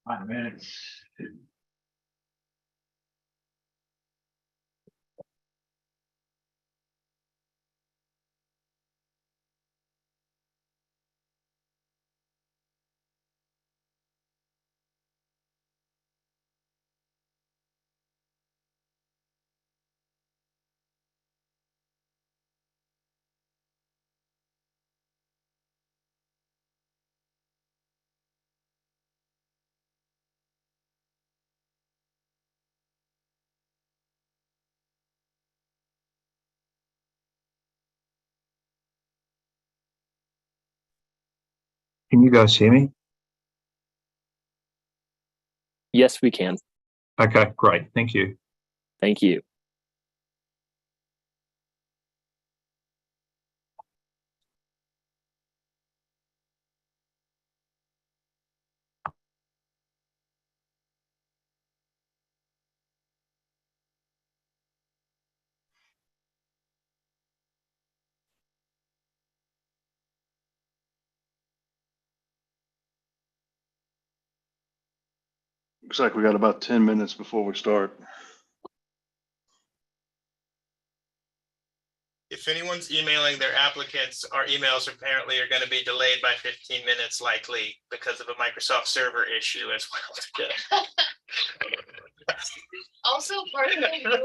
5 minutes. Can you guys hear me? Yes, we can. Okay, great. Thank you. Thank you. Looks like we got about 10 minutes before we start. If anyone's emailing their applicants, our emails apparently are going to be delayed by 15 minutes likely because of a Microsoft server issue as well. Also part of your email.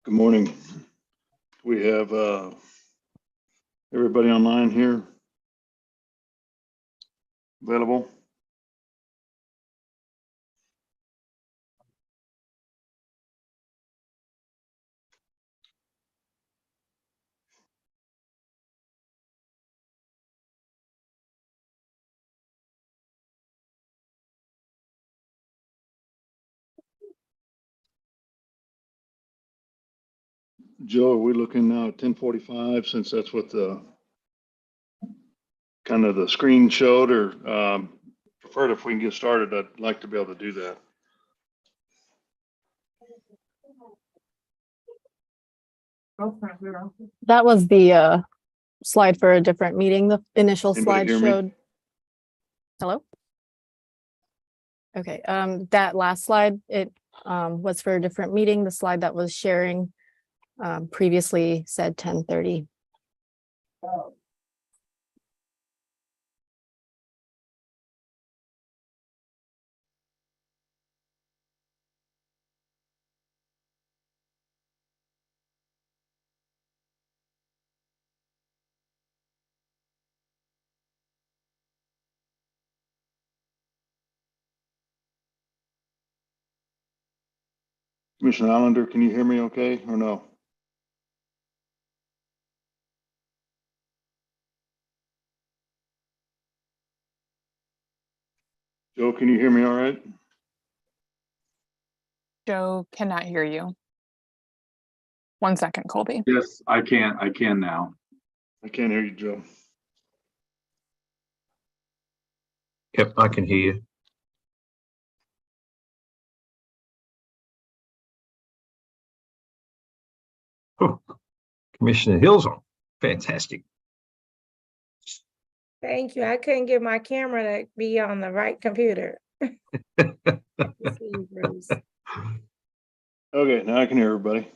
Good morning. We have everybody online here available. Joe, are we looking now at 10:45 since that's what the kind of the screen showed, or preferred if we can get started, I'd like to be able to do that. That was the slide for a different meeting. The initial Anybody slide hear me? showed. Hello? Okay, that last slide, it was for a different meeting. The slide that was sharing previously said 10:30. Commissioner Allender, can you hear me okay or no? Joe, can you hear me all right? Joe cannot hear you. 1 second, Colby. Yes, I can. I can now. I can't hear you, Joe. Yep, I can hear you. Oh, Commissioner Hill's on. Fantastic. Thank you. I couldn't get my camera to be on the right computer. See you, Bruce. Okay, now I can hear everybody.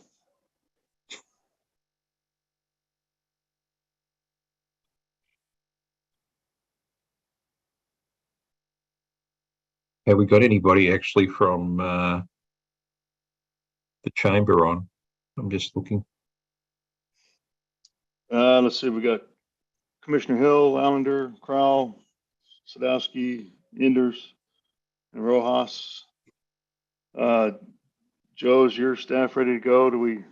Have we got anybody actually from the chamber on? I'm just looking. Let's see, we got Commissioner Hill, Allender, Crowell, Sadowski, Enders, and Rojas. Joe, is your staff ready to go? Do we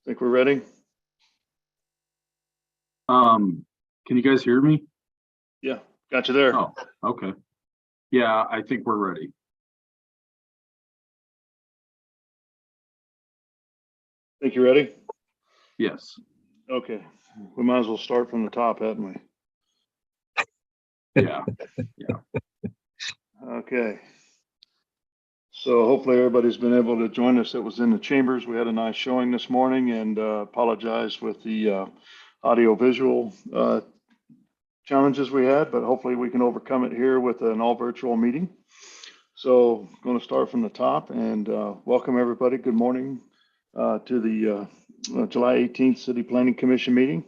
think we're ready? Can you guys hear me? Yeah, got you there. Oh, okay. Yeah, I think we're ready. Think you're ready? Yes. Okay, we might as well start from the top, hadn't we? Yeah. Okay. So hopefully everybody's been able to join us that was in the chambers. We had a nice showing this morning, and apologize with the audio visual challenges we had, but hopefully we can overcome it here with an all virtual meeting. So I'm going to start from the top and welcome everybody. Good morning to the July 18th City Planning Commission meeting.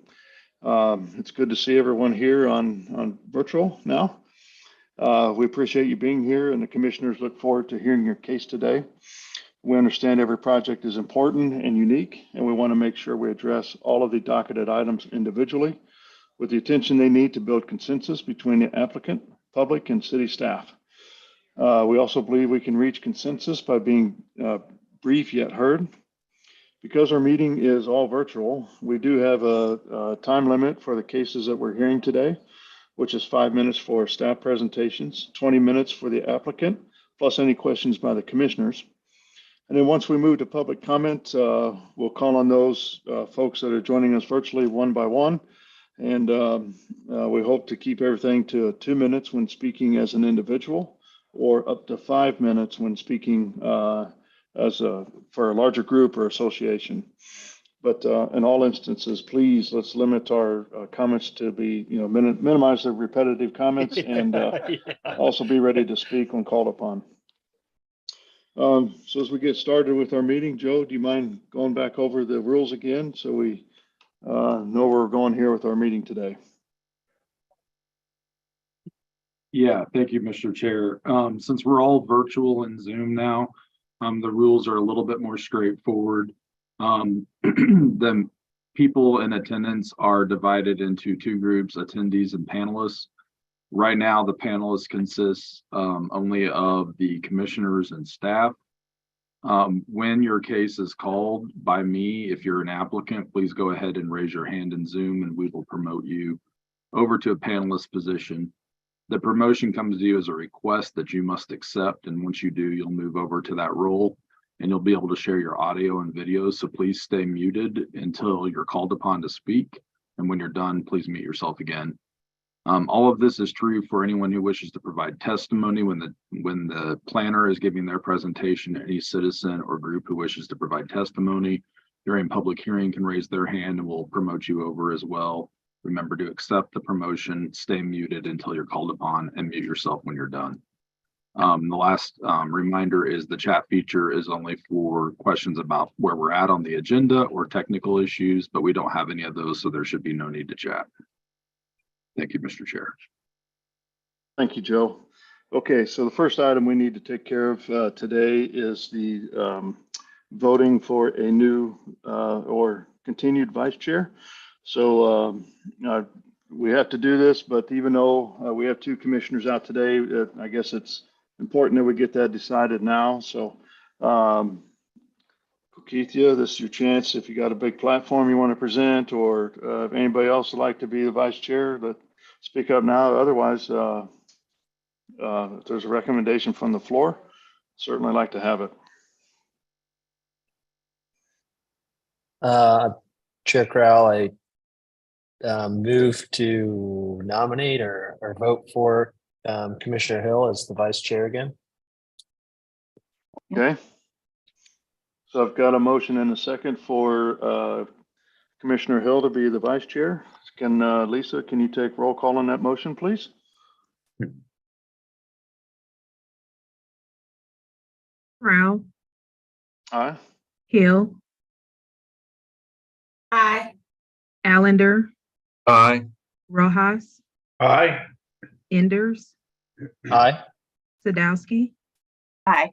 It's good to see everyone here on virtual now. We appreciate you being here, and the commissioners look forward to hearing your case today. We understand every project is important and unique, and we want to make sure we address all of the docketed items individually with the attention they need to build consensus between the applicant, public, and city staff. We also believe we can reach consensus by being brief yet heard. Because our meeting is all virtual, we do have a time limit for the cases that we're hearing today, which is 5 minutes for staff presentations, 20 minutes for the applicant, plus any questions by the commissioners. And then once we move to public comment, we'll call on those folks that are joining us virtually one by one. And we hope to keep everything to 2 minutes when speaking as an individual, or up to 5 minutes when speaking for a larger group or association. But in all instances, please, let's limit our comments to be, minimize the repetitive comments and also be ready to speak when called upon. So as we get started with our meeting, Joe, do you mind going back over the rules again so we know where we're going here with our meeting today? Yeah, thank you, Mr. Chair. Since we're all virtual in Zoom now, the rules are a little bit more straightforward. The people in attendance are divided into 2 groups, attendees and panelists. Right now, the panelists consist only of the commissioners and staff. When your case is called by me, if you're an applicant, please go ahead and raise your hand in Zoom and we will promote you over to a panelist position. The promotion comes to you as a request that you must accept, and once you do, you'll move over to that role and you'll be able to share your audio and video. So please stay muted until you're called upon to speak. And when you're done, please mute yourself again. All of this is true for anyone who wishes to provide testimony when the planner is giving their presentation. Any citizen or group who wishes to provide testimony during public hearing can raise their hand and we'll promote you over as well. Remember to accept the promotion, stay muted until you're called upon, and mute yourself when you're done. The last reminder is the chat feature is only for questions about where we're at on the agenda or technical issues, but we don't have any of those, so there should be no need to chat. Thank you, Mr. Chair. Thank you, Joe. Okay, so the first item we need to take care of today is the voting for a new or continued vice chair. So we have to do this, but even though we have 2 commissioners out today, I guess it's important that we get that decided now. So Keithia, this is your chance. If you got a big platform you want to present, or if anybody else would like to be the vice chair, but speak up now. Otherwise, if there's a recommendation from the floor, certainly like to have it. Chair Corral, I move to nominate or vote for Commissioner Hill as the vice chair again. Okay. So I've got a motion and a second for Commissioner Hill to be the vice chair. Lisa, can you take roll call on that motion, please? Corral, Aye. Hill, Aye. Allender, Aye. Rojas, Aye. Enders, Aye. Sadowski. Aye.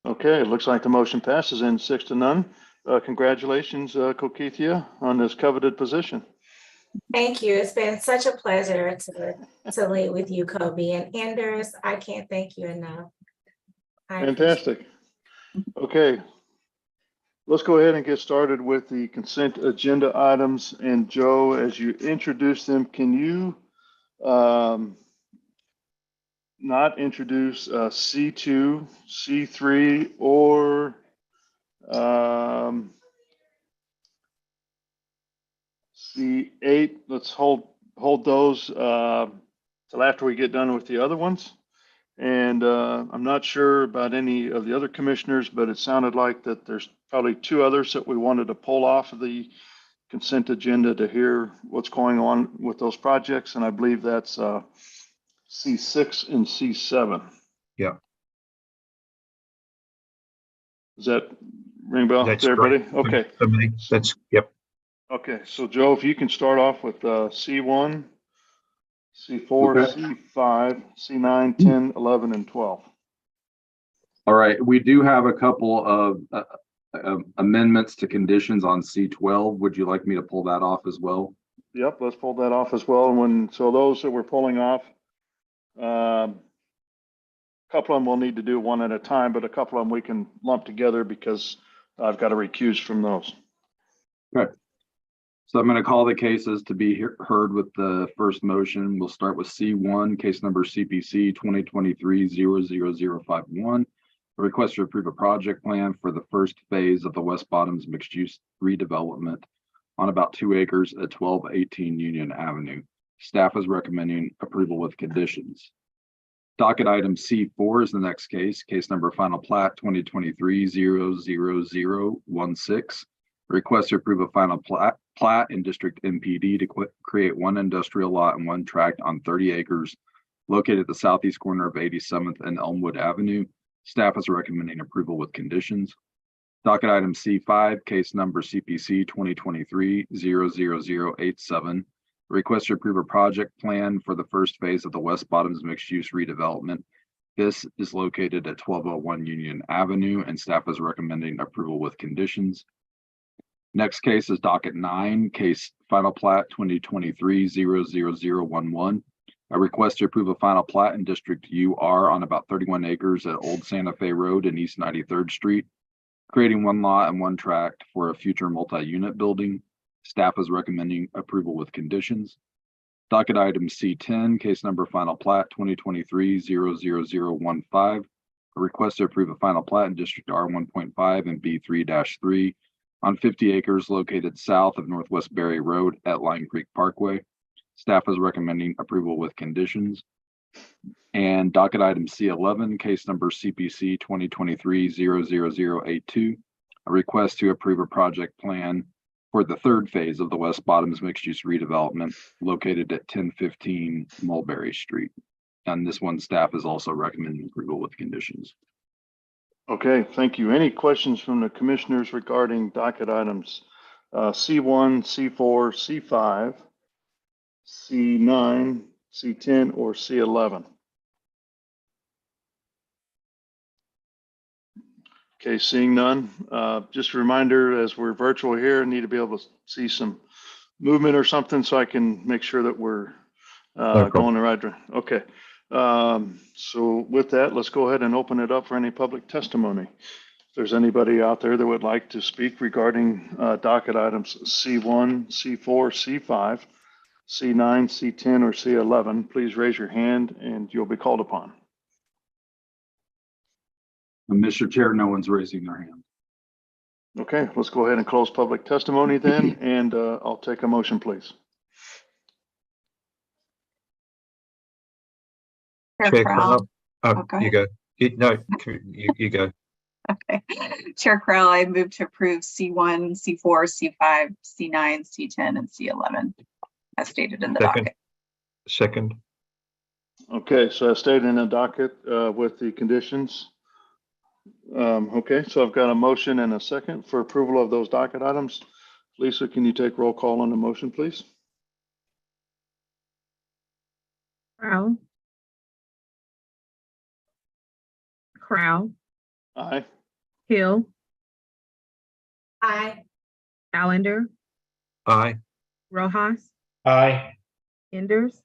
Okay, it looks like the motion passes in 6-0. Congratulations, Kokithia, on this coveted position. Thank you. It's been such a pleasure to lead with you, Kobe, and Anders. I can't thank you enough. Fantastic. Okay, let's go ahead and get started with the consent agenda items. And Joe, as you introduce them, can you not introduce C2, C3, or C8? Let's hold those till after we get done with the other ones. And I'm not sure about any of the other commissioners, but it sounded like that there's probably 2 others that we wanted to pull off of the consent agenda to hear what's going on with those projects. And I believe that's C6 and C7. Yeah. Does that ring a bell to That's everybody? correct. Okay. That's, yep. Okay, so Joe, if you can start off with C1, C4, Okay. C5, C9, 10, 11, and 12. All right, we do have a couple of amendments to conditions on C12. Would you like me to pull that off as well? Yep, let's pull that off as well. So those that we're pulling off, a couple of them we'll need to do one at a time, but a couple of them we can lump together because I've got to recuse from those. Okay. So I'm going to call the cases to be heard with the first motion. We'll start with C1, case number CPC 2023-00051. A request to approve a project plan for the first phase of the West Bottoms mixed-use redevelopment on about 2 acres at 1218 Union Avenue. Staff is recommending approval with conditions. Docket item C4 is the next case number final plat 2023-00016. Request to approve a final plat in District MPD to create one industrial lot and one tract on 30 acres located at the southeast corner of 87th and Elmwood Avenue. Staff is recommending approval with conditions. Docket item C5, case number CPC 2023-00087. Request to approve a project plan for the first phase of the West Bottoms mixed-use redevelopment. This is located at 1201 Union Avenue, and staff is recommending approval with conditions. Next case is docket 9, case final plat 2023-00011. A request to approve a final plat in District UR on about 31 acres at Old Santa Fe Road and East 93rd Street, creating one lot and one tract for a future multi-unit building. Staff is recommending approval with conditions. Docket item C10, case number final plat 2023-00015. A request to approve a final plat in District R1.5 and B3-3 on 50 acres located south of Northwest Berry Road at Line Creek Parkway. Staff is recommending approval with conditions. And docket item C11, case number CPC 2023-00082. A request to approve a project plan for the third phase of the West Bottoms mixed-use redevelopment located at 1015 Mulberry Street. And this one, staff is also recommending approval with conditions. Okay, thank you. Any questions from the commissioners regarding docket items C1, C4, C5, C9, C10, or C11? Okay, seeing none. Just a reminder, as we're virtual here, I need to be able to see some movement or something so I can make sure that we're going the right direction. Okay. So with that, let's go ahead and open it up for any public testimony. If there's anybody out there that would like to speak regarding docket items C1, C4, C5, C9, C10, or C11, please raise your hand and you'll be called upon. Mr. Chair, no one's raising their hand. Okay, let's go ahead and close public testimony then, and I'll take a motion, please. Chair Crowell. Okay. You go. You go. Okay. Chair Crowell, I move to approve C1, C4, C5, C9, C10, and C11 as stated in the docket. Second. Okay, so as stated in the docket with the conditions. Okay, so I've got a motion and a second for approval of those docket items. Lisa, can you take roll call on the motion, please? Crowell. Crowell. Aye. Hill. Aye. Allender. Aye. Rojas. Aye. Enders.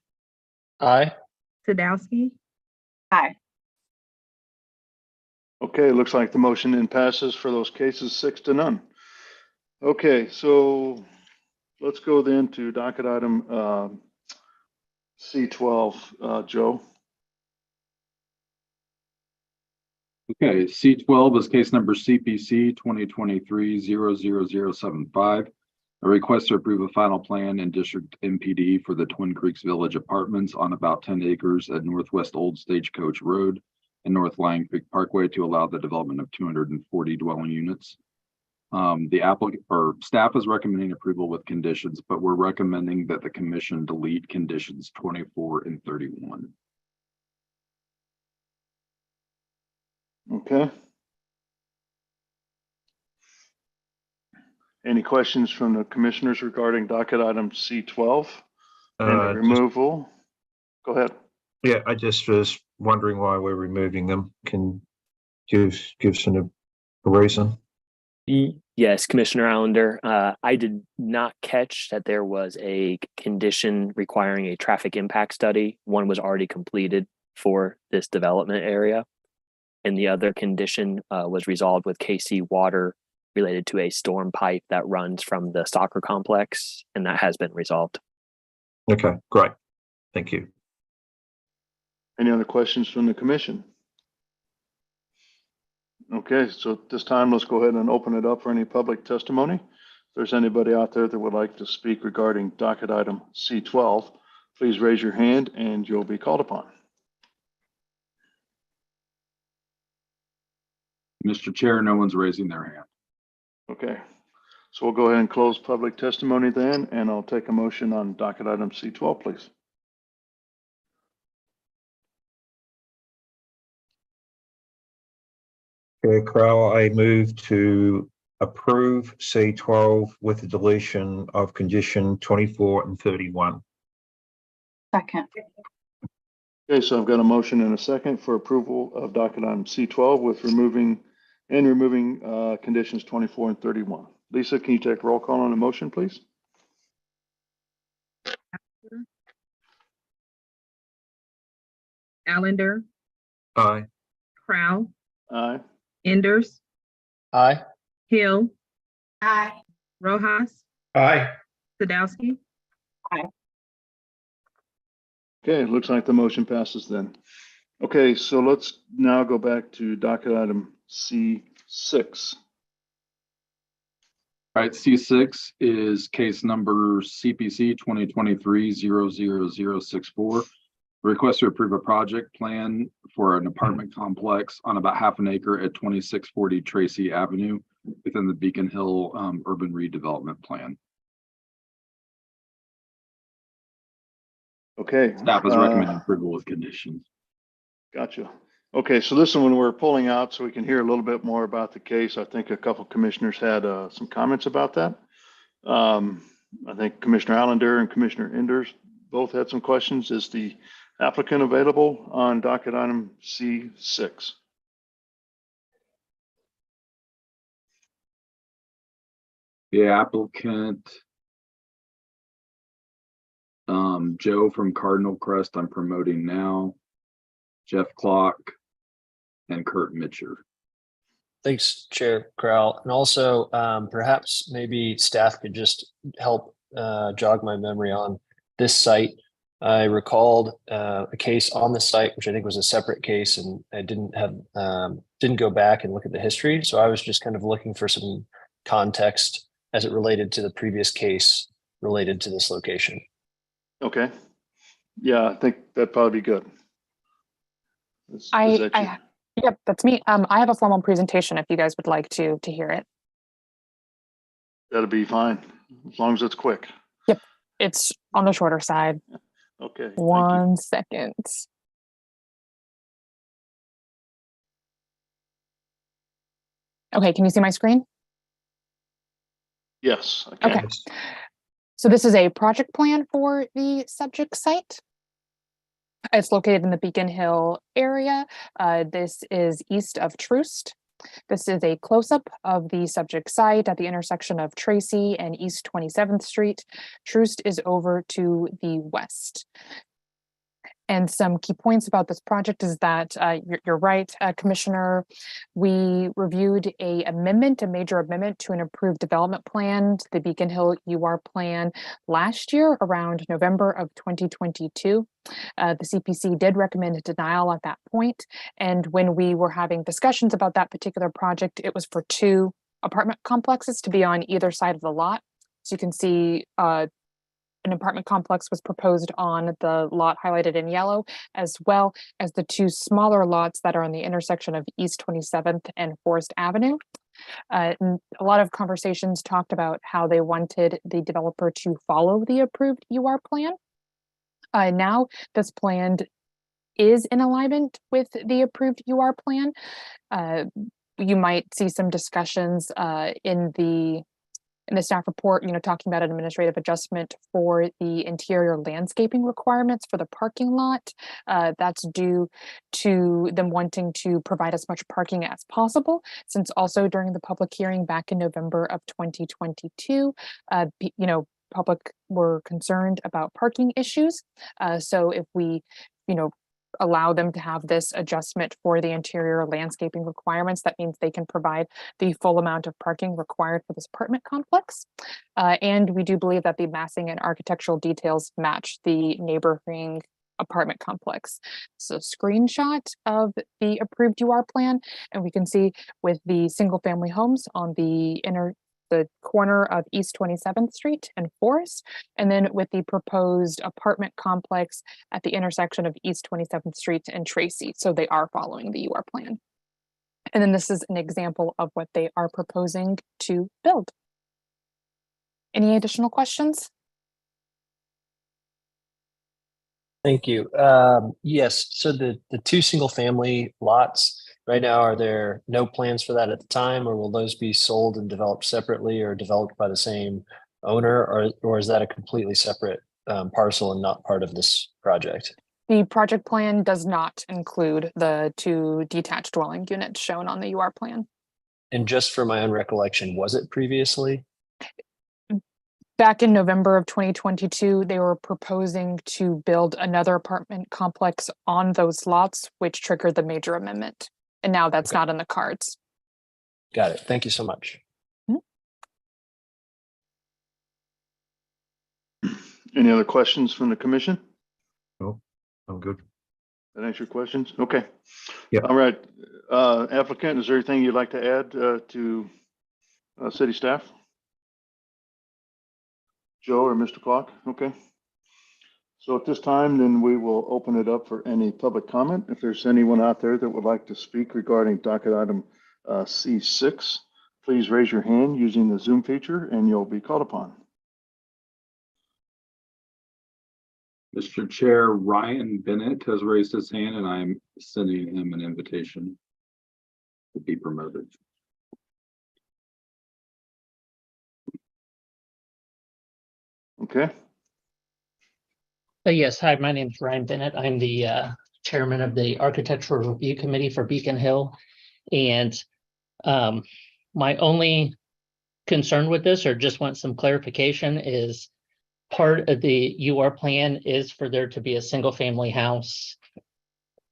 Aye. Sadowski. Aye. Okay, looks like the motion then passes for those cases 6-0. Okay, so let's go then to docket item C12, Joe. Okay, C12 is case number CPC 2023-00075. A request to approve a final plan in District MPD for the Twin Creeks Village Apartments on about 10 acres at Northwest Old Stagecoach Road and North Lion Creek Parkway to allow the development of 240 dwelling units. The applicant or staff is recommending approval with conditions, but we're recommending that the commission delete conditions 24 and 31. Okay. Any questions from the commissioners regarding docket item C12 and the Just- removal? Go ahead. Yeah, I just was wondering why we're removing them. Can give some a reason? Yes, Commissioner Allender, I did not catch that there was a condition requiring a traffic impact study. One was already completed for this development area. And the other condition was resolved with KC Water related to a storm pipe that runs from the soccer complex, and that has been resolved. Okay, great. Thank you. Any other questions from the commission? Okay, so at this time, let's go ahead and open it up for any public testimony. If there's anybody out there that would like to speak regarding docket item C12, please raise your hand and you'll be called upon. Mr. Chair, no one's raising their hand. Okay, so we'll go ahead and close public testimony then, and I'll take a motion on docket item C12, please. Chair Crowell, I move to approve C12 with the deletion of condition 24 and 31. Second. Okay, so I've got a motion and a second for approval of docket item C12 with removing conditions 24 and 31. Lisa, can you take roll call on the motion, please? Allender, Aye. Crowell, Aye. Enders, Aye. Hill, Aye. Rojas, Aye. Sadowski. Okay, it looks like the motion passes then. Okay, so let's now go back to docket item C6. All right, C6 is case number CPC 2023-00064. Request to approve a project plan for an apartment complex on about half an acre at 2640 Tracy Avenue within the Beacon Hill urban redevelopment plan. Okay. Staff is recommending approval with conditions. Gotcha. Okay, so this one we're pulling out so we can hear a little bit more about the case. I think a couple commissioners had some comments about that. I think Commissioner Allender and Commissioner Enders both had some questions. Is the applicant available on docket item C6? The applicant, Joe from Cardinal Crest, I'm promoting now. Jeff Clock and Kurt Mitcher. Thanks, Chair Crowell. And also, perhaps maybe staff could just help jog my memory on this site. I recalled a case on the site, which I think was a separate case, and I didn't go back and look at the history. So I was just kind of looking for some context as it related to the previous case related to this location. Okay. Yeah, I think that'd probably be good. Is that you? Yep, that's me. I have a formal presentation if you guys would like to hear it. That'll be fine, as long as it's quick. Yep, it's on the shorter side. Okay. Thank you. 1 second. Okay, can you see my screen? Yes. I can. Okay. So this is a project plan for the subject site. It's located in the Beacon Hill area. This is east of Troost. This is a close-up of the subject site at the intersection of Tracy and East 27th Street. Troost is over to the west. And some key points about this project is that you're right, Commissioner. We reviewed a major amendment to an approved development plan, to the Beacon Hill UR plan last year around November of 2022. The CPC did recommend a denial at that point. And when we were having discussions about that particular project, it was for 2 apartment complexes to be on either side of the lot. So you can see an apartment complex was proposed on the lot highlighted in yellow, as well as the 2 smaller lots that are on the intersection of East 27th and Forest Avenue. And a lot of conversations talked about how they wanted the developer to follow the approved UR plan. Now this plan is in alignment with the approved UR plan. You might see some discussions in the in the staff report, talking about an administrative adjustment for the interior landscaping requirements for the parking lot. That's due to them wanting to provide as much parking as possible, since also during the public hearing back in November of 2022, public were concerned about parking issues. So if we, allow them to have this adjustment for the interior landscaping requirements, that means they can provide the full amount of parking required for this apartment complex. And we do believe that the massing and architectural details match the neighboring apartment complex. So screenshot of the approved UR plan, and we can see with the single family homes on the corner of East 27th Street and Forest, and then with the proposed apartment complex at the intersection of East 27th Street and Tracy. So they are following the UR plan. And then this is an example of what they are proposing to build. Any additional questions? Thank you. Yes, so the two single family lots right now, are there no plans for that at the time, or will those be sold and developed separately or developed by the same owner, or is that a completely separate parcel and not part of this project? The project plan does not include the 2 detached dwelling units shown on the UR plan. And just for my own recollection, was it previously? Back in November of 2022, they were proposing to build another apartment complex on those lots, which triggered the major amendment. And now that's not in the cards. Got it. Thank you so much. Any other questions from the commission? No, I'm good. That answer your questions? Okay. Yeah. All right. Applicant, is there anything you'd like to add to city staff? Joe or Mr. Clark? Okay. So at this time, then we will open it up for any public comment. If there's anyone out there that would like to speak regarding docket item C6, please raise your hand using the Zoom feature and you'll be called upon. Mr. Chair, Ryan Bennett has raised his hand and I'm sending him an invitation to be promoted. Okay. Yes, hi, my name is Ryan Bennett. I'm the chairman of the Architectural Review Committee for Beacon Hill. And my only concern with this, or just want some clarification, is part of the UR plan is for there to be a single family house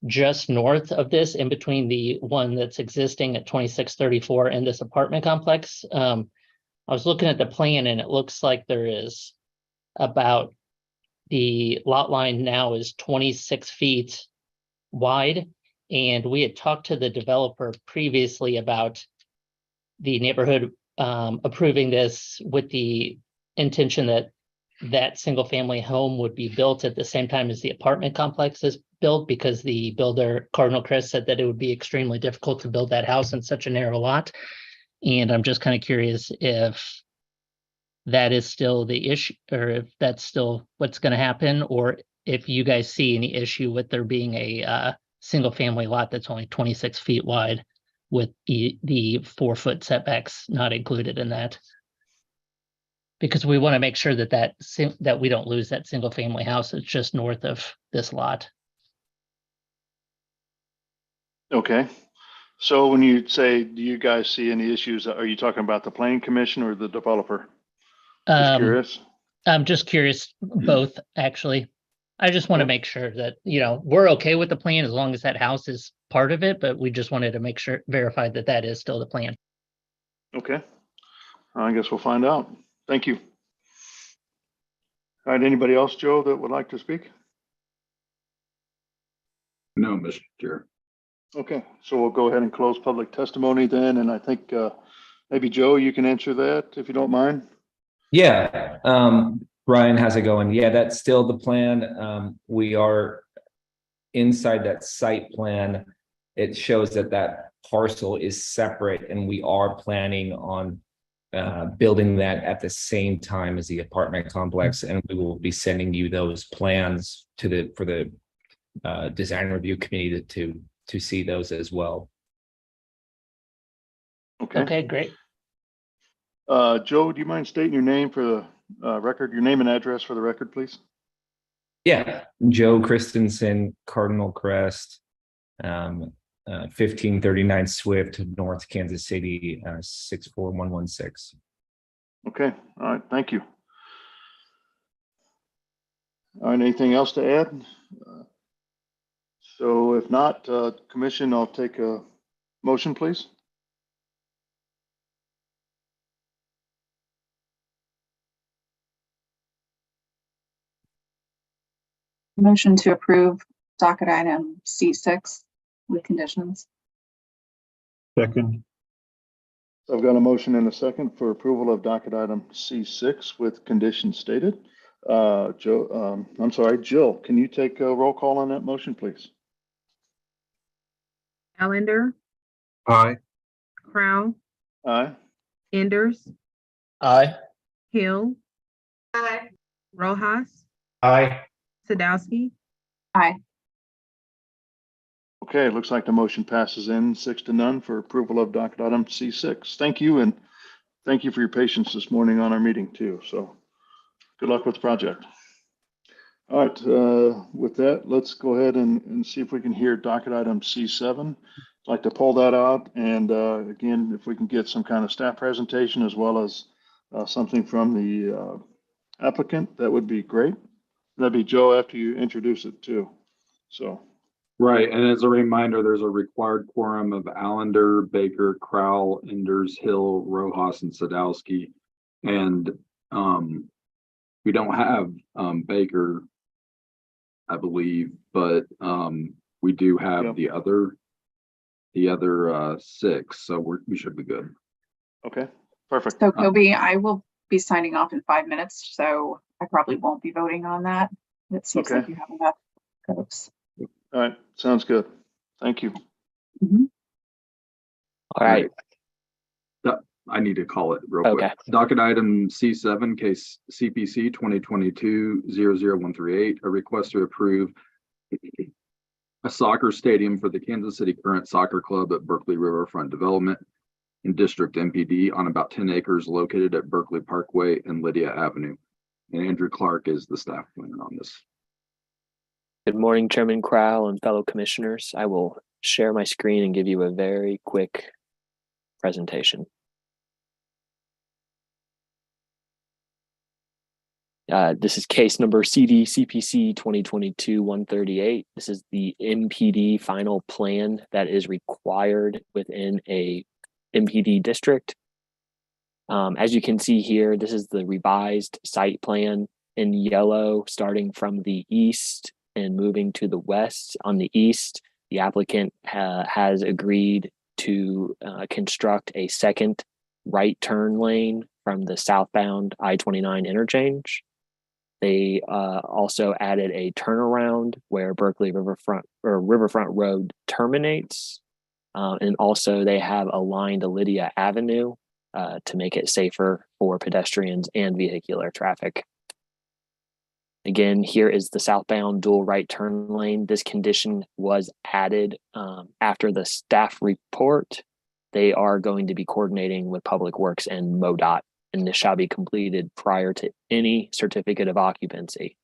just north of this, in between the one that's existing at 2634 and this apartment complex. I was looking at the plan and it looks like there is about, the lot line now is 26 feet wide. And we had talked to the developer previously about the neighborhood approving this with the intention that that single family home would be built at the same time as the apartment complex is built, because the builder, Cardinal Chris, said that it would be extremely difficult to build that house in such a narrow lot. And I'm just kind of curious if that is still the issue, or if that's still what's going to happen, or if you guys see any issue with there being a single family lot that's only 26 feet wide with the 4-foot setbacks not included in that. Because we want to make sure that that we don't lose that single family house that's just north of this lot. Okay. So when you say, do you guys see any issues? Are you talking about the planning commission or the developer? Just curious. I'm just curious, both actually. I just want to make sure that, we're okay with the plan as long as that house is part of it, but we just wanted to make sure, verify that that is still the plan. Okay. I guess we'll find out. Thank you. All right. Anybody else, Joe, that would like to speak? No, Mr. Chair. Okay. So we'll go ahead and close public testimony then. And I think maybe Joe, you can answer that if you don't mind. Yeah. Brian, how's it going? Yeah, that's still the plan. We are inside that site plan. It shows that that parcel is separate and we are planning on building that at the same time as the apartment complex, and we will be sending you those plans for the design review committee to see those as well. Okay. Okay, great. Joe, do you mind stating your name for the record, your name and address for the record, please? Yeah, Joe Christensen, Cardinal Crest, 1539 Swift, North Kansas City, 64116. Okay, all right, thank you. All right, anything else to add? So if not, Commission, I'll take a motion, please. Motion to approve docket item C6 with conditions. Second. So I've got a motion and a second for approval of docket item C6 with conditions stated. Joe, I'm sorry, Jill, can you take a roll call on that motion, please? Allender, Aye. Crowell, Aye. Enders, Aye. Hill, Aye. Rojas, Aye. Sadowski, Aye. Okay, it looks like the motion passes in 6-0 for approval of docket item C6. Thank you, and thank you for your patience this morning on our meeting too. So good luck with the project. All right, with that, let's go ahead and see if we can hear docket item C7. I'd like to pull that out, and again, if we can get some kind of staff presentation as well as something from the applicant, that would be great. That'd be Joe after you introduce it too. So. Right, and as a reminder, there's a required quorum of Allender, Baker, Crowell, Enders, Hill, Rojas, and Sadowski. And we don't have Baker, I believe, but we do have Yep. the other 6, so we should be good. Okay, perfect. So Kobe, I will be signing off in 5 minutes, so I probably won't be voting on that. It seems like Okay. you have enough folks. All right, sounds good. Thank you. All right. I need to call it real Okay. quick. Docket item C7, case CPC 2022-00138, a request to approve a soccer stadium for the Kansas City Current Soccer Club at Berkeley Riverfront Development in District MPD on about 10 acres located at Berkeley Parkway and Lydia Avenue. And Andrew Clark is the staff planner on this. Good morning, Chairman Crowell and fellow commissioners. I will share my screen and give you a very quick presentation. This is case number CD CPC 2022-138. This is the MPD final plan that is required within a MPD district. As you can see here, this is the revised site plan in yellow, starting from the east and moving to the west. On the east, the applicant has agreed to construct a second right turn lane from the southbound I-29 interchange. They also added a turnaround where Berkeley Riverfront Road terminates. And also they have aligned Lydia Avenue to make it safer for pedestrians and vehicular traffic. Again, here is the southbound dual right turn lane. This condition was added after the staff report. They are going to be coordinating with Public Works and MoDOT, and this shall be completed prior to any certificate of occupancy.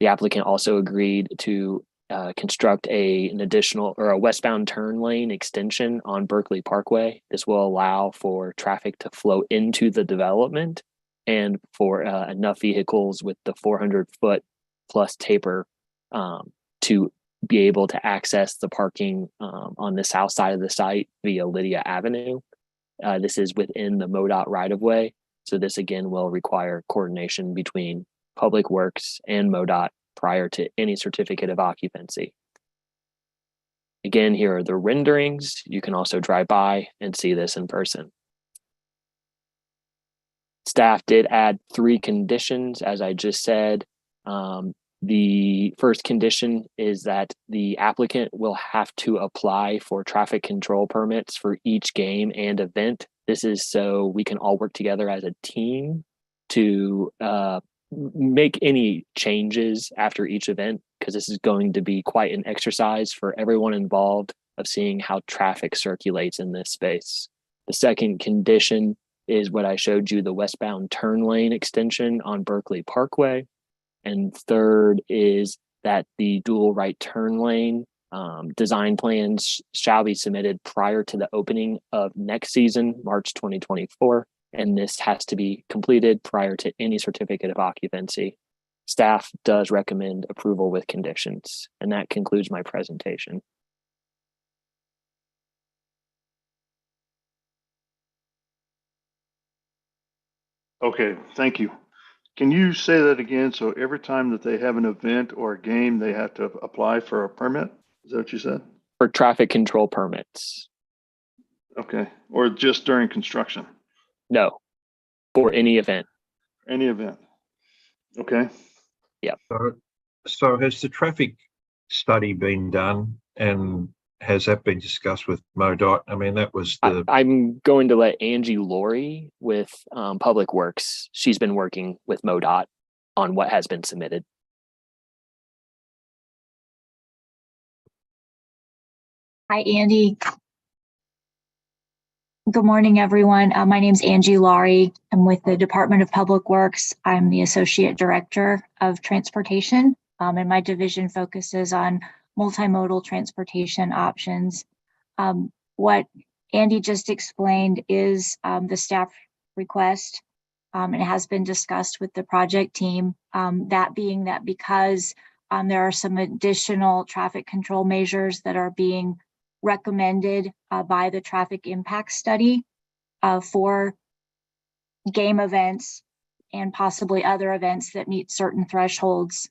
The applicant also agreed to construct an additional or a westbound turn lane extension on Berkeley Parkway. This will allow for traffic to flow into the development and for enough vehicles with the 400-foot plus taper to be able to access the parking on the south side of the site via Lydia Avenue. This is within the MoDOT right-of-way. So this again will require coordination between Public Works and MoDOT prior to any certificate of occupancy. Again, here are the renderings. You can also drive by and see this in person. Staff did add 3 conditions, as I just said. The first condition is that the applicant will have to apply for traffic control permits for each game and event. This is so we can all work together as a team to make any changes after each event, because this is going to be quite an exercise for everyone involved of seeing how traffic circulates in this space. The second condition is what I showed you, the westbound turn lane extension on Berkeley Parkway. And third is that the dual right turn lane design plans shall be submitted prior to the opening of next season, March 2024. And this has to be completed prior to any certificate of occupancy. Staff does recommend approval with conditions. And that concludes my presentation. Okay, thank you. Can you say that again? So every time that they have an event or a game, they have to apply for a permit? Is that what you said? For traffic control permits. Okay, or just during construction? No, for any event. Any event. Okay. So has the traffic study been done, and has that been discussed with MoDOT? I mean, that was the. I'm going to let Angie Laurie with Public Works. She's been working with MoDOT on what has been submitted. Hi, Andy. Good morning, everyone. My name is Angie Laurie. I'm with the Department of Public Works. I'm the Associate Director of Transportation, and my division focuses on multimodal transportation options. What Andy just explained is the staff request, and it has been discussed with the project team. That being that because there are some additional traffic control measures that are being recommended by the traffic impact study for game events and possibly other events that meet certain thresholds.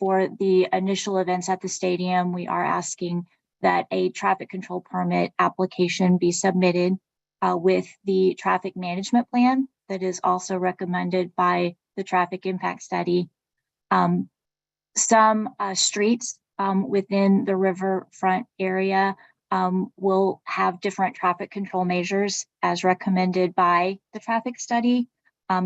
For the initial events at the stadium, we are asking that a traffic control permit application be submitted with the traffic management plan that is also recommended by the traffic impact study. Some streets within the riverfront area will have different traffic control measures as recommended by the traffic study.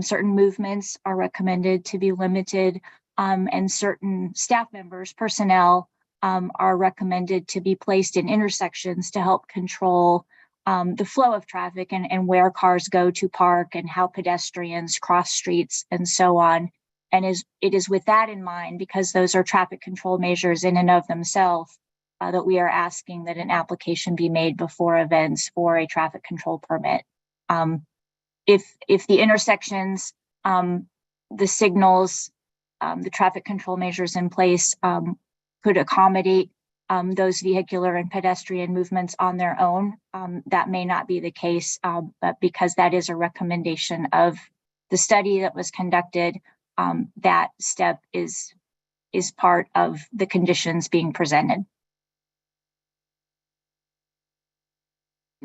Certain movements are recommended to be limited, and certain staff members, personnel, are recommended to be placed in intersections to help control the flow of traffic and where cars go to park and how pedestrians cross streets and so on. And it is with that in mind, because those are traffic control measures in and of themselves, that we are asking that an application be made before events for a traffic control permit. If the intersections, the signals, the traffic control measures in place could accommodate those vehicular and pedestrian movements on their own, that may not be the case, but because that is a recommendation of the study that was conducted, that step is part of the conditions being presented.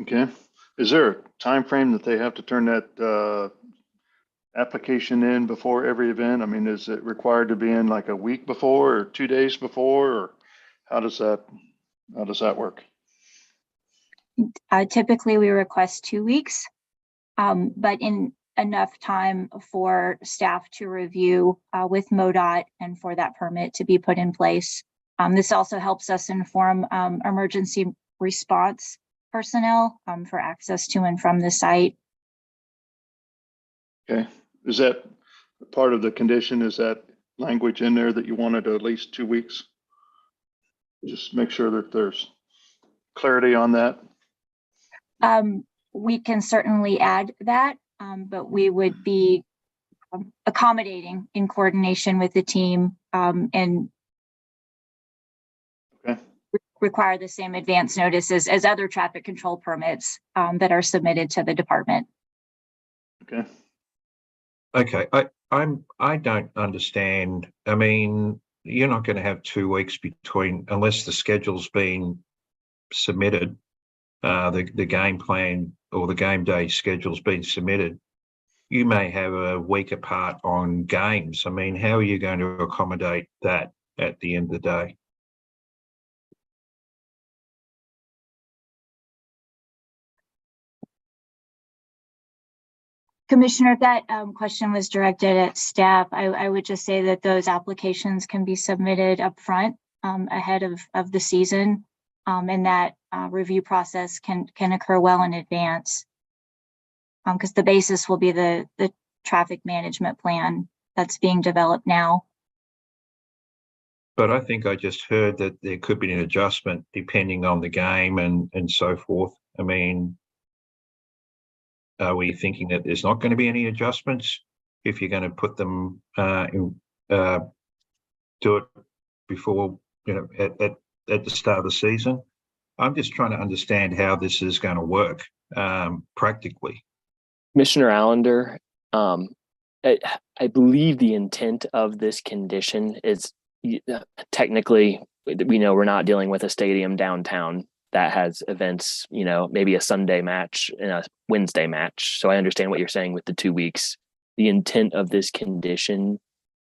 Okay. Is there a time frame that they have to turn that application in before every event? I mean, is it required to be in like a week before or 2 days before, or how does that work? Typically, we request 2 weeks, but in enough time for staff to review with MoDOT and for that permit to be put in place. This also helps us inform emergency response personnel for access to and from the site. Okay. Is that part of the condition? Is that language in there that you wanted at least 2 weeks? Just make sure that there's clarity on that. We can certainly add that, but we would be accommodating in coordination with the team and require the same advance notices as other traffic control permits that are submitted to the department. Okay. Okay, I don't understand. I mean, you're not going to have 2 weeks between, unless the schedule's been submitted, the game plan or the game day schedule's been submitted. You may have a week apart on games. I mean, how are you going to accommodate that at the end of the day? Commissioner, if that question was directed at staff, I would just say that those applications can be submitted up front ahead of the season, and that review process can occur well in advance. because the basis will be the traffic management plan that's being developed now. But I think I just heard that there could be an adjustment depending on the game and so forth. I mean, are we thinking that there's not going to be any adjustments if you're going to put them do it before, you know, at the start of the season? I'm just trying to understand how this is going to work practically. Commissioner Allender, I believe the intent of this condition is technically, we know we're not dealing with a stadium downtown that has events, you know, maybe a Sunday match and a Wednesday match. So I understand what you're saying with the 2 weeks. The intent of this condition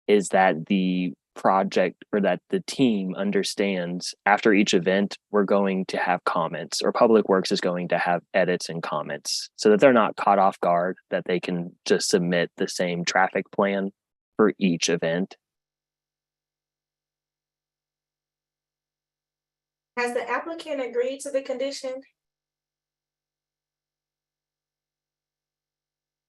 is that the project or that the team understands after each event, we're going to have comments, or Public Works is going to have edits and comments, so that they're not caught off guard, that they can just submit the same traffic plan for each event. Has the applicant agreed to the condition?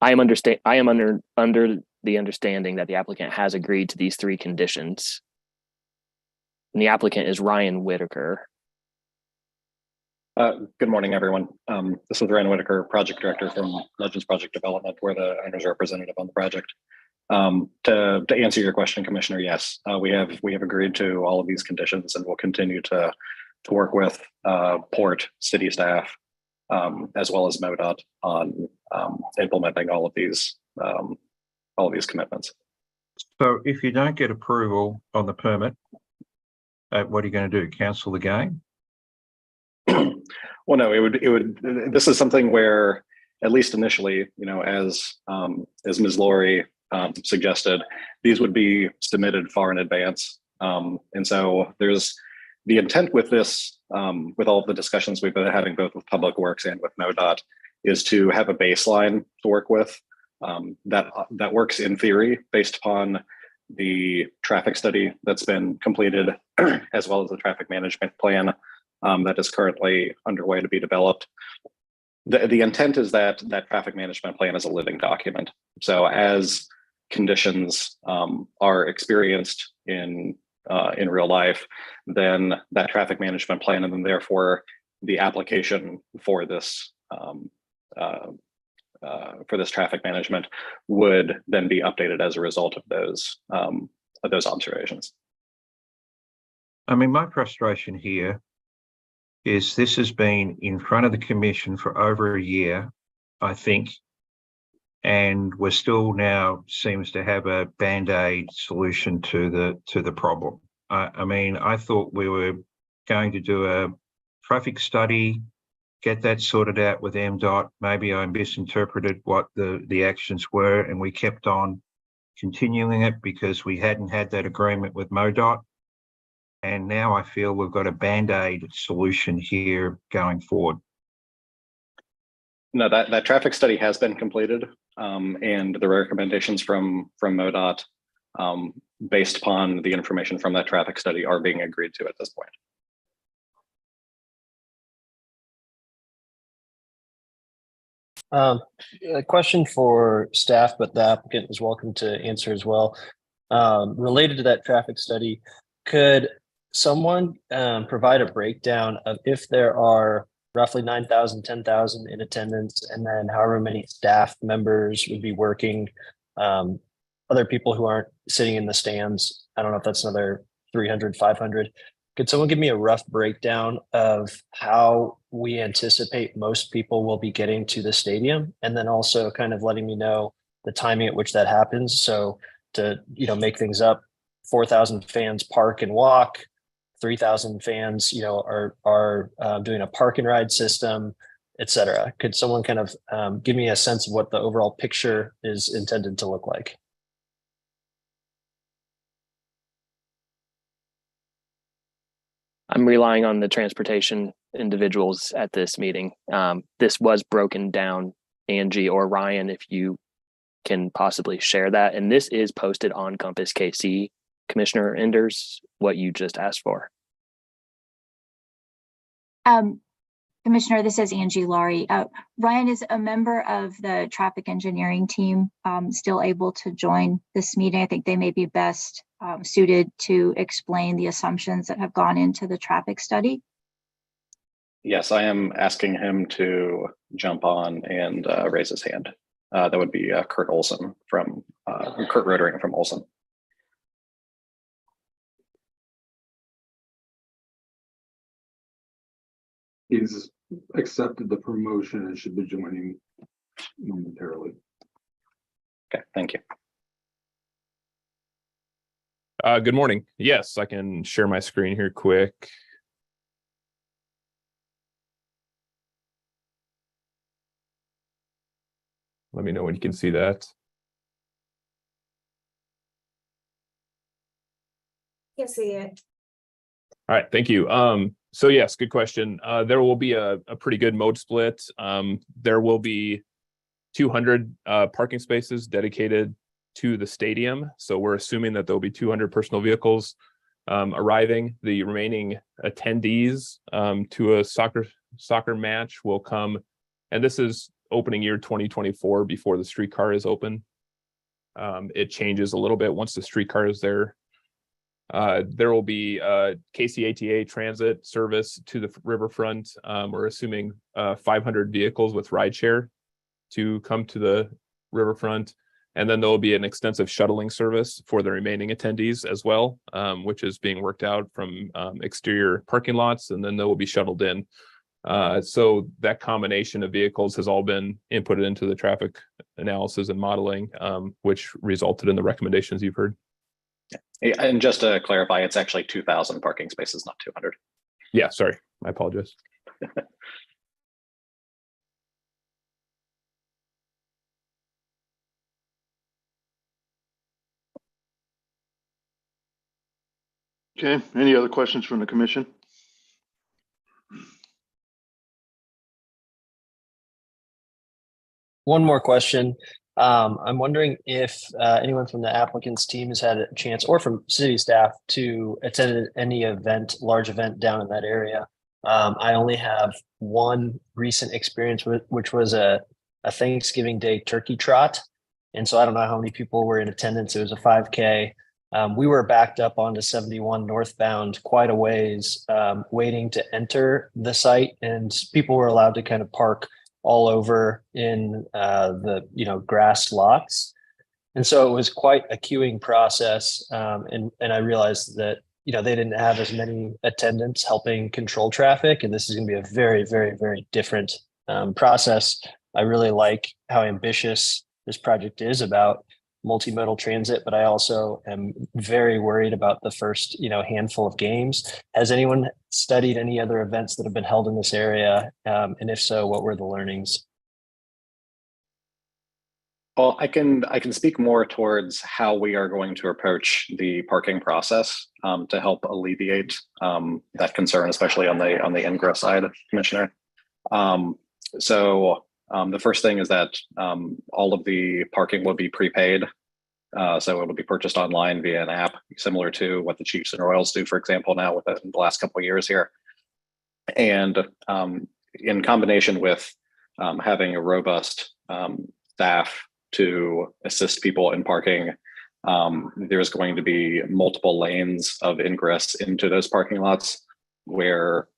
I am under the understanding that the applicant has agreed to these 3 conditions. And the applicant is Ryan Whitaker. Good morning, everyone. This is Ryan Whitaker, Project Director from Legends Project Development. We're the owner's representative on the project. To answer your question, Commissioner, yes, we have agreed to all of these conditions, and we'll continue to work with Port City staff as well as MoDOT on implementing all of these commitments. So if you don't get approval on the permit, what are you going to do? Cancel the game? Well, no, it would. This is something where, at least initially, you know, as Ms. Laurie suggested, these would be submitted far in advance, and so there's the intent with this, with all of the discussions we've been having both with Public Works and with MoDOT, is to have a baseline to work with that works in theory based upon the traffic study that's been completed, as well as the traffic management plan that is currently underway to be developed. The intent is that that traffic management plan is a living document. So as conditions are experienced in real life, then that traffic management plan, and then therefore the application for this traffic management would then be updated as a result of those observations. I mean, my frustration here is this has been in front of the commission for over a year, I think, and we're still now seems to have a band-aid solution to the problem. I mean, I thought we were going to do a traffic study, get that sorted out with MDOT. Maybe I misinterpreted what the actions were, and we kept on continuing it because we hadn't had that agreement with MoDOT. And now I feel we've got a band-aid solution here going forward. No, that traffic study has been completed, and the recommendations from MoDOT, based upon the information from that traffic study, are being agreed to at this point. A question for staff, but the applicant is welcome to answer as well. Related to that traffic study, could someone provide a breakdown of if there are roughly 9,000, 10,000 in attendance, and then however many staff members would be working, other people who aren't sitting in the stands? I don't know if that's another 300, 500. Could someone give me a rough breakdown of how we anticipate most people will be getting to the stadium? And then also kind of letting me know the timing at which that happens. So to, you know, make things up, 4,000 fans park and walk, 3,000 fans, you know, are doing a park and ride system, et cetera. Could someone kind of give me a sense of what the overall picture is intended to look like? I'm relying on the transportation individuals at this meeting. This was broken down, Angie or Ryan, if you can possibly share that. And this is posted on Compass KC, Commissioner Enders, what you just asked for. Commissioner, this is Angie Laurie. Ryan is a member of the traffic engineering team, still able to join this meeting. I think they may be best suited to explain the assumptions that have gone into the traffic study. Yes, I am asking him to jump on and raise his hand. That would be Kurt Olson from Kurt Rotering from Olson. He's accepted the promotion and should be joining momentarily. Okay, thank you. Good morning. Yes, I can share my screen here quick. Let me know when you can see that. Can see it. All right, thank you. So yes, good question. There will be a pretty good mode split. There will be 200 parking spaces dedicated to the stadium. So we're assuming that there'll be 200 personal vehicles arriving. The remaining attendees to a soccer match will come, and this is opening year 2024 before the streetcar is open. It changes a little bit once the streetcar is there. There will be KCATA transit service to the riverfront. We're assuming 500 vehicles with rideshare to come to the riverfront. And then there will be an extensive shuttling service for the remaining attendees as well, which is being worked out from exterior parking lots, and then they will be shuttled in. So that combination of vehicles has all been inputted into the traffic analysis and modeling, which resulted in the recommendations you've heard. And just to clarify, it's actually 2,000 parking spaces, not 200. Yeah, sorry, I apologize. Okay, any other questions from the commission? One more question. I'm wondering if anyone from the applicant's team has had a chance, or from city staff, to attend any event, large event down in that area. I only have one recent experience with, which was a Thanksgiving Day turkey trot. And so I don't know how many people were in attendance. It was a 5K. We were backed up onto 71 northbound quite a ways, waiting to enter the site, and people were allowed to kind of park all over in the grass lots. And so it was quite a queuing process. And I realized that they didn't have as many attendants helping control traffic, and this is going to be a very, very, very different process. I really like how ambitious this project is about multimodal transit, but I also am very worried about the first handful of games. Has anyone studied any other events that have been held in this area? And if so, what were the learnings? Well, I can speak more towards how we are going to approach the parking process to help alleviate that concern, especially on the ingress side, Commissioner. The first thing is that all of the parking will be prepaid. So it'll be purchased online via an app, similar to what the Chiefs and Royals do, for example, now with the last couple of years here. And in combination with having a robust staff to assist people in parking, there's going to be multiple lanes of ingress into those parking lots where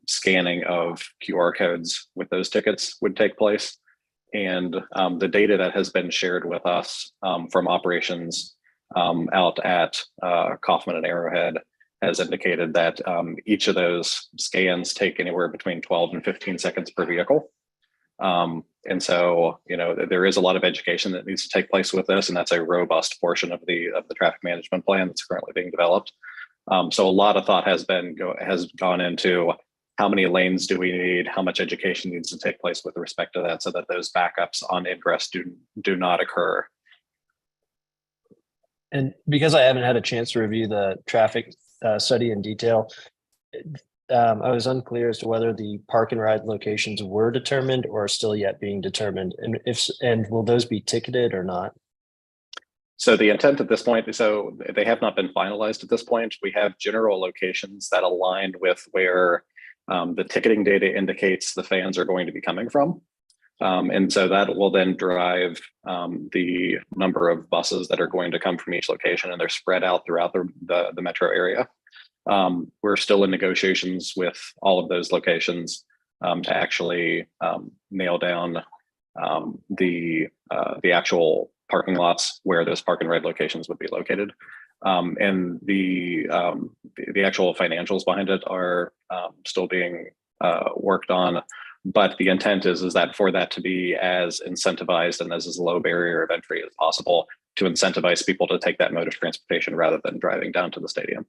scanning of QR codes with those tickets would take place. And the data that has been shared with us from operations out at Kaufman and Arrowhead has indicated that each of those scans take anywhere between 12 and 15 seconds per vehicle. And so, there is a lot of education that needs to take place with this, and that's a robust portion of the traffic management plan that's currently being developed. So a lot of thought has gone into how many lanes do we need, how much education needs to take place with respect to that, so that those backups on ingress do not occur. And because I haven't had a chance to review the traffic study in detail, I was unclear as to whether the park and ride locations were determined or are still yet being determined, and will those be ticketed or not? So the intent at this point, so they have not been finalized at this point. We have general locations that align with where the ticketing data indicates the fans are going to be coming from. And so that will then drive the number of buses that are going to come from each location, and they're spread out throughout the metro area. We're still in negotiations with all of those locations to actually nail down the actual parking lots where those park and ride locations would be located. And the actual financials behind it are still being worked on. But the intent is that for that to be as incentivized and as low barrier of entry as possible, to incentivize people to take that mode of transportation rather than driving down to the stadium.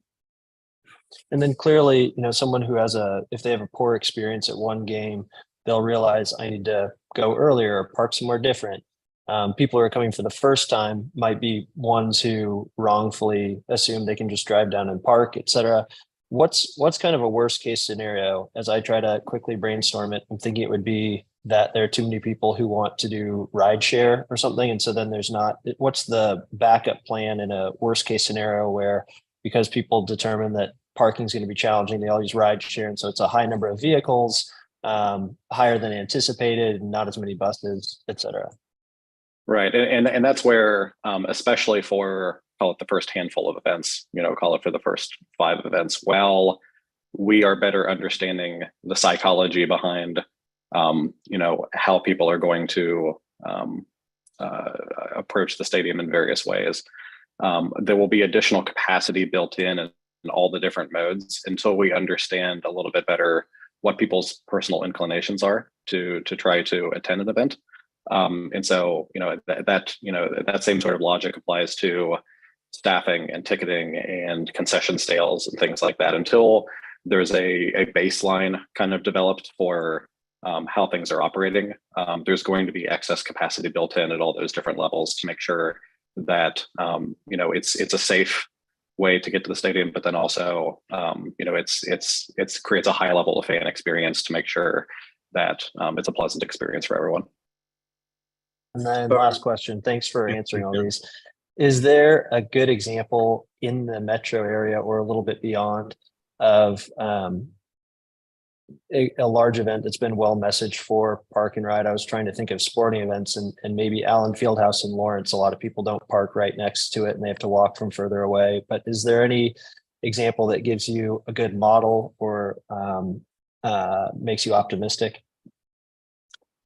And then clearly, someone who has if they have a poor experience at one game, they'll realize I need to go earlier or park somewhere different. People who are coming for the first time might be ones who wrongfully assume they can just drive down and park, et cetera. What's kind of a worst case scenario? As I try to quickly brainstorm it, I'm thinking it would be that there are too many people who want to do ride share or something. And so then there's not, what's the backup plan in a worst case scenario where, because people determine that parking is going to be challenging, they all use ride share. And so it's a high number of vehicles, higher than anticipated, not as many buses, et cetera. Right. And that's where, especially for, call it the first handful of events, call it for the first 5 events, well, we are better understanding the psychology behind, how people are going to approach the stadium in various ways. There will be additional capacity built in all the different modes until we understand a little bit better what people's personal inclinations are to try to attend an event. And so, that same sort of logic applies to staffing and ticketing and concession sales and things like that. Until there's a baseline kind of developed for how things are operating, there's going to be excess capacity built in at all those different levels to make sure that it's a safe way to get to the stadium, but then also it's creates a high level of fan experience to make sure that it's a pleasant experience for everyone. And then last question. Thanks for answering all these. Is there a good example in the metro area or a little bit beyond of a large event that's been well messaged for park and ride? I was trying to think of sporting events and maybe Allen Fieldhouse in Lawrence. A lot of people don't park right next to it and they have to walk from further away. But is there any example that gives you a good model or makes you optimistic?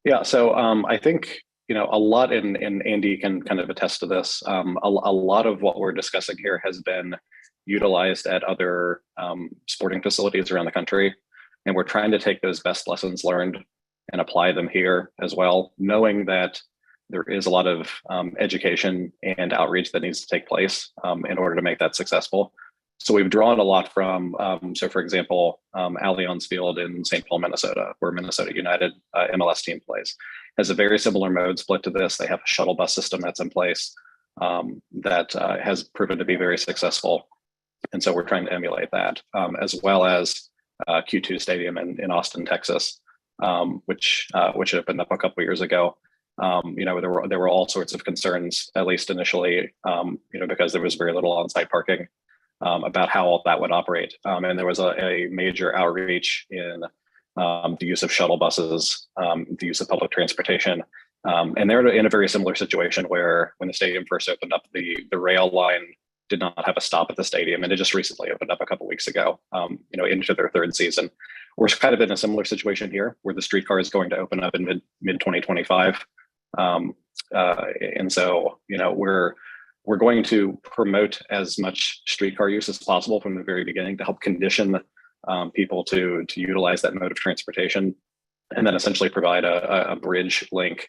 Yeah, so I think a lot, and Andy can kind of attest to this. A lot of what we're discussing here has been utilized at other sporting facilities around the country. And we're trying to take those best lessons learned and apply them here as well, knowing that there is a lot of education and outreach that needs to take place in order to make that successful. So we've drawn a lot from, so for example, Allianz Field in St. Paul, Minnesota, where Minnesota United MLS team plays, has a very similar mode split to this. They have a shuttle bus system that's in place that has proven to be very successful. And so we're trying to emulate that, as well as Q2 Stadium in Austin, Texas, which opened up a couple of years ago. There were all sorts of concerns, at least initially, because there was very little on-site parking, about how all that would operate. And there was a major outreach in the use of shuttle buses, the use of public transportation. And they're in a very similar situation where when the stadium first opened up, the rail line did not have a stop at the stadium, and it just recently opened up a couple of weeks ago, into their 3rd season. We're kind of in a similar situation here where the streetcar is going to open up in mid 2025. And so, we're going to promote as much streetcar use as possible from the very beginning to help condition people to utilize that mode of transportation, and then essentially provide a bridge link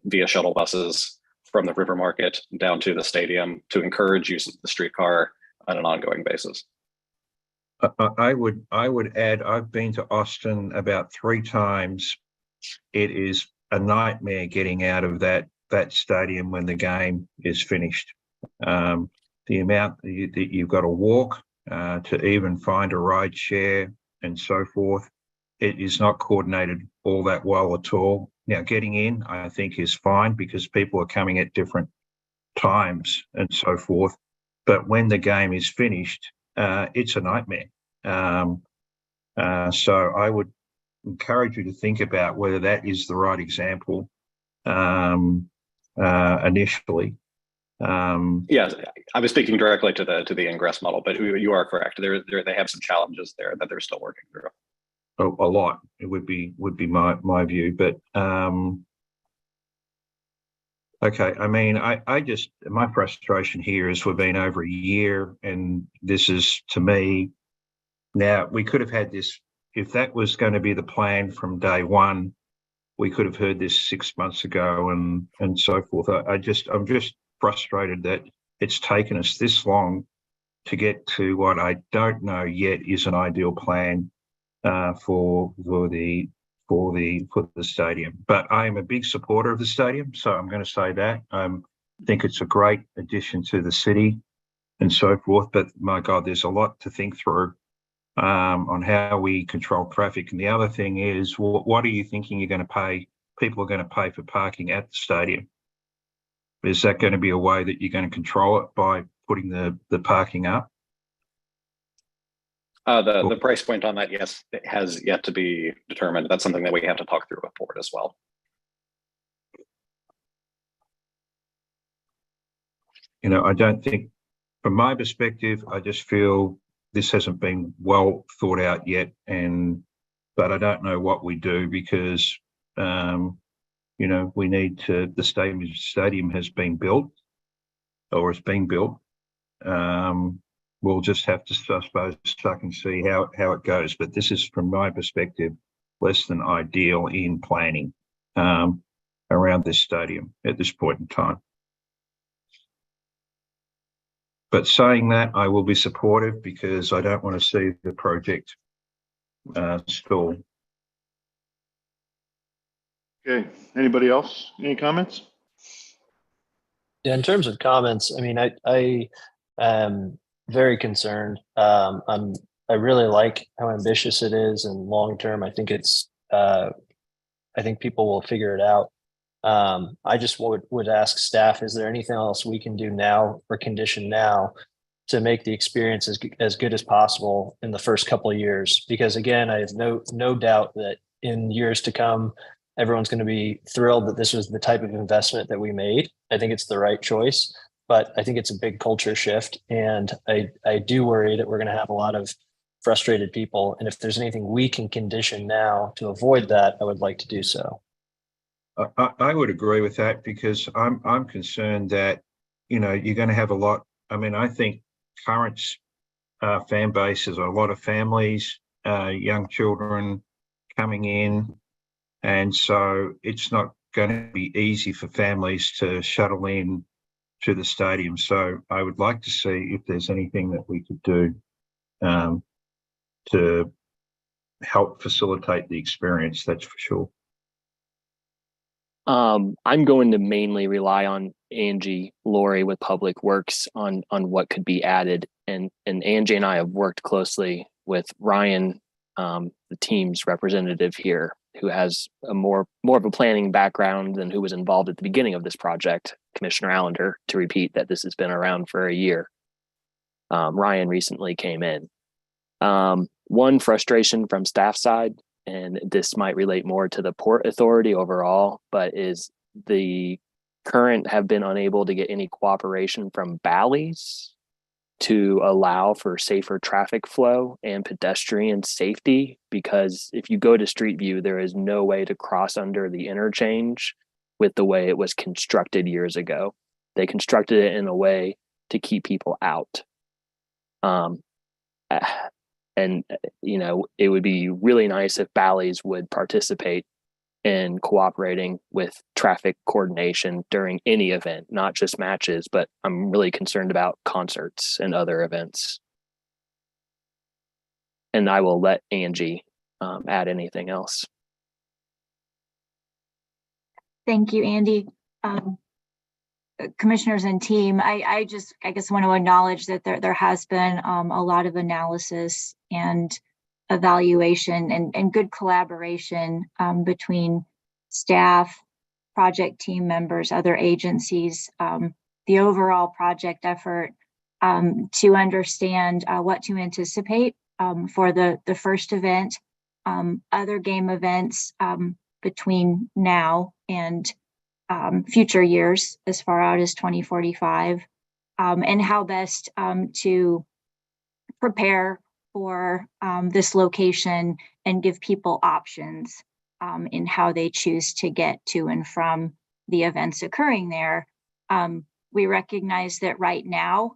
via shuttle buses from the river market down to the stadium to encourage use of the streetcar on an ongoing basis. I would add, I've been to Austin about 3 times. It is a nightmare getting out of that stadium when the game is finished. The amount that you've got to walk to even find a ride share and so forth, it is not coordinated all that well at all. Now, getting in, I think, is fine because people are coming at different times and so forth. But when the game is finished, it's a nightmare. So I would encourage you to think about whether that is the right example initially. Yes, I was speaking directly to the ingress model, but you are correct. They have some challenges there that they're still working through. A lot, it would be my view, but okay. I mean, I just, my frustration here is we've been over a year, and this is, to me, now we could have had this, if that was going to be the plan from day one, we could have heard this 6 months ago and so forth. I'm just frustrated that it's taken us this long to get to what I don't know yet is an ideal plan for the stadium. But I am a big supporter of the stadium, so I'm going to say that. I think it's a great addition to the city and so forth. But my God, there's a lot to think through on how we control traffic. And the other thing is, what are you thinking you're going to pay? People are going to pay for parking at the stadium. Is that going to be a way that you're going to control it by putting the parking up? The price point on that, yes, it has yet to be determined. That's something that we have to talk through with board as well. You know, I don't think, from my perspective, I just feel this hasn't been well thought out yet, but I don't know what we do because you know, we need to, the stadium has been built or is being built. We'll just have to, I suppose, suck and see how it goes. But this is, from my perspective, less than ideal in planning around this stadium at this point in time. But saying that, I will be supportive because I don't want to see the project stall. Okay, anybody else? Any comments? Yeah, in terms of comments, I mean, I am very concerned. I really like how ambitious it is, and long term, I think it's I think people will figure it out. I just would ask staff, is there anything else we can do now or condition now to make the experience as good as possible in the first couple of years? Because again, I have no doubt that in years to come, everyone's going to be thrilled that this was the type of investment that we made. I think it's the right choice, but I think it's a big culture shift. And I do worry that we're going to have a lot of frustrated people. And if there's anything we can condition now to avoid that, I would like to do so. I would agree with that because I'm concerned that, you know, you're going to have a lot. I mean, I think current fan base is a lot of families, young children coming in. And so it's not going to be easy for families to shuttle in to the stadium. So I would like to see if there's anything that we could do to help facilitate the experience, that's for sure. I'm going to mainly rely on Angie Laurie with Public Works on what could be added. And Angie and I have worked closely with Ryan, the team's representative here, who has a more of a planning background than who was involved at the beginning of this project, Commissioner Allender, to repeat that this has been around for a year. Ryan recently came in. One frustration from staff side, and this might relate more to the Port Authority overall, but is the current have been unable to get any cooperation from Bally's to allow for safer traffic flow and pedestrian safety, because if you go to Street View, there is no way to cross under the interchange with the way it was constructed years ago. They constructed it in a way to keep people out. And, you know, it would be really nice if Bally's would participate in cooperating with traffic coordination during any event, not just matches, but I'm really concerned about concerts and other events. And I will let Angie add anything else. Thank you, Andy. Commissioners and team, I guess want to acknowledge that there has been a lot of analysis and evaluation and good collaboration between staff, project team members, other agencies, the overall project effort to understand what to anticipate for the first event, other game events between now and future years as far out as 2045, and how best to prepare for this location and give people options in how they choose to get to and from the events occurring there. We recognize that right now,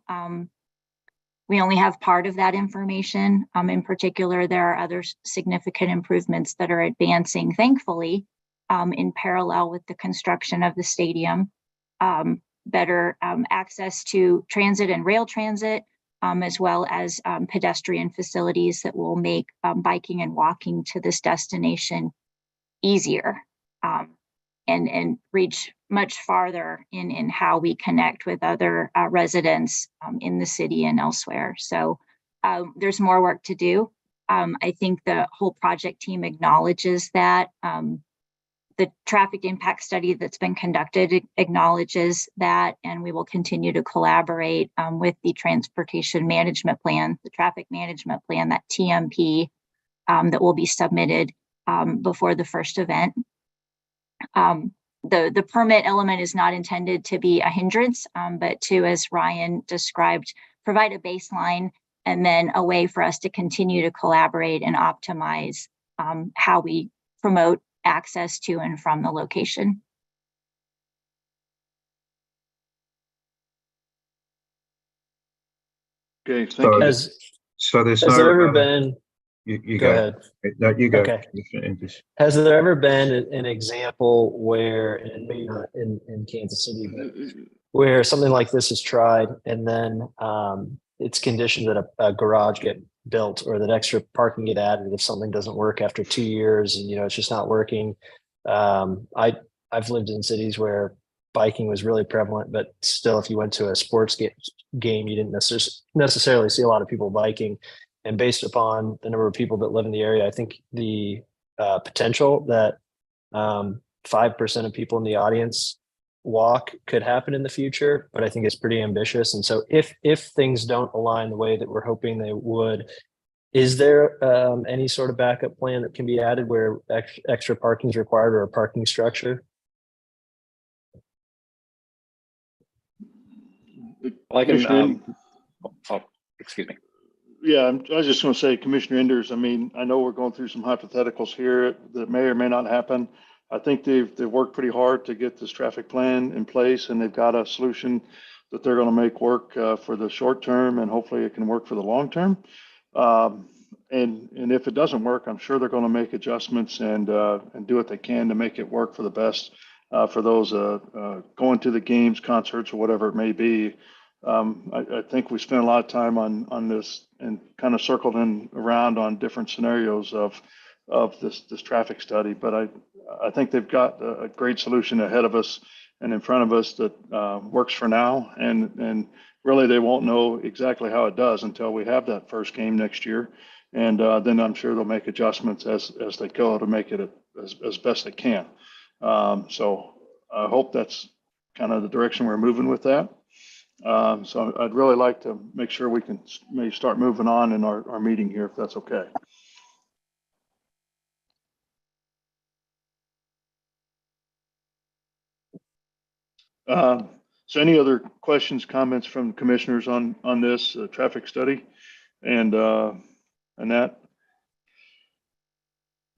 we only have part of that information. In particular, there are other significant improvements that are advancing, thankfully, in parallel with the construction of the stadium. Better access to transit and rail transit, as well as pedestrian facilities that will make biking and walking to this destination easier, and reach much farther in how we connect with other residents in the city and elsewhere. So there's more work to do. I think the whole project team acknowledges that. The traffic impact study that's been conducted acknowledges that, and we will continue to collaborate with the transportation management plan, the traffic management plan, that TMP, that will be submitted before the first event. The permit element is not intended to be a hindrance, but to, as Ryan described, provide a baseline and then a way for us to continue to collaborate and optimize how we promote access to and from the location. Okay, thank you. So there's Has no, there ever been? you Go go. ahead. No, you go. Okay. Has there ever been an example where, and maybe not in Kansas City, but where something like this is tried and then it's conditioned that a garage get built or that extra parking get added if something doesn't work after 2 years and it's just not working? I've lived in cities where biking was really prevalent, but still, if you went to a sports game, you didn't necessarily see a lot of people biking. And based upon the number of people that live in the area, I think the potential that 5% of people in the audience walk could happen in the future, but I think it's pretty ambitious. And so if things don't align the way that we're hoping they would, is there any sort of backup plan that can be added where extra parking is required or a parking structure? I can, excuse me. Yeah, I was just going to say, Commissioner Enders, I mean, I know we're going through some hypotheticals here that may or may not happen. I think they've worked pretty hard to get this traffic plan in place, and they've got a solution that they're going to make work for the short term, and hopefully it can work for the long term. And if it doesn't work, I'm sure they're going to make adjustments and do what they can to make it work for the best for those going to the games, concerts, or whatever it may be. I think we spent a lot of time on this and kind of circled in around on different scenarios of this traffic study, but I think they've got a great solution ahead of us and in front of us that works for now, and really they won't know exactly how it does until we have that first game next year, and then I'm sure they'll make adjustments as they go to make it as best they can. So I hope that's kind of the direction we're moving with that. So I'd really like to make sure we can maybe start moving on in our meeting here, if that's okay. So any other questions, comments from commissioners on this traffic study and that?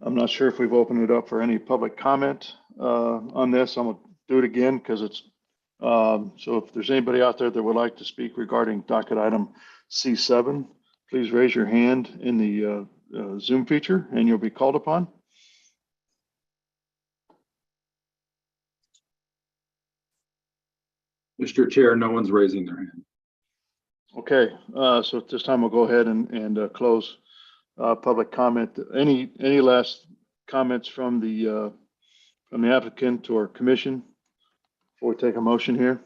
I'm not sure if we've opened it up for any public comment on this. I'm going to do it again because it's so if there's anybody out there that would like to speak regarding docket item C7, please raise your hand in the Zoom feature and you'll be called upon. Mr. Chair, no one's raising their hand. Okay, so at this time we'll go ahead and close public comment. Any last comments from the applicant or commission before we take a motion here?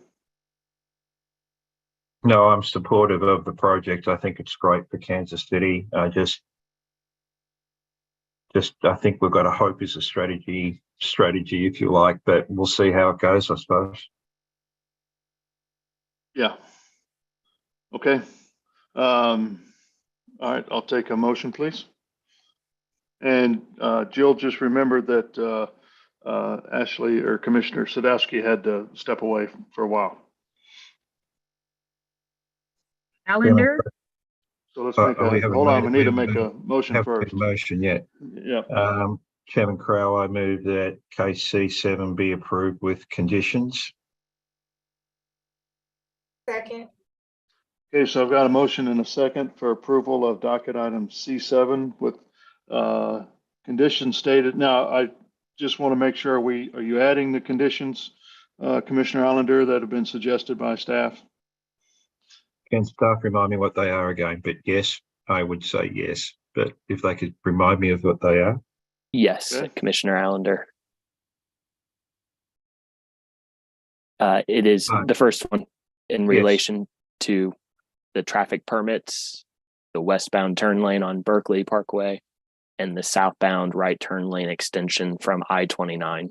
No, I'm supportive of the project. I think it's great for Kansas City. Just I think we've got to hope is a strategy, if you like, but we'll see how it goes, I suppose. Yeah. Okay. All right, I'll take a motion, please. And Jill, just remember that Ashley or Commissioner Sadowski had to step away for a while. Allender, So let's make we a, haven't hold on, made we need to make a motion haven't made first. a motion yet. Yeah, Chairman Crow, I move that case C7 be approved with conditions. Second. okay, so I've got a motion and a second for approval of docket item C7 with conditions stated. Now, I just want to make sure are you adding the conditions, Commissioner Allender, that have been suggested by staff? Can staff remind me what they are again? But yes, I would say yes. But if they could remind me of what they are. Yes, Okay. Commissioner Allender. It is the first one in relation to the traffic permits, the westbound turn lane on Berkeley Parkway, and the southbound right turn lane extension from I-29.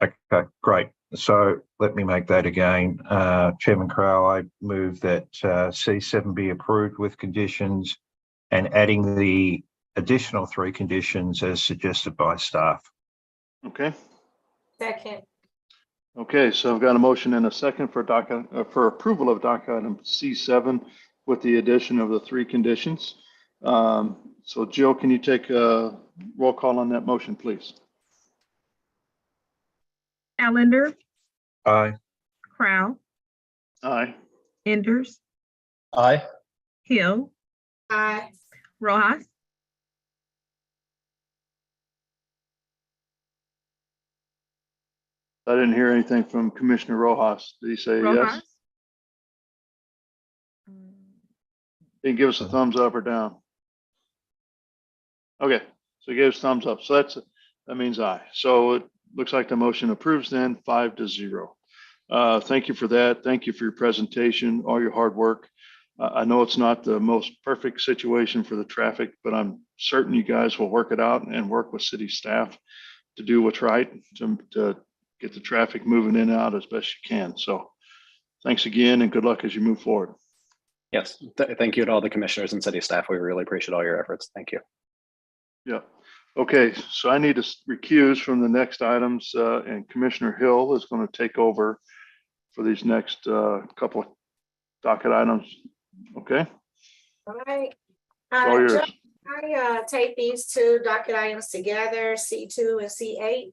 Okay, great. So let me make that again. Chairman Crow, I move that C7 be approved with conditions and adding the additional 3 conditions as suggested by staff. Okay. Second. Okay, so I've got a motion and a second for for approval of docket item C7 with the addition of the 3 conditions. So Jill, can you take a roll call on that motion, please? Allender, Aye. Crow, Aye. Enders, Aye. Hill, Aye. Rojas, I didn't hear anything from Commissioner Rojas. Did he say yes? Rojas. He can give us a thumbs up or down. Okay, so he gave us thumbs up. So that means aye. So it looks like the motion approves then 5-0. Thank you for that. Thank you for your presentation, all your hard work. I know it's not the most perfect situation for the traffic, but I'm certain you guys will work it out and work with city staff to do what's right to get the traffic moving in and out as best you can. So thanks again and good luck as you move forward. Yes, thank you to all the commissioners and city staff. We really appreciate all your efforts. Thank you. Yeah. Okay, so I need to recuse from the next items and Commissioner Hill is going to take over for these next couple of docket items. Okay. All right. All yours. I take these 2 docket items together, C2 and C8.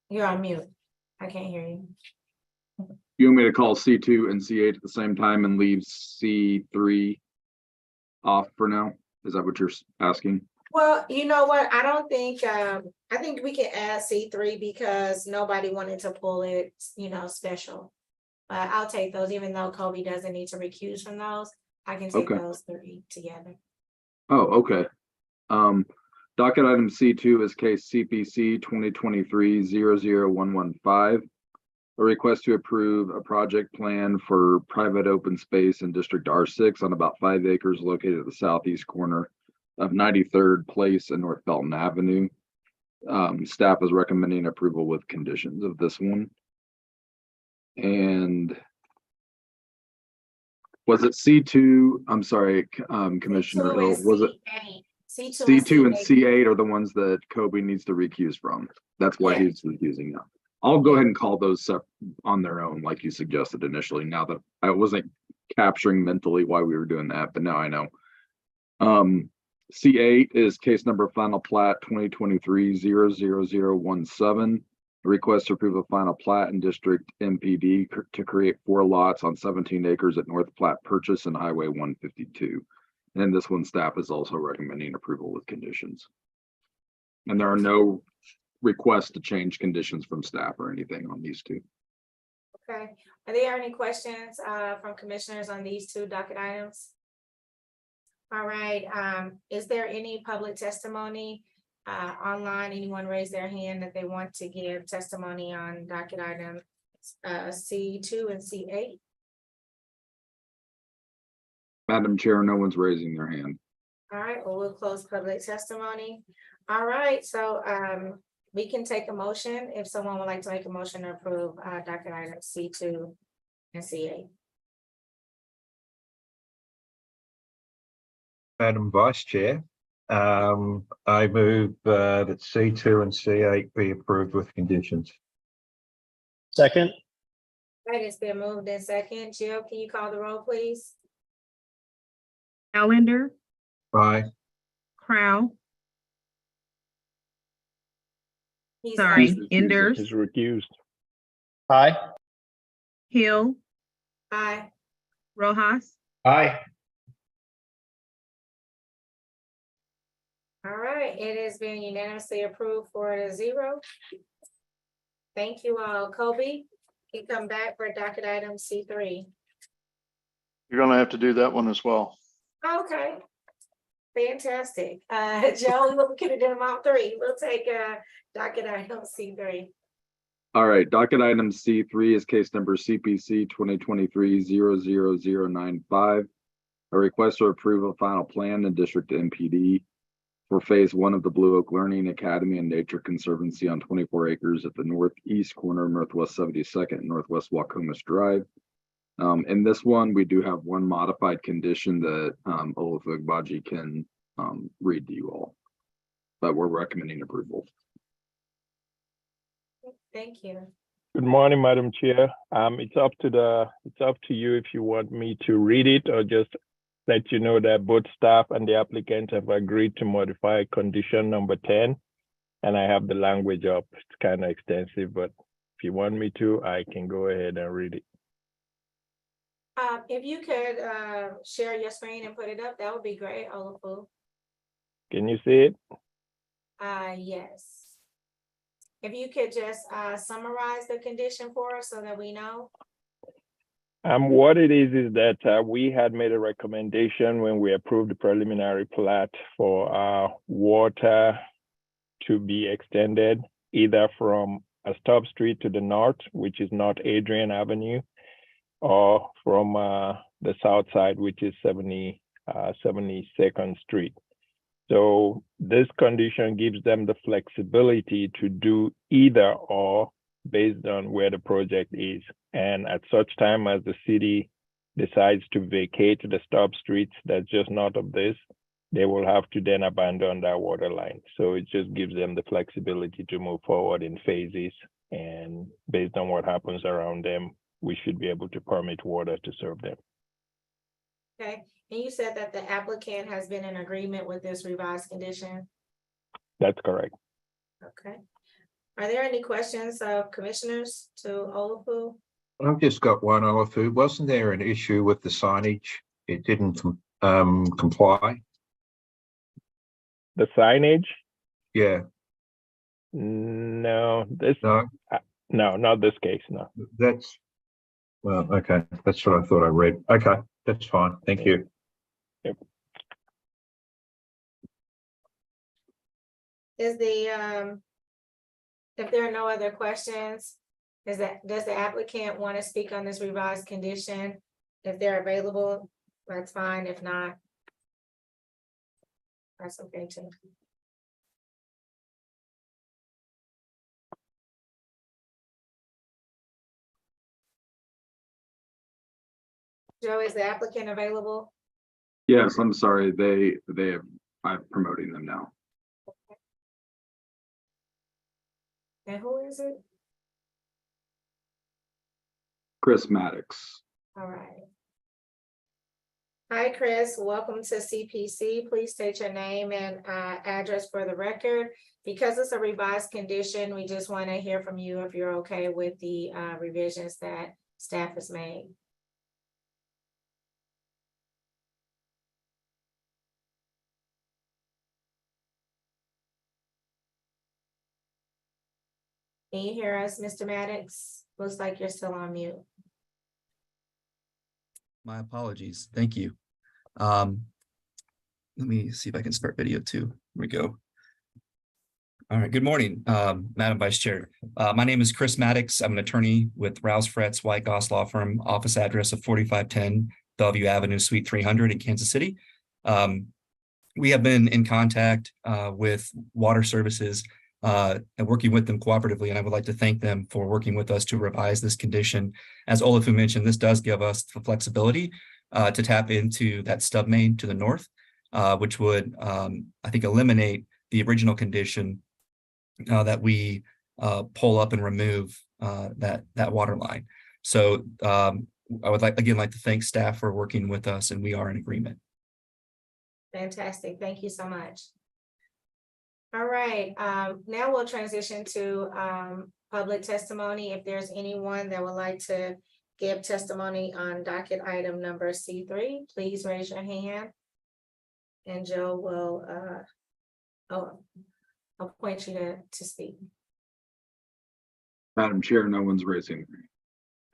You're on mute. I can't hear you. You want me to call C2 and C8 at the same time and leave C3 off for now? Is that what you're asking? Well, you know what? I don't think, I think we can add C3 because nobody wanted to pull it, special. But I'll take those, even though Kobe doesn't need to recuse from those. I can take those 3 together. Oh, okay. Docket item C2 is case CPC 2023-00115. A request to approve a project plan for private open space in District R6 on about 5 acres located at the southeast corner of 93rd Place and North Belton Avenue. Staff is recommending approval with conditions of this one. And was it C2? I'm sorry, Commissioner Hill, was it C2 and C8 are the ones that Kobe needs to recuse from? That's why he's recusing now. I'll go ahead and call those on their own, like you suggested initially, now that I wasn't capturing mentally why we were doing that, but now I know. C8 is case number final plat 2023-00017. A request to approve a final plat in District MPD to create 4 lots on 17 acres at North Platte Purchase and Highway 152. And this one, staff is also recommending approval with conditions. And there are no requests to change conditions from staff or anything on these 2. Okay. Are there any questions from commissioners on these 2 docket items? All right. Is there any public testimony online? Anyone raise their hand that they want to give testimony on docket item C2 and C8? Madam Chair, no one's raising their hand. All right, well, we'll close public testimony. All right, so we can take a motion if someone would like to make a motion to approve docket item C2 and C8. Madam Vice Chair, I move that C2 and C8 be approved with conditions. Second, Right, it's been moved in second. Jill, can you call the roll, please? Allender, Aye. Crow, He's sorry, He's Enders, recused. aye. Hill, aye. Rojas, Aye. All right, it has been unanimously approved 4-0. Thank you all. Kobe, you come back for docket item C3. You're gonna have to do that one as well. Okay. Fantastic. Joe, we could have done them all three. We'll take docket item C3. All right, docket item C3 is case number CPC 2023-00095. A request to approve a final plan in District MPD for phase 1 of the Blue Oak Learning Academy and Nature Conservancy on 24 acres at the northeast corner of Northwest 72nd and Northwest Wacomas Drive. In this one, we do have one modified condition that Olufugbaji can read to you all, but we're recommending approval. Thank you. Good morning, Madam Chair. It's up to you if you want me to read it or just let you know that both staff and the applicant have agreed to modify condition number 10, and I have the language up. It's kind of extensive, but if you want me to, I can go ahead and read it. If you could share your screen and put it up, that would be great, Olufu. Can you see it? Yes. If you could just summarize the condition for us so that we know. What it is that we had made a recommendation when we approved the preliminary plat for water to be extended either from a stop street to the north, which is North Adrian Avenue, or from the south side, which is 72nd Street. So this condition gives them the flexibility to do either or based on where the project is. And at such time as the city decides to vacate the stop streets that's just north of this, they will have to then abandon that water line. So it just gives them the flexibility to move forward in phases. And based on what happens around them, we should be able to permit water to serve them. Okay, and you said that the applicant has been in agreement with this revised condition? That's correct. Okay. Are there any questions of commissioners to Olufu? I've just got one, Olufu. Wasn't there an issue with the signage? It didn't comply? The signage? Yeah. No, this No. No, not this case, no. That's, well, okay. That's what I thought I read. Okay, that's fine. Thank you. Yep. Is the if there are no other questions, does the applicant want to speak on this revised condition? If they're available, that's fine. If not, that's okay too. Joe, is the applicant available? Yes, I'm sorry. I'm promoting them now. And who is it? Chris Maddox. All right. Hi, Chris. Welcome to CPC. Please state your name and address for the record. Because it's a revised condition, we just want to hear from you if you're okay with the revisions that staff has made. Can you hear us, Mr. Maddox? Looks like you're still on mute. My apologies. Thank you. Let me see if I can start video too. Here we go. All right. Good morning, Madam Vice Chair. My name is Chris Maddox. I'm an attorney with Rouse Fretz White Goss Law Firm, office address of 4510 Bellevue Avenue, Suite 300 in Kansas City. We have been in contact with Water Services and working with them cooperatively, and I would like to thank them for working with us to revise this condition. As Olufu mentioned, this does give us the flexibility to tap into that stub main to the north which would, I think, eliminate the original condition that we pull up and remove that water line. So I would like to thank staff for working with us, and we are in agreement. Fantastic. Thank you so much. All right, now we'll transition to public testimony. If there's anyone that would like to give testimony on docket item number C3, please raise your hand. And Joe will appoint you to speak. Madam Chair, no one's raising.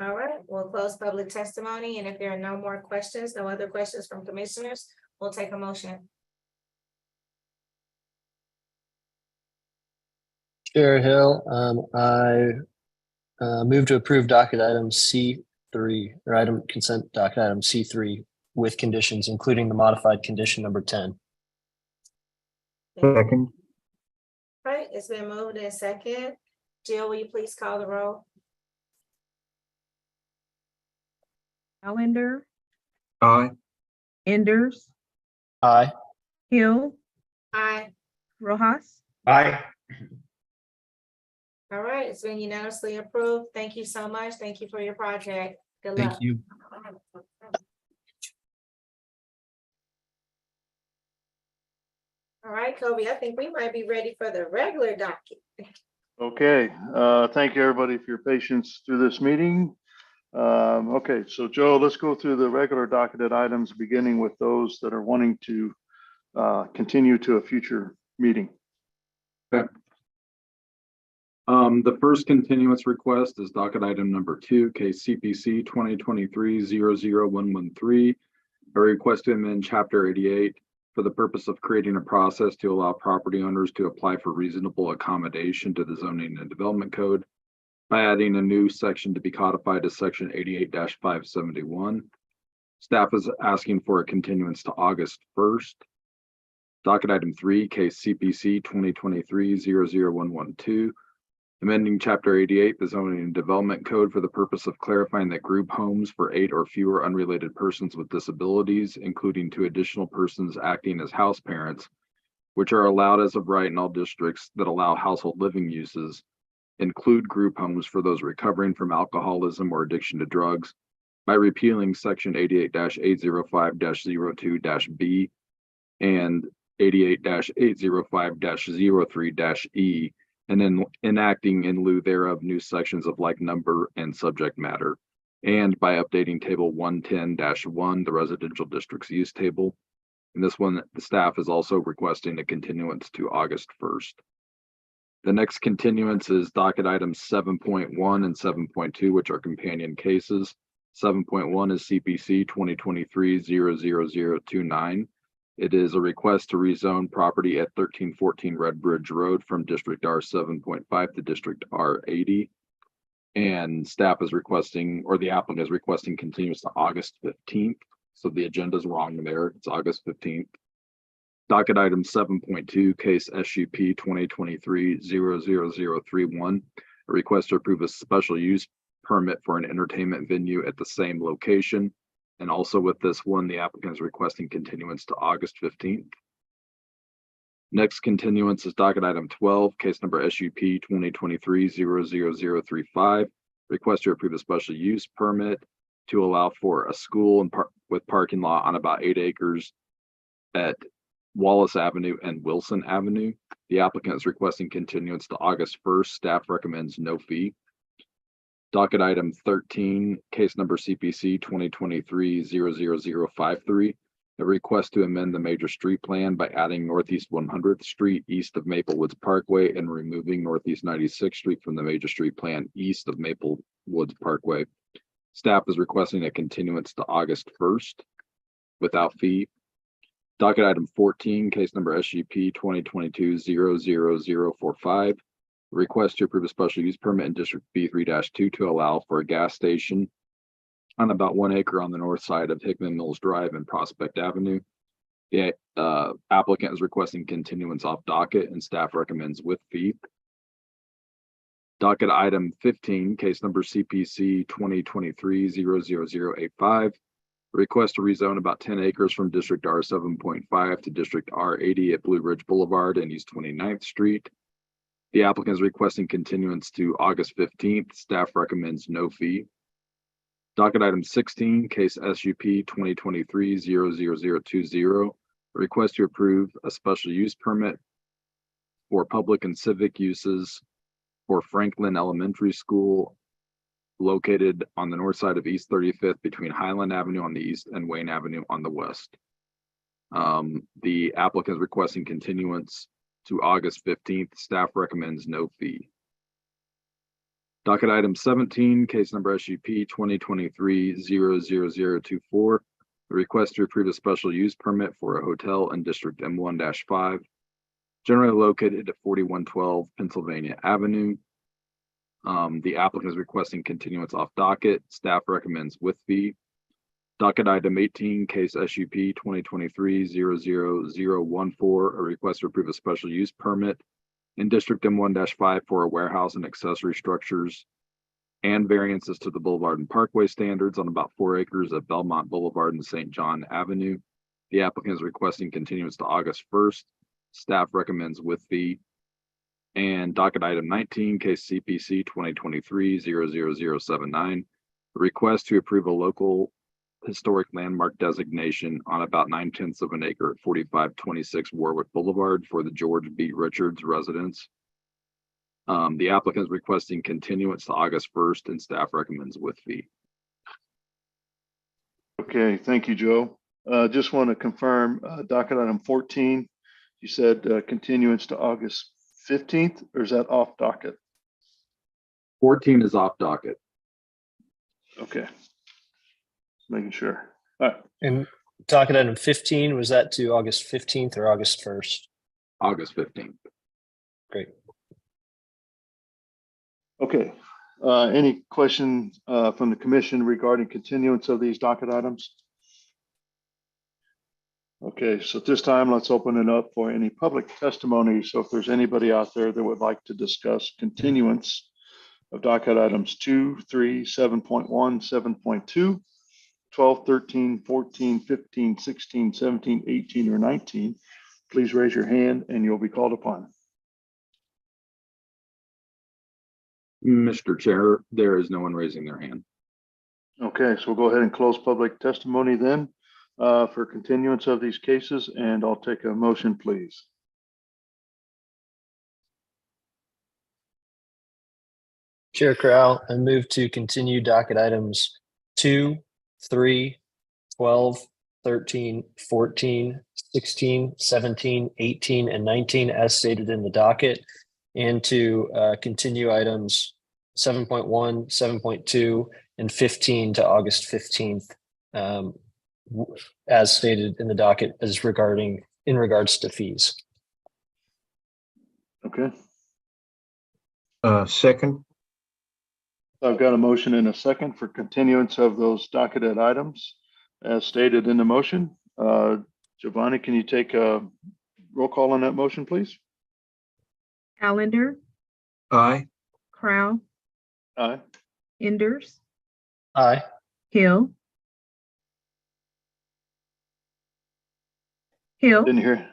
All right, we'll close public testimony, and if there are no more questions, no other questions from commissioners, we'll take a motion. Chair Hill, I move to approve docket item C3 or item consent docket item C3 with conditions, including the modified condition number 10. Second. All right, it's been moved in second. Jill, will you please call the roll? Allender, Aye. Enders, Aye. Hill, Aye. Rojas, Aye. All right, it's been unanimously approved. Thank you so much. Thank you for your project. Good luck. Thank you. All right, Kobe, I think we might be ready for the regular docket. Okay, thank you, everybody, for your patience through this meeting. Okay, so Joe, let's go through the regular docketed items, beginning with those that are wanting to continue to a future meeting. Okay. The first continuance request is docket item number 2, case CPC 2023-00113, a request to amend chapter 88 for the purpose of creating a process to allow property owners to apply for reasonable accommodation to the zoning and development code by adding a new section to be codified as section 88-571. Staff is asking for a continuance to August 1st. Docket item 3, case CPC 2023-00112, amending chapter 88, the zoning and development code for the purpose of clarifying that group homes for 8 or fewer unrelated persons with disabilities, including 2 additional persons acting as house parents, which are allowed as of right in all districts that allow household living uses, include group homes for those recovering from alcoholism or addiction to drugs by repealing section 88-805-02-B and 88-805-03-E, and then enacting in lieu thereof new sections of like number and subject matter, and by updating table 110-1, the residential districts use table. And this one, the staff is also requesting a continuance to August 1st. The next continuance is docket items 7.1 and 7.2, which are companion cases. 7.1 is CPC 2023-00029. It is a request to rezone property at 1314 Red Bridge Road from District R7.5 to District R80. And staff is requesting, or the applicant is requesting continuance to August 15th. So the agenda is wrong there. It's August 15th. Docket item 7.2, case SUP 2023-00031, a request to approve a special use permit for an entertainment venue at the same location. And also with this one, the applicant is requesting continuance to August 15th. Next continuance is docket item 12, case number SUP 2023-00035, request to approve a special use permit to allow for a school and with parking lot on about 8 acres at Wallace Avenue and Wilson Avenue. The applicant is requesting continuance to August 1st. Staff recommends no fee. Docket item 13, case number CPC 2023-00053, a request to amend the major street plan by adding Northeast 100th Street east of Maple Woods Parkway and removing Northeast 96th Street from the major street plan east of Maple Woods Parkway. Staff is requesting a continuance to August 1st without fee. Docket item 14, case number SUP 2022-00045. Request to approve a special use permit in District B3-2 to allow for a gas station on about 1 acre on the north side of Hickman Mills Drive and Prospect Avenue. The applicant is requesting continuance off docket and staff recommends with fee. Docket item 15, case number CPC 2023-00085. Request to rezone about 10 acres from District R 7.5 to District R 80 at Blue Ridge Boulevard and East 29th Street. The applicant is requesting continuance to August 15th. Staff recommends no fee. Docket item 16, case SUP 2023-00020. Request to approve a special use permit for public and civic uses for Franklin Elementary School located on the north side of East 35th between Highland Avenue on the east and Wayne Avenue on the west. The applicant is requesting continuance to August 15th. Staff recommends no fee. Docket item 17, case number SUP 2023-00024. The request to approve a special use permit for a hotel in District M1-5, generally located at 4112 Pennsylvania Avenue. The applicant is requesting continuance off docket. Staff recommends with fee. Docket item 18, case SUP 2023-00014. A request to approve a special use permit in District M1-5 for a warehouse and accessory structures and variances to the Boulevard and Parkway standards on about 4 acres at Belmont Boulevard and St. John Avenue. The applicant is requesting continuance to August 1st. Staff recommends with fee. And docket item 19, case CPC 2023-00079. A request to approve a local historic landmark designation on about 9/10 of an acre at 4526 Warwick Boulevard for the George B. Richards residence. The applicant is requesting continuance to August 1st and staff recommends with fee. Okay, thank you, Joe. Just want to confirm docket item 14. You said continuance to August 15th, or is that off docket? 14 is off docket. Okay. Just making sure. All right. And docket item 15, was that to August 15th or August 1st? August 15th. Great. Okay. Any questions from the commission regarding continuance of these docket items? Okay, so at this time, let's open it up for any public testimony. So if there's anybody out there that would like to discuss continuance of docket items 2, 3, 7.1, 7.2, 12, 13, 14, 15, 16, 17, 18, or 19, please raise your hand and you'll be called upon. Mr. Chair, there is no one raising their hand. Okay, so we'll go ahead and close public testimony then for continuance of these cases, and I'll take a motion, please. Chair Corral, I move to continue docket items 2, 3, 12, 13, 14, 16, 17, 18, and 19 as stated in the docket, and to continue items 7.1, 7.2, and 15 to August 15th, as stated in the docket in regards to fees. Okay. Second. I've got a motion and a second for continuance of those docketed items as stated in the motion. Giovanni, can you take a roll call on that motion, please? Allender, Aye. Crowell, Aye. Enders, Aye. Hill. Hill, Didn't hear.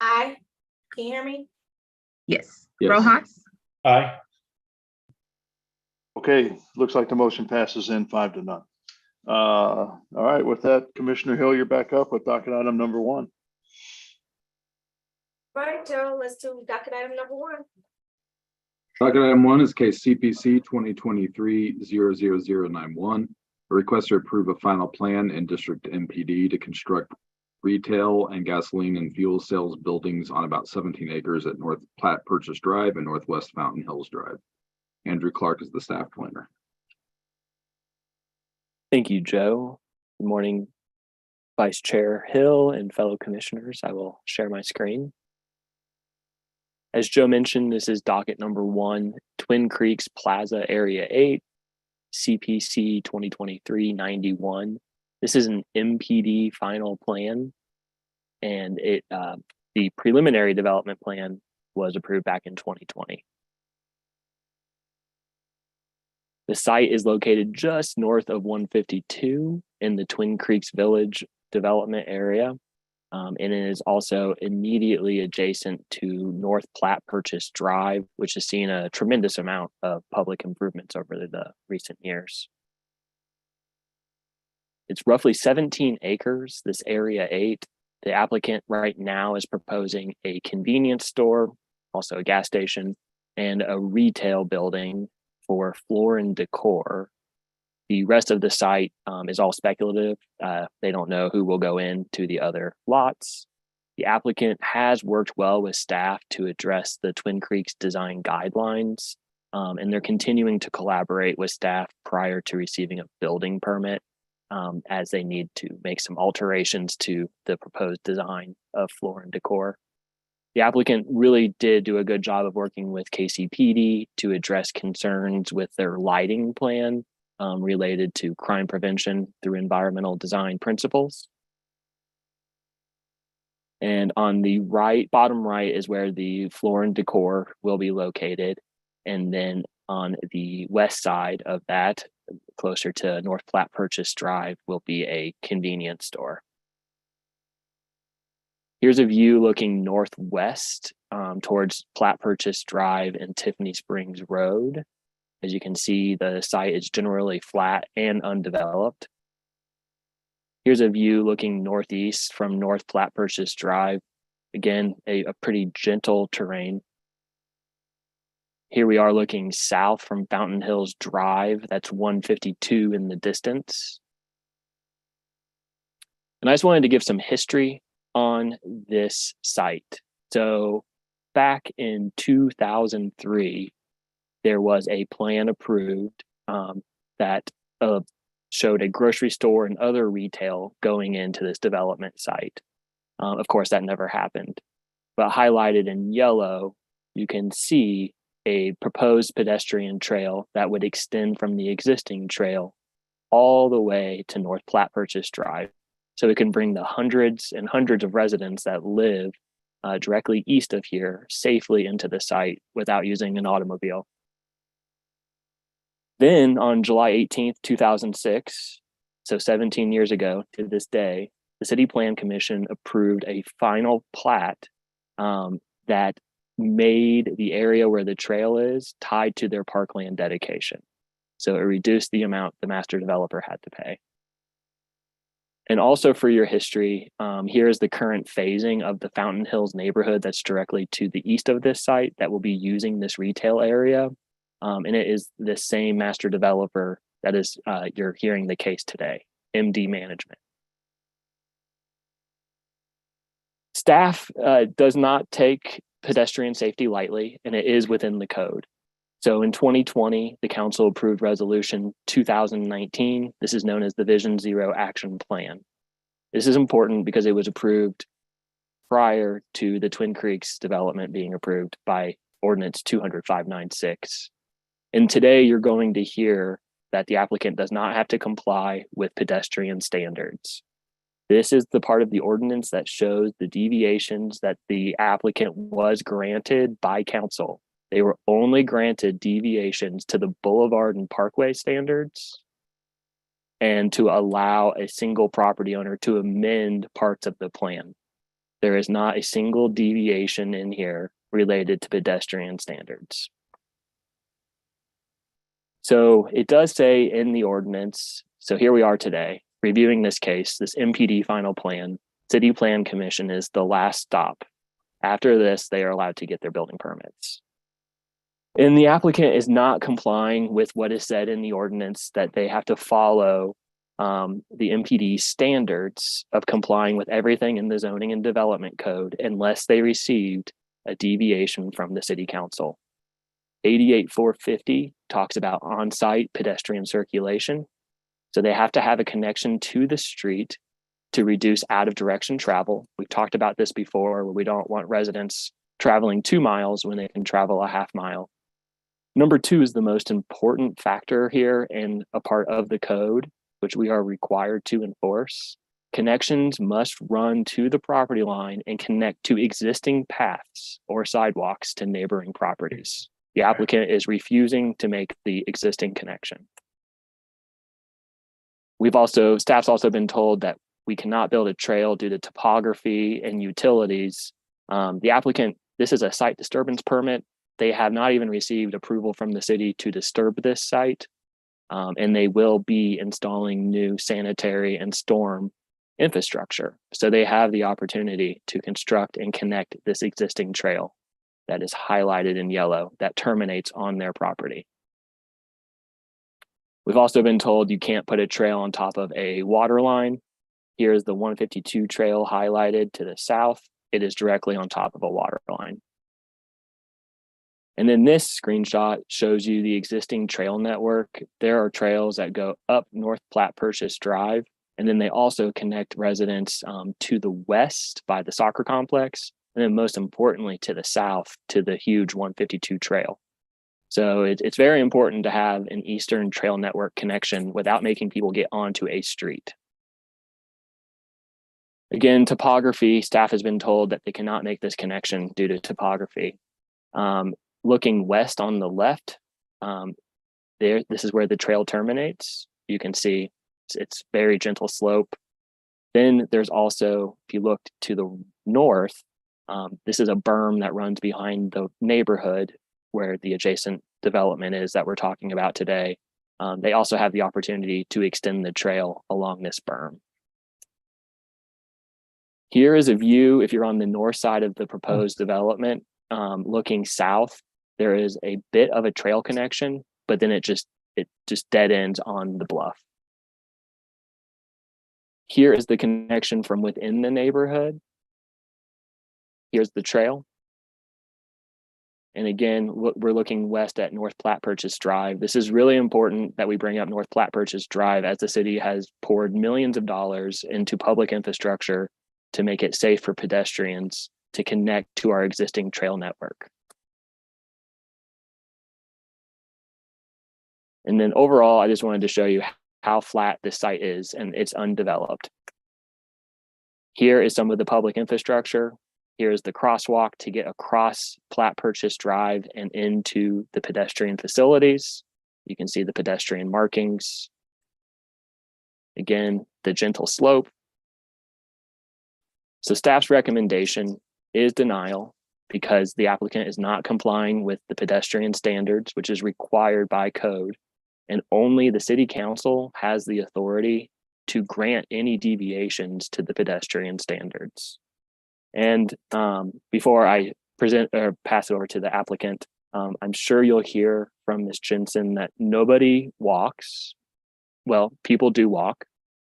Aye. Can you hear me? yes. Yes. Rojas, Aye. Okay, looks like the motion passes in 5-0. All right, with that, Commissioner Hill, you're back up with docket item number 1. All right, Joe, let's do docket item number 1. Docket item 1 is case CPC 2023-00091. A request to approve a final plan in District MPD to construct retail and gasoline and fuel sales buildings on about 17 acres at North Platte Purchase Drive and Northwest Fountain Hills Drive. Andrew Clark is the staff planner. Thank you, Joe. Good morning, Vice Chair Hill and fellow commissioners. I will share my screen. As Joe mentioned, this is docket number 1, Twin Creeks Plaza Area 8, CPC 2023-91. This is an MPD final plan, and the preliminary development plan was approved back in 2020. The site is located just north of 152 in the Twin Creeks Village development area. And it is also immediately adjacent to North Platte Purchase Drive, which has seen a tremendous amount of public improvements over the recent years. It's roughly 17 acres, this area 8. The applicant right now is proposing a convenience store, also a gas station, and a retail building for floor and decor. The rest of the site is all speculative. They don't know who will go into the other lots. The applicant has worked well with staff to address the Twin Creeks design guidelines, and they're continuing to collaborate with staff prior to receiving a building permit, as they need to make some alterations to the proposed design of floor and decor. The applicant really did do a good job of working with KCPD to address concerns with their lighting plan related to crime prevention through environmental design principles. And on the bottom right is where the floor and decor will be located. And then on the west side of that, closer to North Platte Purchase Drive, will be a convenience store. Here's a view looking northwest towards Platte Purchase Drive and Tiffany Springs Road. As you can see, the site is generally flat and undeveloped. Here's a view looking northeast from North Platte Purchase Drive. Again, a pretty gentle terrain. Here we are looking south from Fountain Hills Drive. That's 152 in the distance. And I just wanted to give some history on this site. So back in 2003, there was a plan approved that showed a grocery store and other retail going into this development site. Of course, that never happened. But highlighted in yellow, you can see a proposed pedestrian trail that would extend from the existing trail all the way to North Platte Purchase Drive. So it can bring the hundreds and hundreds of residents that live directly east of here safely into the site without using an automobile. Then on July 18th, 2006, so 17 years ago to this day, the City Plan Commission approved a final plat that made the area where the trail is tied to their parkland dedication. So it reduced the amount the master developer had to pay. And also for your history, here is the current phasing of the Fountain Hills neighborhood that's directly to the east of this site that will be using this retail area. And it is the same master developer that is you're hearing the case today, MD Management. Staff does not take pedestrian safety lightly, and it is within the code. So in 2020, the council approved resolution 2019. This is known as the Vision Zero Action Plan. This is important because it was approved prior to the Twin Creeks development being approved by ordinance 200-596. And today you're going to hear that the applicant does not have to comply with pedestrian standards. This is the part of the ordinance that shows the deviations that the applicant was granted by council. They were only granted deviations to the boulevard and parkway standards and to allow a single property owner to amend parts of the plan. There is not a single deviation in here related to pedestrian standards. So it does say in the ordinance, so here we are today, reviewing this case, this MPD final plan. City Plan Commission is the last stop. After this, they are allowed to get their building permits. And the applicant is not complying with what is said in the ordinance that they have to follow the MPD standards of complying with everything in the zoning and development code unless they received a deviation from the city council. 88450 talks about on-site pedestrian circulation. So they have to have a connection to the street to reduce out of direction travel. We've talked about this before, where we don't want residents traveling 2 miles when they can travel a half mile. Number 2 is the most important factor here and a part of the code, which we are required to enforce. Connections must run to the property line and connect to existing paths or sidewalks to neighboring properties. The applicant is refusing to make the existing connection. Staff's also been told that we cannot build a trail due to topography and utilities. The applicant, this is a site disturbance permit. They have not even received approval from the city to disturb this site. And they will be installing new sanitary and storm infrastructure. So they have the opportunity to construct and connect this existing trail that is highlighted in yellow that terminates on their property. We've also been told you can't put a trail on top of a water line. Here's the 152 trail highlighted to the south. It is directly on top of a water line. And then this screenshot shows you the existing trail network. There are trails that go up North Platte Purchase Drive, and then they also connect residents to the west by the soccer complex, and then most importantly to the south to the huge 152 trail. So it's very important to have an eastern trail network connection without making people get onto a street. Again, topography, staff has been told that they cannot make this connection due to topography. Looking west on the left, this is where the trail terminates. You can see it's very gentle slope. Then there's also, if you look to the north, this is a berm that runs behind the neighborhood where the adjacent development is that we're talking about today. They also have the opportunity to extend the trail along this berm. Here is a view, if you're on the north side of the proposed development, looking south, there is a bit of a trail connection, but then it just dead ends on the bluff. Here is the connection from within the neighborhood. Here's the trail. And again, we're looking west at North Platte Purchase Drive. This is really important that we bring up North Platte Purchase Drive, as the city has poured millions of dollars into public infrastructure to make it safe for pedestrians to connect to our existing trail network. And then overall, I just wanted to show you how flat this site is, and it's undeveloped. Here is some of the public infrastructure. Here's the crosswalk to get across Platte Purchase Drive and into the pedestrian facilities. You can see the pedestrian markings. Again, the gentle slope. So staff's recommendation is denial because the applicant is not complying with the pedestrian standards, which is required by code. And only the city council has the authority to grant any deviations to the pedestrian standards. And before I present or pass it over to the applicant, I'm sure you'll hear from Ms. Jensen that nobody walks. Well, people do walk,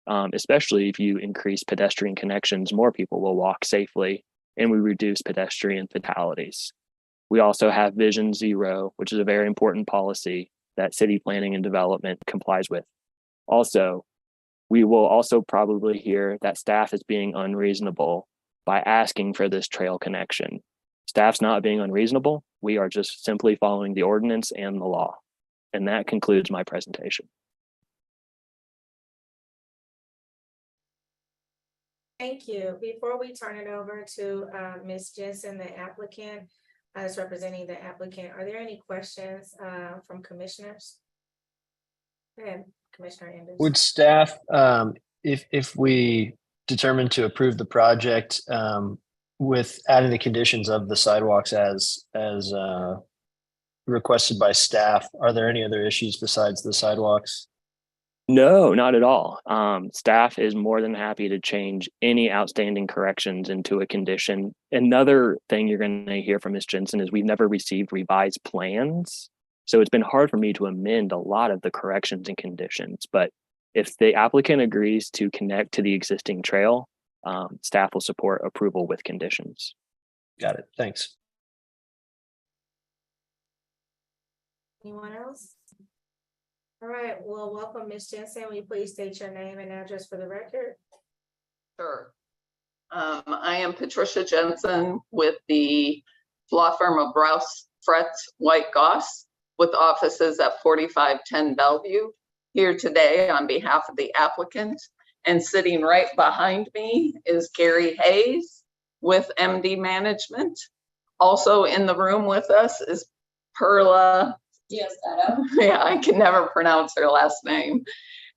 especially if you increase pedestrian connections, more people will walk safely, and we reduce pedestrian fatalities. We also have Vision Zero, which is a very important policy that city planning and development complies with. Also, we will also probably hear that staff is being unreasonable by asking for this trail connection. Staff's not being unreasonable. We are just simply following the ordinance and the law. And that concludes my presentation. Thank you. Before we turn it over to Ms. Jensen, the applicant, as representing the applicant, are there any questions from commissioners? Go ahead, Commissioner Anders. Would staff, if we determine to approve the project with adding the conditions of the sidewalks as requested by staff, are there any other issues besides the sidewalks? No, not at all. Staff is more than happy to change any outstanding corrections into a condition. Another thing you're going to hear from Ms. Jensen is we've never received revised plans. So it's been hard for me to amend a lot of the corrections and conditions. But if the applicant agrees to connect to the existing trail, staff will support approval with conditions. Got it. Thanks. Anyone else? All right, well, welcome, Ms. Jensen. Will you please state your name and address for the record? Sure. I am Patricia Jensen with the law firm of Rouse, Fretz, White, Goss, with offices at 4510 Bellevue, here today on behalf of the applicant. And sitting right behind me is Gary Hayes with MD Management. Also in the room with us is Perla. Yes, yeah, I can never pronounce her last name.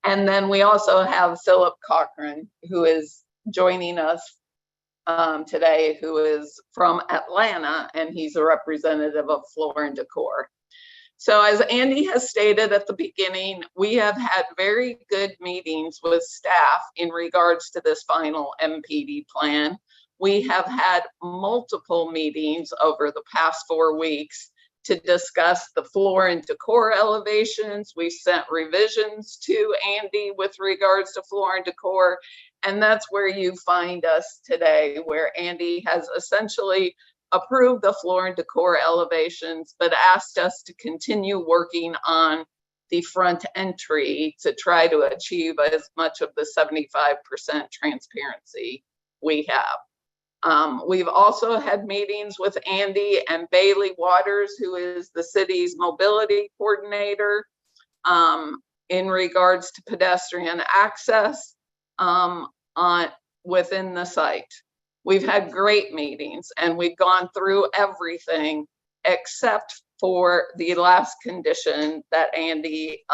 And then we also have Philip Cochran, who is joining us today, who is from Atlanta, and he's a representative of Floor and Decor. So as Andy has stated at the beginning, we have had very good meetings with staff in regards to this final MPD plan. We have had multiple meetings over the past 4 weeks to discuss the floor and decor elevations. We sent revisions to Andy with regards to floor and decor. And that's where you find us today, where Andy has essentially approved the floor and decor elevations, but asked us to continue working on the front entry to try to achieve as much of the 75% transparency we have. We've also had meetings with Andy and Bailey Waters, who is the city's mobility coordinator, in regards to pedestrian access within the site. We've had great meetings and we've gone through everything except for the last condition that Andy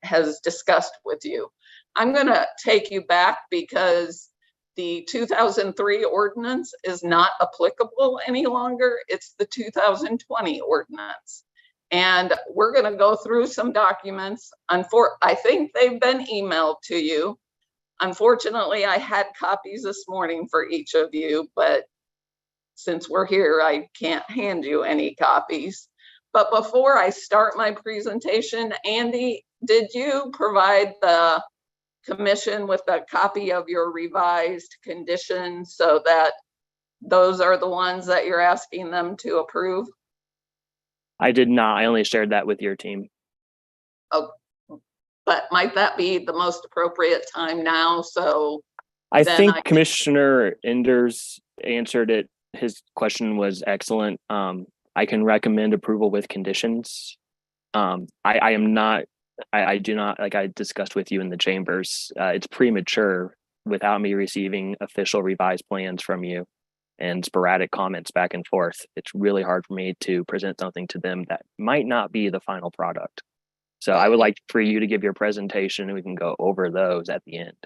has discussed with you. I'm going to take you back because the 2003 ordinance is not applicable any longer. It's the 2020 ordinance. And we're going to go through some documents. I think they've been emailed to you. Unfortunately, I had copies this morning for each of you, but since we're here, I can't hand you any copies. But before I start my presentation, Andy, did you provide the commission with a copy of your revised conditions so that those are the ones that you're asking them to approve? I did not. I only shared that with your team. Oh, but might that be the most appropriate time now? So I think Commissioner Enders answered it. His question was excellent. I can recommend approval with conditions. I do not, like I discussed with you in the chambers, it's premature without me receiving official revised plans from you and sporadic comments back and forth. It's really hard for me to present something to them that might not be the final product. So I would like for you to give your presentation and we can go over those at the end.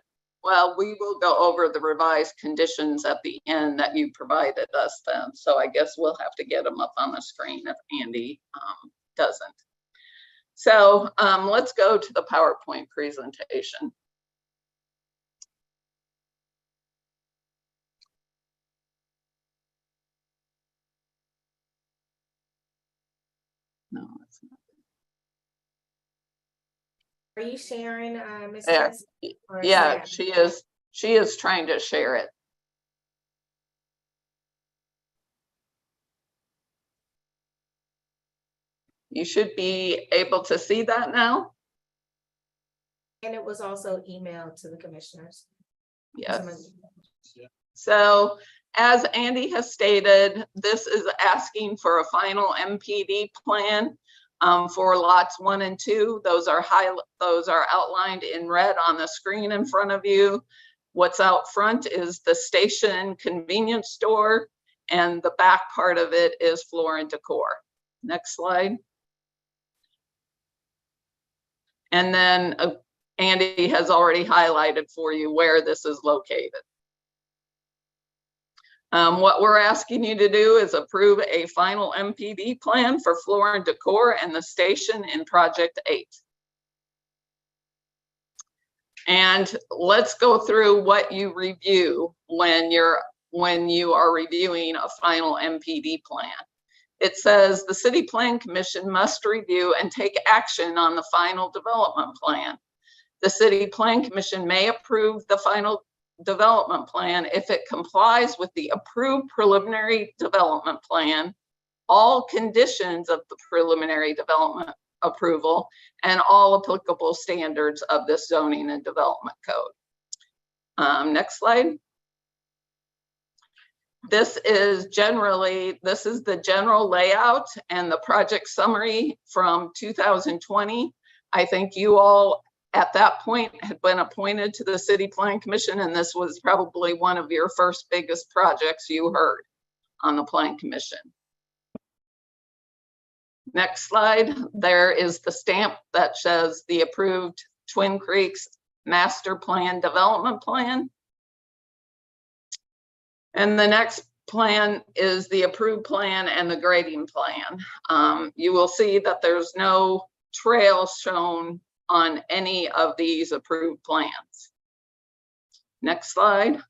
Well, we will go over the revised conditions at the end that you provided us then. So I guess we'll have to get them up on the screen if Andy doesn't. So let's go to the PowerPoint presentation. No, it's not. Are you sharing, Ms. Yeah, Jensen, yeah, she is. She is trying to share it. You should be able to see that now. And it was also emailed to the commissioners. Yes. So as Andy has stated, this is asking for a final MPD plan for lots 1 and 2. Those are outlined in red on the screen in front of you. What's out front is the station convenience store, and the back part of it is floor and decor. Next slide. And then Andy has already highlighted for you where this is located. What we're asking you to do is approve a final MPD plan for floor and decor and the station in Project 8. And let's go through what you review when you are reviewing a final MPD plan. It says the City Plan Commission must review and take action on the final development plan. The City Plan Commission may approve the final development plan if it complies with the approved preliminary development plan, all conditions of the preliminary development approval, and all applicable standards of the zoning and development code. Next slide. This is the general layout and the project summary from 2020. I think you all at that point had been appointed to the City Plan Commission, and this was probably one of your first biggest projects you heard on the Plan Commission. Next slide. There is the stamp that says the approved Twin Creeks Master Plan Development Plan. And the next plan is the approved plan and the grading plan. You will see that there's no trail shown on any of these approved plans. Next slide.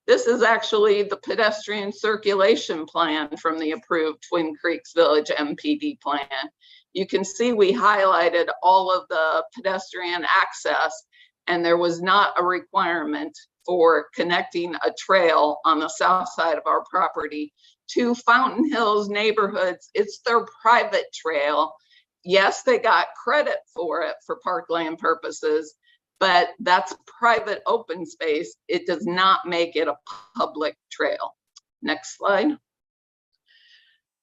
This is actually the pedestrian circulation plan from the approved Twin Creeks Village MPD plan. You can see we highlighted all of the pedestrian access, and there was not a requirement for connecting a trail on the south side of our property to Fountain Hills neighborhoods. It's their private trail. Yes, they got credit for it for parkland purposes, but that's private open space. It does not make it a public trail. Next slide.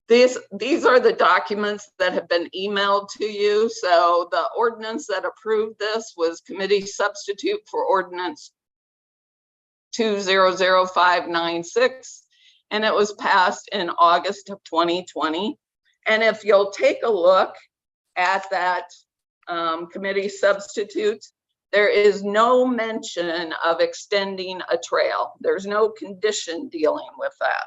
These are the documents that have been emailed to you. So the ordinance that approved this was committee substitute for ordinance 200596, and it was passed in August of 2020. And if you'll take a look at that committee substitute, there is no mention of extending a trail. There's no condition dealing with that.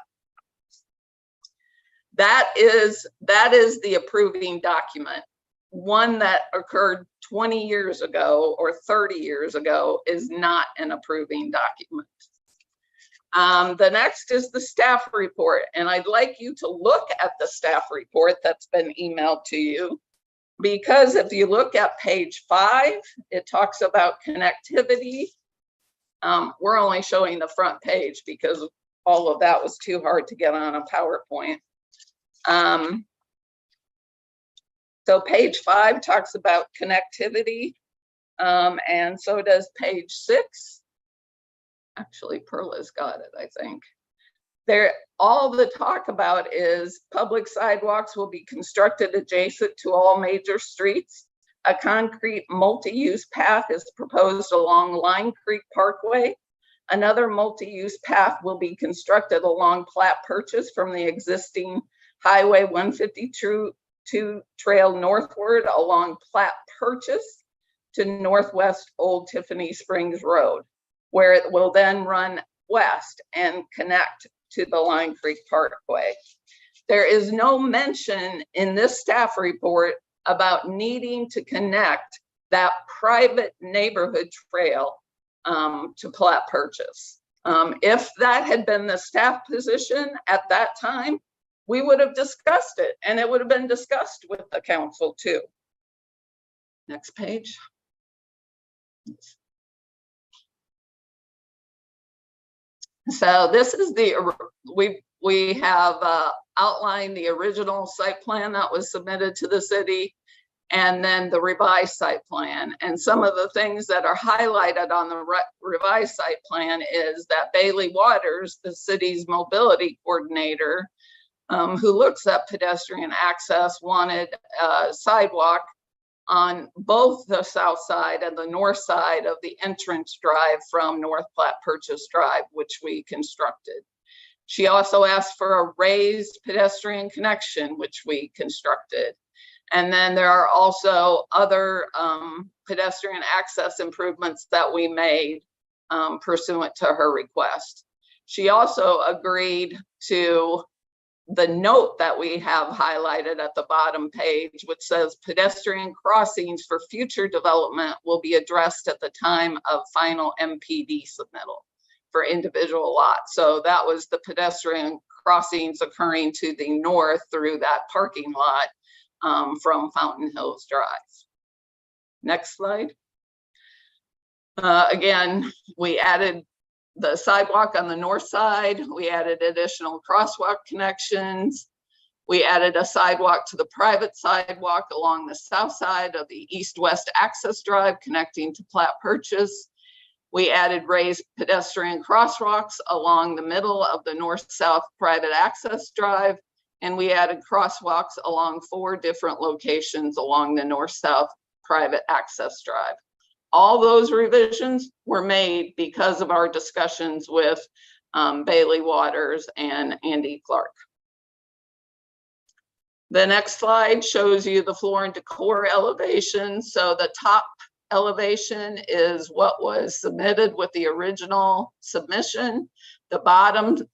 That is the approving document. One that occurred 20 years ago or 30 years ago is not an approving document. The next is the staff report, and I'd like you to look at the staff report that's been emailed to you, because if you look at page 5, it talks about connectivity. We're only showing the front page because all of that was too hard to get on a PowerPoint. So page 5 talks about connectivity, and so does page 6. Actually, Perla's got it, I think. All the talk about is public sidewalks will be constructed adjacent to all major streets. A concrete multi-use path is proposed along Lime Creek Parkway. Another multi-use path will be constructed along Platte Purchase from the existing Highway 152 trail northward along Platte Purchase to northwest Old Tiffany Springs Road, where it will then run west and connect to the Lime Creek Parkway. There is no mention in this staff report about needing to connect that private neighborhood trail to Platte Purchase. If that had been the staff position at that time, we would have discussed it, and it would have been discussed with the council too. Next page. So this is we have outlined the original site plan that was submitted to the city, and then the revised site plan. And some of the things that are highlighted on the revised site plan is that Bailey Waters, the city's mobility coordinator, who looks at pedestrian access, wanted a sidewalk on both the south side and the north side of the entrance drive from North Platte Purchase Drive, which we constructed. She also asked for a raised pedestrian connection, which we constructed. And then there are also other pedestrian access improvements that we made pursuant to her request. She also agreed to the note that we have highlighted at the bottom page, which says pedestrian crossings for future development will be addressed at the time of final MPD submittal for individual lots. So that was the pedestrian crossings occurring to the north through that parking lot from Fountain Hills Drive. Next slide. Again, we added the sidewalk on the north side. We added additional crosswalk connections. We added a sidewalk to the private sidewalk along the south side of the east-west access drive connecting to Platte Purchase. We added raised pedestrian crosswalks along the middle of the north-south private access drive. And we added crosswalks along 4 different locations along the north-south private access drive. All those revisions were made because of our discussions with Bailey Waters and Andy Clark. The next slide shows you the floor and decor elevation. So the top elevation is what was submitted with the original submission. The bottom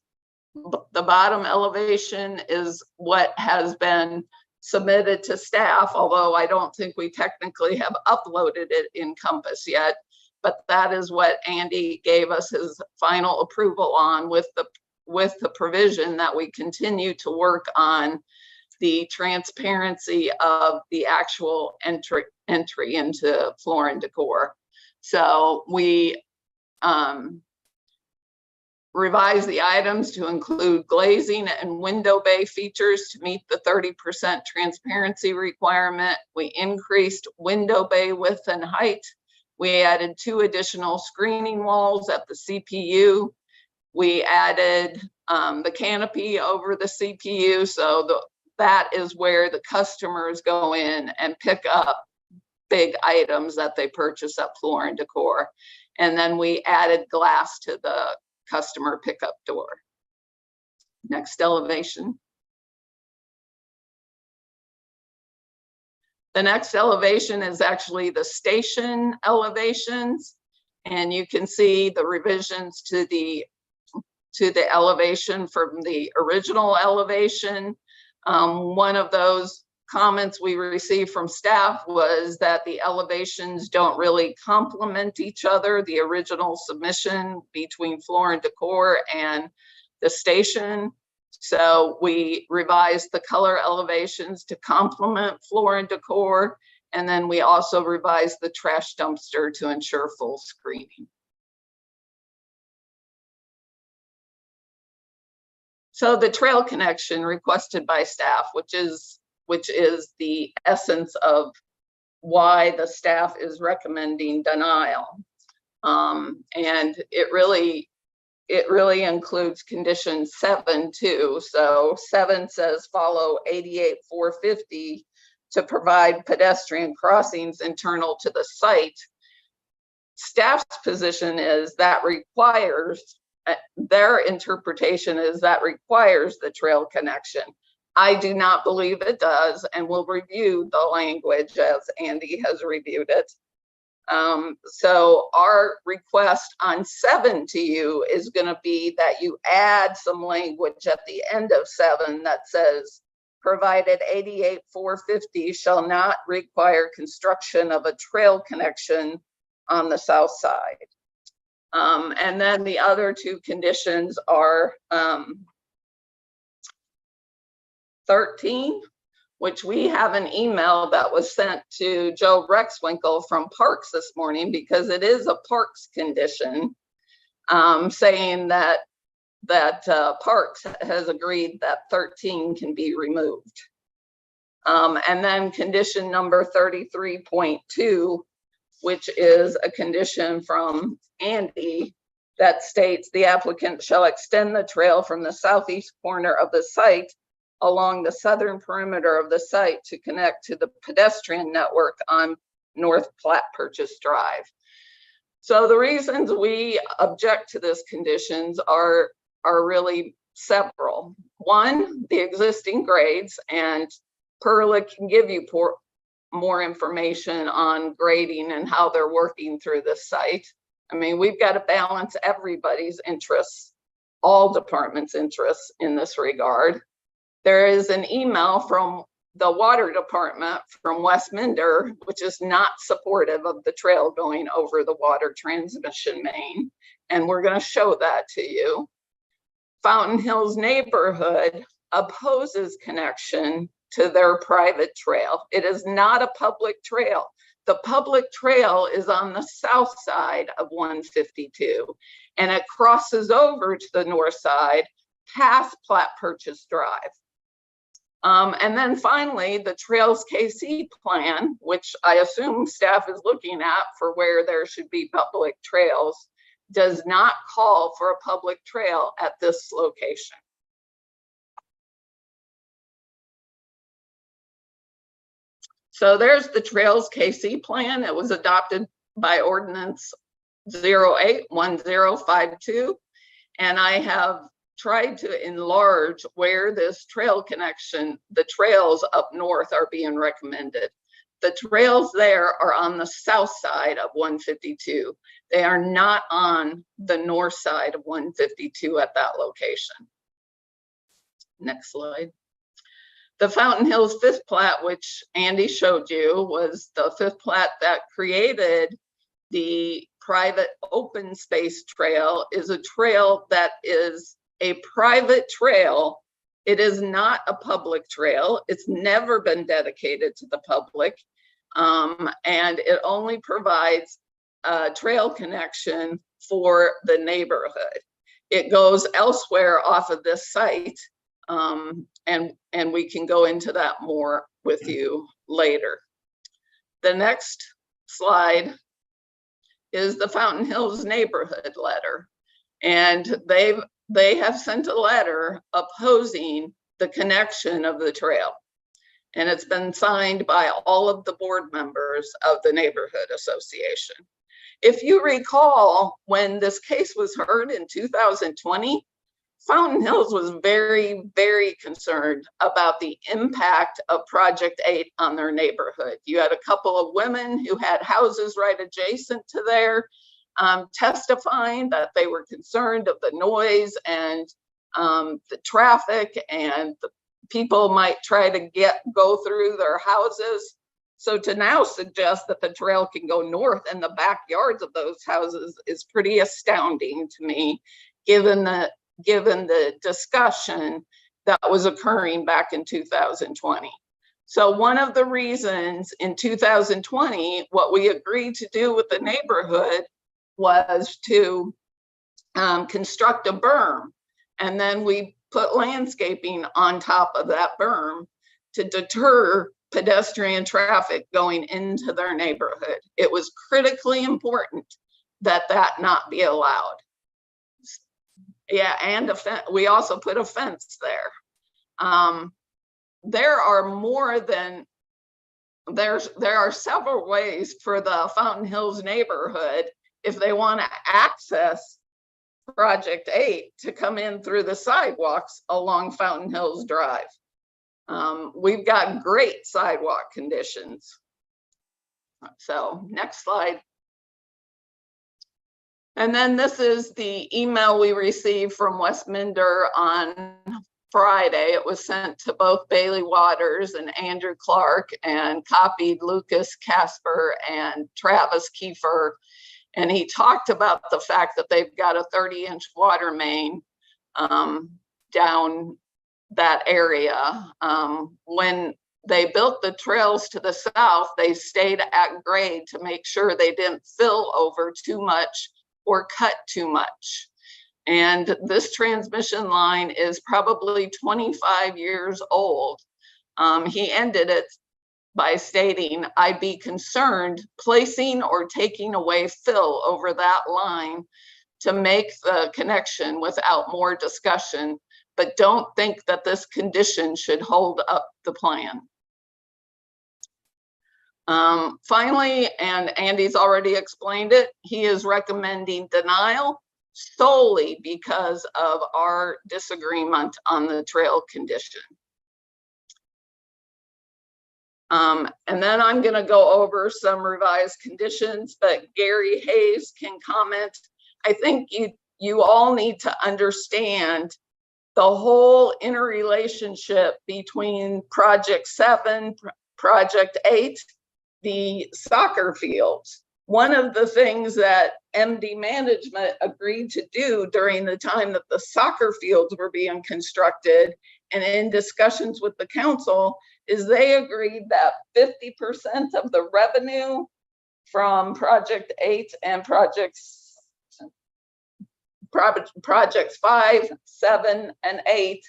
elevation is what has been submitted to staff, although I don't think we technically have uploaded it in Compass yet. But that is what Andy gave us his final approval on, with the provision that we continue to work on the transparency of the actual entry into Floor and Decor. So we revised the items to include glazing and window bay features to meet the 30% transparency requirement. We increased window bay width and height. We added 2 additional screening walls at the CPU. We added the canopy over the CPU, so that is where the customers go in and pick up big items that they purchase at Floor and Decor. And then we added glass to the customer pickup door. Next elevation. The next elevation is actually the station elevations, and you can see the revisions to the elevation from the original elevation. One of those comments we received from staff was that the elevations don't really complement each other, the original submission between Floor and Decor and the station. So we revised the color elevations to complement Floor and Decor. And then we also revised the trash dumpster to ensure full screening. So the trail connection requested by staff, which is the essence of why the staff is recommending denial. And it really includes condition 7 too. So 7 says follow 88-450 to provide pedestrian crossings internal to the site. Staff's position is that requires, their interpretation is that requires the trail connection. I do not believe it does, and we'll review the language as Andy has reviewed it. So our request on 7 to you is going to be that you add some language at the end of 7 that says, provided 88-450 shall not require construction of a trail connection on the south side. And then the other 2 conditions are 13, which we have an email that was sent to Joe Rexwinkle from Parks this morning, because it is a Parks condition, saying that Parks has agreed that 13 can be removed. And then condition number 33.2, which is a condition from Andy that states the applicant shall extend the trail from the southeast corner of the site along the southern perimeter of the site to connect to the pedestrian network on North Platte Purchase Drive. So the reasons we object to this conditions are really several. One, the existing grades, and Perla can give you more information on grading and how they're working through this site. I mean, we've got to balance everybody's interests, all departments' interests in this regard. There is an email from the water department from Westminder, which is not supportive of the trail going over the water transmission main. And we're going to show that to you. Fountain Hills neighborhood opposes connection to their private trail. It is not a public trail. The public trail is on the south side of 152, and it crosses over to the north side past Platte Purchase Drive. And then finally, the Trails KC plan, which I assume staff is looking at for where there should be public trails, does not call for a public trail at this location. So there's the Trails KC plan. It was adopted by ordinance 081052. And I have tried to enlarge where this trail connection, the trails up north are being recommended. the trails there are on the south side of 152. They are not on the north side of 152 at that location. Next slide. The Fountain Hills 5th plat, which Andy showed you, was the 5th plat that created the private open space trail, is a trail that is a private trail. It is not a public trail. It's never been dedicated to the public. And it only provides a trail connection for the neighborhood. It goes elsewhere off of this site. And we can go into that more with you later. The next slide is the Fountain Hills neighborhood letter. And they have sent a letter opposing the connection of the trail. And it's been signed by all of the board members of the neighborhood association. If you recall, when this case was heard in 2020, Fountain Hills was very, very concerned about the impact of Project 8 on their neighborhood. You had a couple of women who had houses right adjacent to there testifying that they were concerned of the noise and the traffic, and the people might try to go through their houses. So to now suggest that the trail can go north in the backyards of those houses is pretty astounding to me, given the discussion that was occurring back in 2020. So one of the reasons in 2020, what we agreed to do with the neighborhood was to construct a berm. And then we put landscaping on top of that berm to deter pedestrian traffic going into their neighborhood. It was critically important that that not be allowed. Yeah, and we also put a fence there. There are several ways for the Fountain Hills neighborhood, if they want to access Project 8, to come in through the sidewalks along Fountain Hills Drive. We've got great sidewalk conditions. So next slide. And then this is the email we received from Westminder on Friday. It was sent to both Bailey Waters and Andrew Clark and copied Lucas Casper and Travis Kiefer. And he talked about the fact that they've got a 30-inch water main down that area. When they built the trails to the south, they stayed at grade to make sure they didn't fill over too much or cut too much. And this transmission line is probably 25 years old. He ended it by stating, "I'd be concerned placing or taking away fill over that line to make the connection without more discussion, but don't think that this condition should hold up the plan." Finally, and Andy's already explained it, he is recommending denial solely because of our disagreement on the trail condition. And then I'm going to go over some revised conditions, but Gary Hayes can comment. I think you all need to understand the whole interrelationship between Project 7, Project 8, the soccer fields. One of the things that MD management agreed to do during the time that the soccer fields were being constructed and in discussions with the council is they agreed that 50% of the revenue from Project 8 and Projects 5, 7, and 8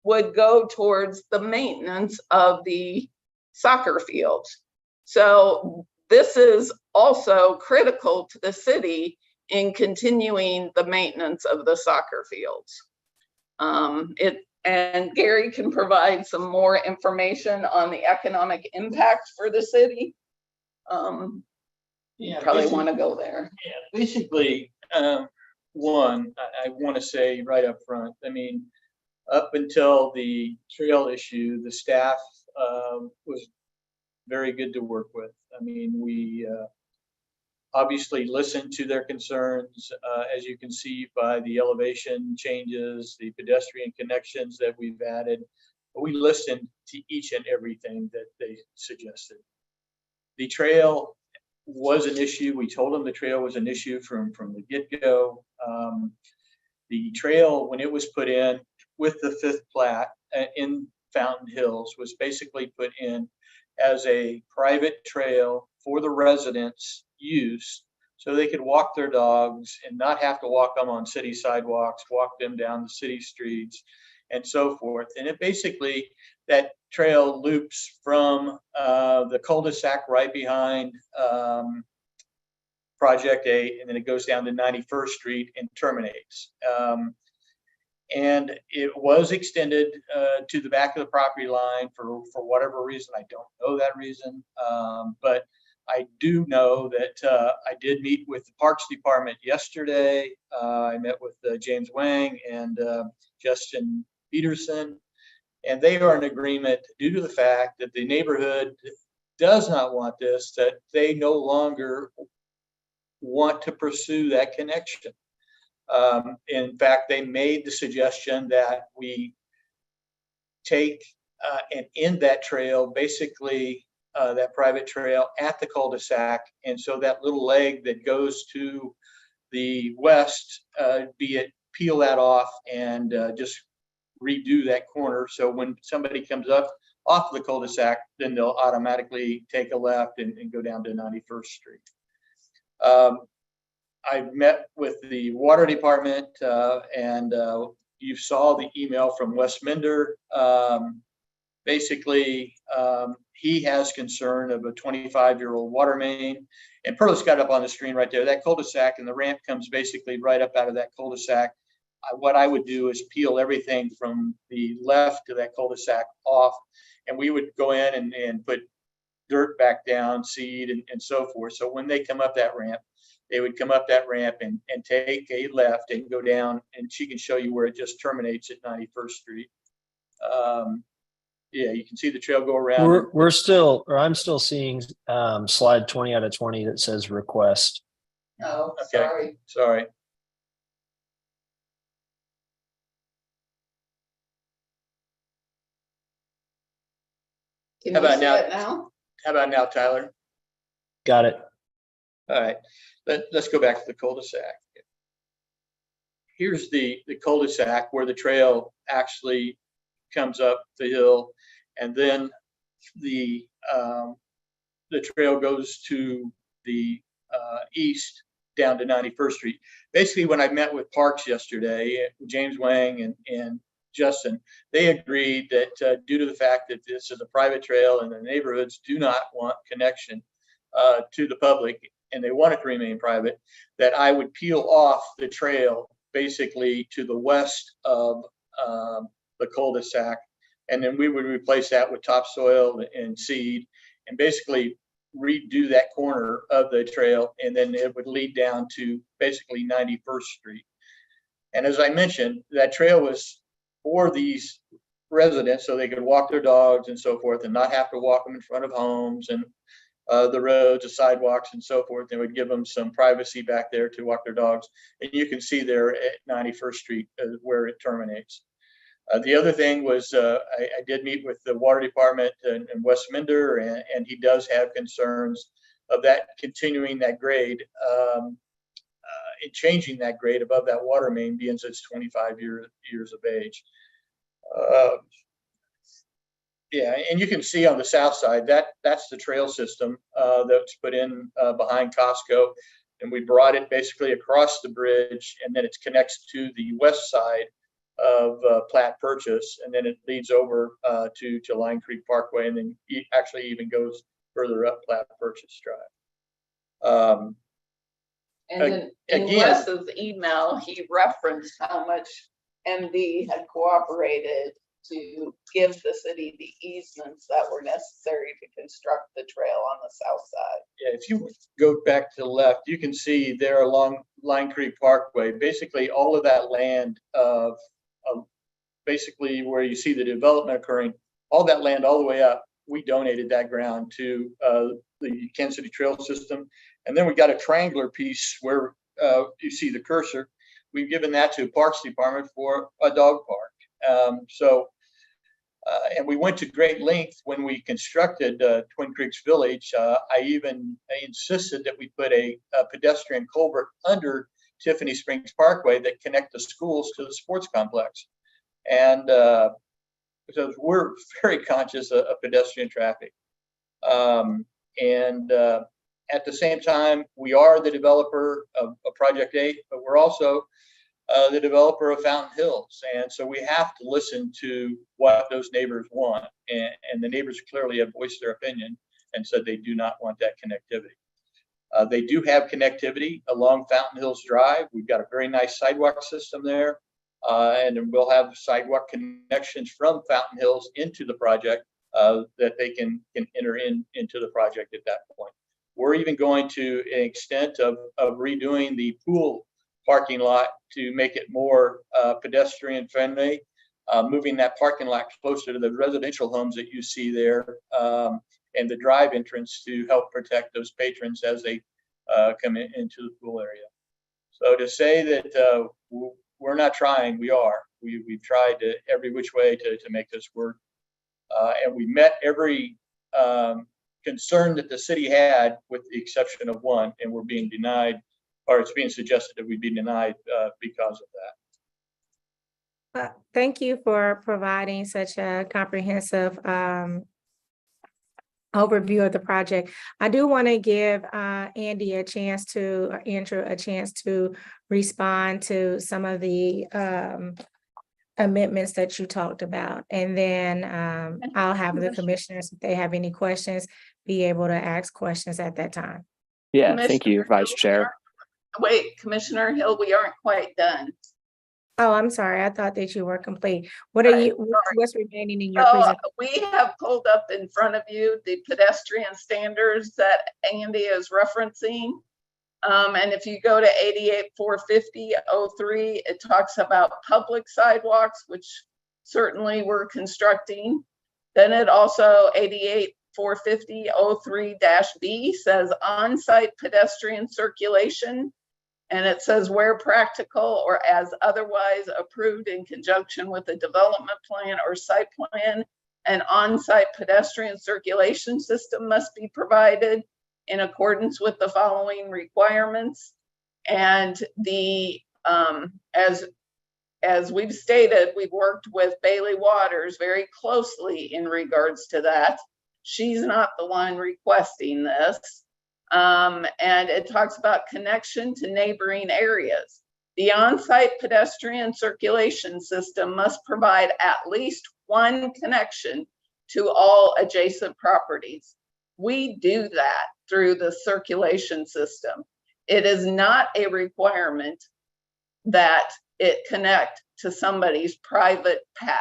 would go towards the maintenance of the soccer fields. So this is also critical to the city in continuing the maintenance of the soccer fields. And Gary can provide some more information on the economic impact for the city. Yeah, probably want to go there. Yeah, basically, one, I want to say right up front, I mean, up until the trail issue, the staff was very good to work with. I mean, we obviously listened to their concerns, as you can see by the elevation changes, the pedestrian connections that we've added. We listened to each and everything that they suggested. The trail was an issue. We told them the trail was an issue from the get-go. The trail, when it was put in with the 5th plat in Fountain Hills, was basically put in as a private trail for the residents' use, so they could walk their dogs and not have to walk them on city sidewalks, walk them down the city streets, and so forth. And it basically, that trail loops from the cul-de-sac right behind Project 8, and then it goes down to 91st Street and terminates. And it was extended to the back of the property line for whatever reason. I don't know that reason, but I do know that I did meet with the Parks Department yesterday. I met with James Wang and Justin Peterson, and they are in agreement due to the fact that the neighborhood does not want this, that they no longer want to pursue that connection. In fact, they made the suggestion that we take and end that trail, basically that private trail at the cul-de-sac. And so that little leg that goes to the west, be it peel that off and just redo that corner. So when somebody comes up off the cul-de-sac, then they'll automatically take a left and go down to 91st Street. I met with the water department and you saw the email from Wes Minder. Basically, he has concern of a 25-year-old water main. And Perlis got up on the screen right there. That cul-de-sac and the ramp comes basically right up out of that cul-de-sac. What I would do is peel everything from the left to that cul-de-sac off. And we would go in and put dirt back down, seed, and so forth. So when they come up that ramp, they would come up that ramp and take a left and go down, and she can show you where it just terminates at 91st Street. Yeah, you can see the trail go around. I'm still seeing slide 20 out of 20 that says request. Oh, Okay, sorry. Can How you about see now? it now? How about now, Tyler? Got it. All right, let's go back to the cul-de-sac. Here's the cul-de-sac where the trail actually comes up the hill, and then the trail goes to the east down to 91st Street. Basically, when I met with Parks yesterday, James Wang and Justin, they agreed that due to the fact that this is a private trail and the neighborhoods do not want connection to the public, and they want it to remain private, that I would peel off the trail basically to the west of the cul-de-sac, and then we would replace that with topsoil and seed, and basically redo that corner of the trail, and then it would lead down to basically 91st Street. And as I mentioned, that trail was for these residents so they could walk their dogs and so forth and not have to walk them in front of homes and the roads, the sidewalks, and so forth. They would give them some privacy back there to walk their dogs. And you can see there at 91st Street where it terminates. The other thing was I did meet with the water department and Wes Minder, and he does have concerns of that continuing that grade and changing that grade above that water main, being it's 25 years of age. Yeah, and you can see on the south side that's the trail system that's put in behind Costco, and we brought it basically across the bridge, and then it connects to the west side of Platte Purchase, and then it leads over to Line Creek Parkway, and then actually even goes further up Platte Purchase Drive. And then in Wes's email, he referenced how much MD had cooperated to give the city the easements that were necessary to construct the trail on the south side. Yeah, if you go back to the left, you can see there along Line Creek Parkway, basically all of that land of basically where you see the development occurring, all that land all the way up we donated that ground to the Kansas City Trail System. And then we got a triangular piece where you see the cursor. We've given that to Parks Department for a dog park. And we went to great length when we constructed Twin Creeks Village. I insisted that we put a pedestrian culvert under Tiffany Springs Parkway that connect the schools to the sports complex. And because we're very conscious of pedestrian traffic. At the same time, we are the developer of Project 8, but we're also the developer of Fountain Hills. And so we have to listen to what those neighbors want. And the neighbors clearly have voiced their opinion and said they do not want that connectivity. They do have connectivity along Fountain Hills Drive. We've got a very nice sidewalk system there. And then we'll have sidewalk connections from Fountain Hills into the project that they can enter into the project at that point. We're even going to an extent of redoing the pool parking lot to make it more pedestrian friendly, moving that parking lot closer to the residential homes that you see there, and the drive entrance to help protect those patrons as they come into the pool area. So to say that we're not trying, we are. We've tried every which way to make this work. And we met every concern that the city had, with the exception of one, and we're being denied, or it's being suggested that we be denied because of that. Thank you for providing such a comprehensive overview of the project. I do want to give Andy a chance to, or Andrew a chance to respond to some of the amendments that you talked about. And then I'll have the commissioners, if they have any questions, be able to ask questions at that time. Yeah, thank you, Vice Chair. Wait, Commissioner Hill, we aren't quite done. Oh, I'm sorry. I thought that you were complete. What are you, what's remaining in your So presentation? we have pulled up in front of you the pedestrian standards that Andy is referencing. And if you go to 88-450-03, it talks about public sidewalks, which certainly we're constructing. Then it also 88-450-03-B says on-site pedestrian circulation. And it says where practical or as otherwise approved in conjunction with a development plan or site plan, an on-site pedestrian circulation system must be provided in accordance with the following requirements. And the as we've stated, we've worked with Bailey Waters very closely in regards to that. She's not the one requesting this. And it talks about connection to neighboring areas. The on-site pedestrian circulation system must provide at least one connection to all adjacent properties. We do that through the circulation system. It is not a requirement that it connect to somebody's private path.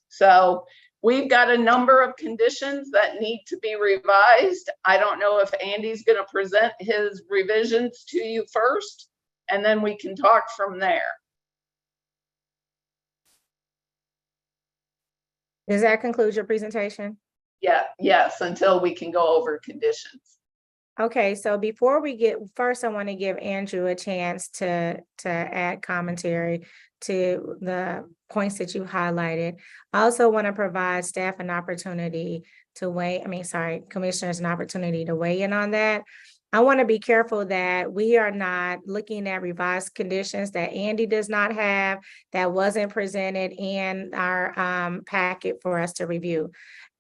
So we've got a number of conditions that need to be revised. I don't know if Andy's going to present his revisions to you first, and then we can talk from there. Does that conclude your presentation? Yeah, yes, until we can go over conditions. Okay, so before we get, first I want to give Andrew a chance to add commentary to the points that you highlighted. I also want to provide staff an opportunity to commissioners an opportunity to weigh in on that. I want to be careful that we are not looking at revised conditions that Andy does not have, that wasn't presented in our packet for us to review.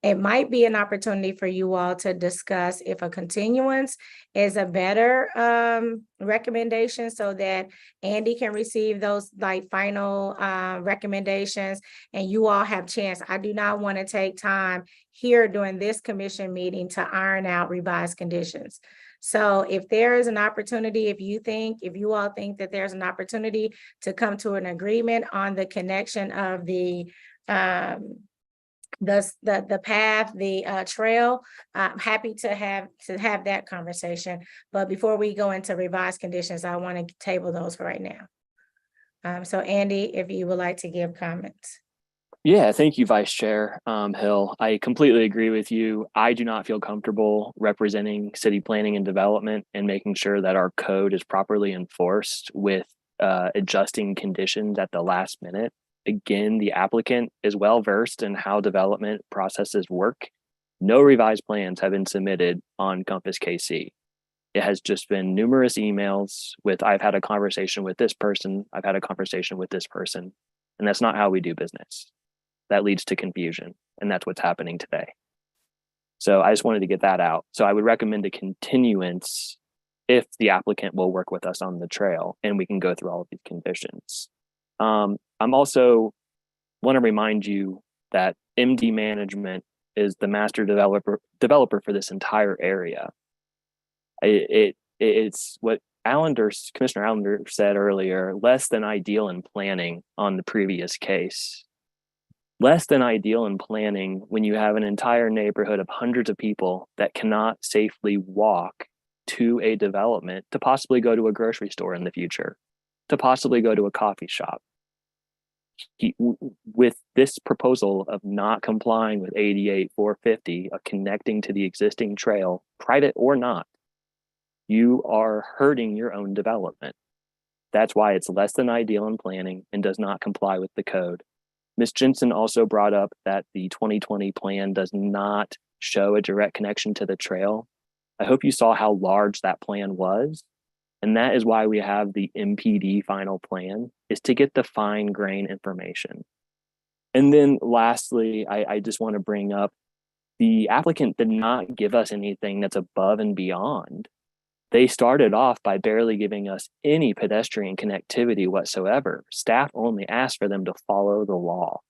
It might be an opportunity for you all to discuss if a continuance is a better recommendation, so that Andy can receive those final recommendations and you all have chance. I do not want to take time here during this commission meeting to iron out revised conditions. So if there is an opportunity, if you all think that there's an opportunity to come to an agreement on the connection of the path, the trail, I'm happy to have that conversation. But before we go into revised conditions, I want to table those for right now. So Andy, if you would like to give comments. Yeah, thank you, Vice Chair Hill. I completely agree with you. I do not feel comfortable representing city planning and development and making sure that our code is properly enforced with adjusting conditions at the last minute. Again, the applicant is well versed in how development processes work. No revised plans have been submitted on Compass KC. It has just been numerous emails with, I've had a conversation with this person, I've had a conversation with this person, and that's not how we do business. That leads to confusion, and that's what's happening today. So I just wanted to get that out. So I would recommend a continuance if the applicant will work with us on the trail and we can go through all of these conditions. I'm also want to remind you that MD Management is the master developer for this entire area. It's what Commissioner Allender said earlier, less than ideal in planning on the previous case. Less than ideal in planning when you have an entire neighborhood of hundreds of people that cannot safely walk to a development to possibly go to a grocery store in the future, to possibly go to a coffee shop. With this proposal of not complying with 88-450, of connecting to the existing trail, private or not, you are hurting your own development. That's why it's less than ideal in planning and does not comply with the code. Ms. Jensen also brought up that the 2020 plan does not show a direct connection to the trail. I hope you saw how large that plan was. And that is why we have the MPD final plan, is to get the fine grain information. And then lastly, I just want to bring up, the applicant did not give us anything that's above and beyond. They started off by barely giving us any pedestrian connectivity whatsoever. Staff only asked for them to follow the law.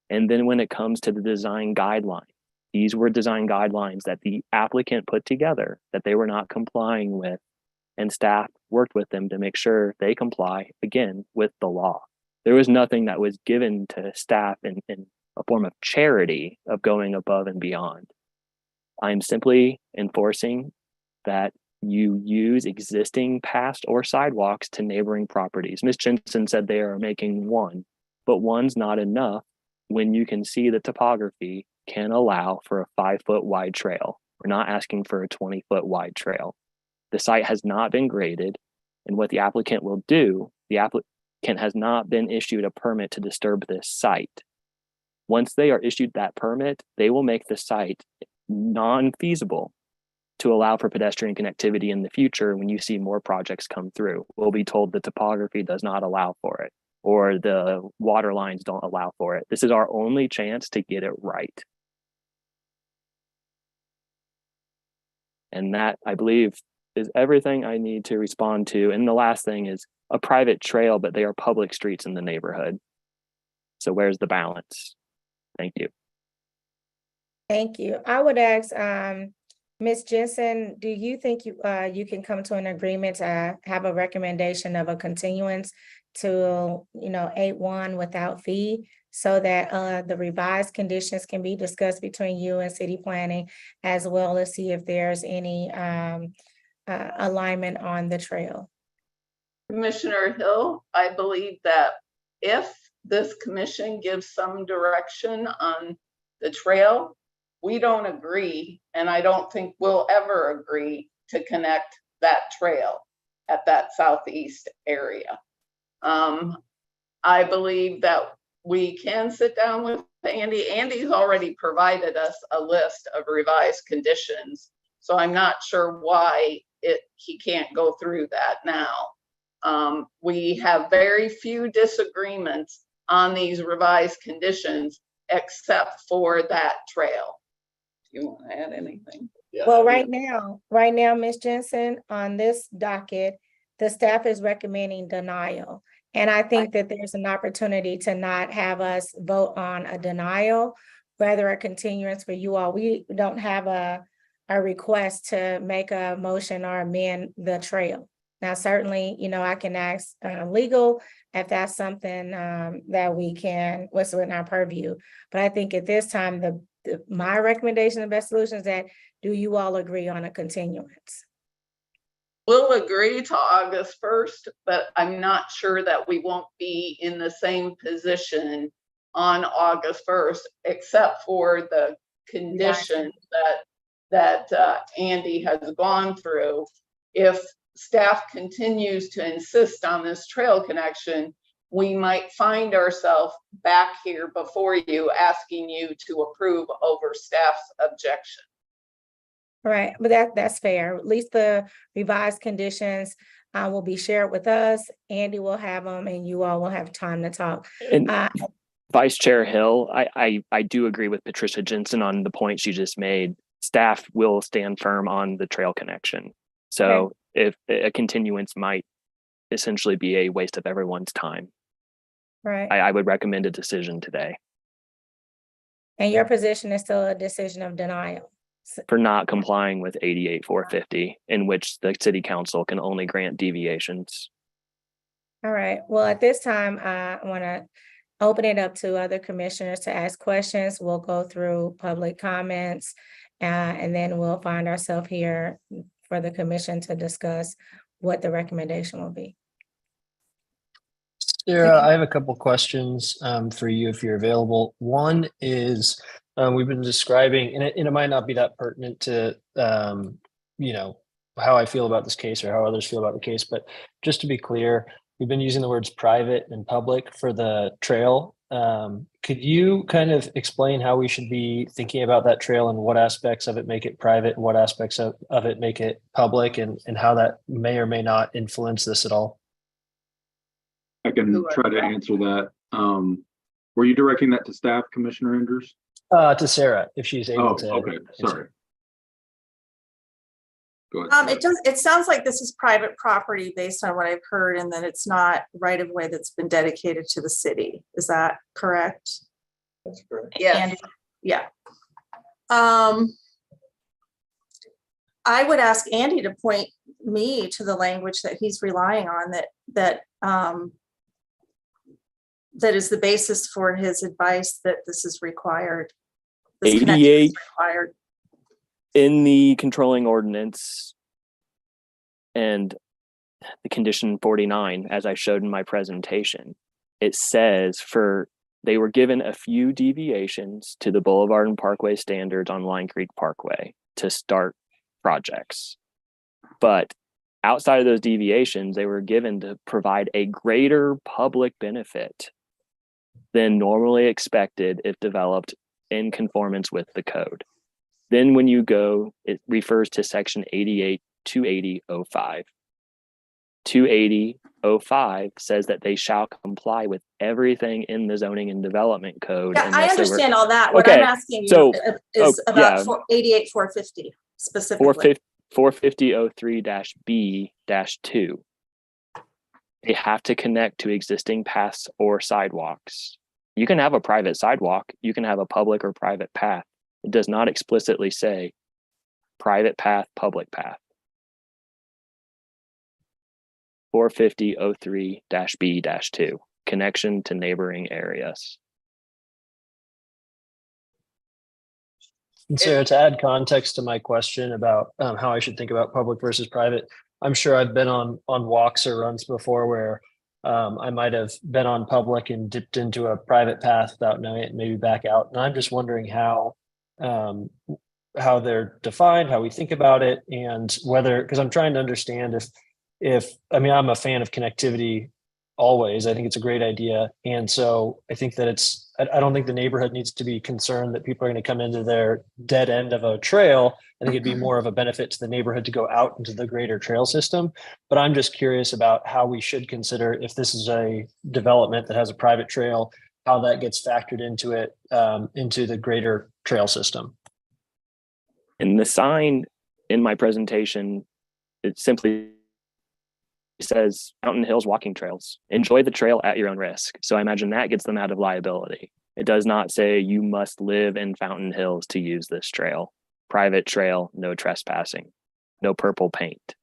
And then when it comes to the design guidelines, these were design guidelines that the applicant put together that they were not complying with, and staff worked with them to make sure they comply, again, with the law. There was nothing that was given to staff in a form of charity of going above and beyond. I'm simply enforcing that you use existing past or sidewalks to neighboring properties. Ms. Jensen said they are making one, but one's not enough when you can see the topography can allow for a 5-foot wide trail. We're not asking for a 20-foot wide trail. The site has not been graded, and what the applicant will do, the applicant has not been issued a permit to disturb this site. Once they are issued that permit, they will make the site non-feasible to allow for pedestrian connectivity in the future. When you see more projects come through, we'll be told the topography does not allow for it, or the water lines don't allow for it. This is our only chance to get it right. And that, I believe, is everything I need to respond to. And the last thing is a private trail, but they are public streets in the neighborhood. So where's the balance? Thank you. Thank you. I would ask Ms. Jensen, do you think you can come to an agreement to have a recommendation of a continuance to 8-1 without fee, so that the revised conditions can be discussed between you and city planning, as well as see if there's any alignment on the trail? Commissioner Hill, I believe that if this commission gives some direction on the trail, we don't agree, and I don't think we'll ever agree to connect that trail at that southeast area. I believe that we can sit down with Andy. Andy's already provided us a list of revised conditions, so I'm not sure why he can't go through that now. We have very few disagreements on these revised conditions except for that trail. Do you want to add anything? Yeah, well, right now, Ms. Jensen, on this docket, the staff is recommending denial. And I think that there's an opportunity to not have us vote on a denial, rather a continuance for you all. We don't have a request to make a motion or amend the trail. Now, certainly, I can ask legal if that's something that we can, what's in our purview. But I think at this time, my recommendation, the best solution is that, do you all agree on a continuance? We'll agree to August 1st, but I'm not sure that we won't be in the same position on August 1st, except for the conditions that Andy has gone through. If staff continues to insist on this trail connection, we might find ourselves back here before you asking you to approve over staff's objection. Right, but that's fair. At least the revised conditions will be shared with us. Andy will have them and you all will have time to talk. And Vice Chair Hill, I do agree with Patricia Jensen on the point she just made. Staff will stand firm on the trail connection. So if a continuance might essentially be a waste of everyone's time, right, I would recommend a decision today and your position is still a decision of denial for not complying with 88-450, in which the city council can only grant deviations. All right, well, at this time, I want to open it up to other commissioners to ask questions. We'll go through public comments and then we'll find ourselves here for the commission to discuss what the recommendation will be. Sarah, I have a couple questions for you if you're available. One is we've been describing, and it might not be that pertinent to you know, how I feel about this case or how others feel about the case, but just to be clear, we've been using the words private and public for the trail. Could you kind of explain how we should be thinking about that trail and what aspects of it make it private and what aspects of it make it public, and how that may or may not influence this at all? I can try to answer that. Were you directing that to staff, Commissioner Enders? To Sarah, if she's able to. Okay, sorry. Go ahead. It sounds like this is private property based on what I've heard, and that it's not right of way that's been dedicated to the city. Is that correct? That's correct. Yes. Yeah. I would ask Andy to point me to the language that he's relying on that is the basis for his advice that this is required. This connection is required. In the controlling ordinance and the condition 49, as I showed in my presentation, it says they were given a few deviations to the Boulevard and Parkway standards on Line Creek Parkway to start projects. But outside of those deviations, they were given to provide a greater public benefit than normally expected if developed in conformance with the code. Then when you go, it refers to section 88-280-05. 280-05 says that they shall comply with everything in the zoning and development code. Yeah, I understand all that. What I'm asking you is about 88-450 specifically. 450-03-B-2. They have to connect to existing paths or sidewalks. You can have a private sidewalk. You can have a public or private path. It does not explicitly say private path, public path. 450-03-B-2, connection to neighboring areas. And Sarah, to add context to my question about how I should think about public versus private, I'm sure I've been on walks or runs before where I might have been on public and dipped into a private path without knowing it and maybe back out. And I'm just wondering how they're defined, how we think about it, and whether, because I'm trying to understand if I mean, I'm a fan of connectivity always. I think it's a great idea. And so I think that I don't think the neighborhood needs to be concerned that people are going to come into their dead end of a trail. I think it'd be more of a benefit to the neighborhood to go out into the greater trail system. But I'm just curious about how we should consider, if this is a development that has a private trail, how that gets factored into it, into the greater trail system. And the sign in my presentation, it simply says Fountain Hills walking trails. Enjoy the trail at your own risk. So I imagine that gets them out of liability. It does not say you must live in Fountain Hills to use this trail. Private trail, no trespassing, no purple paint.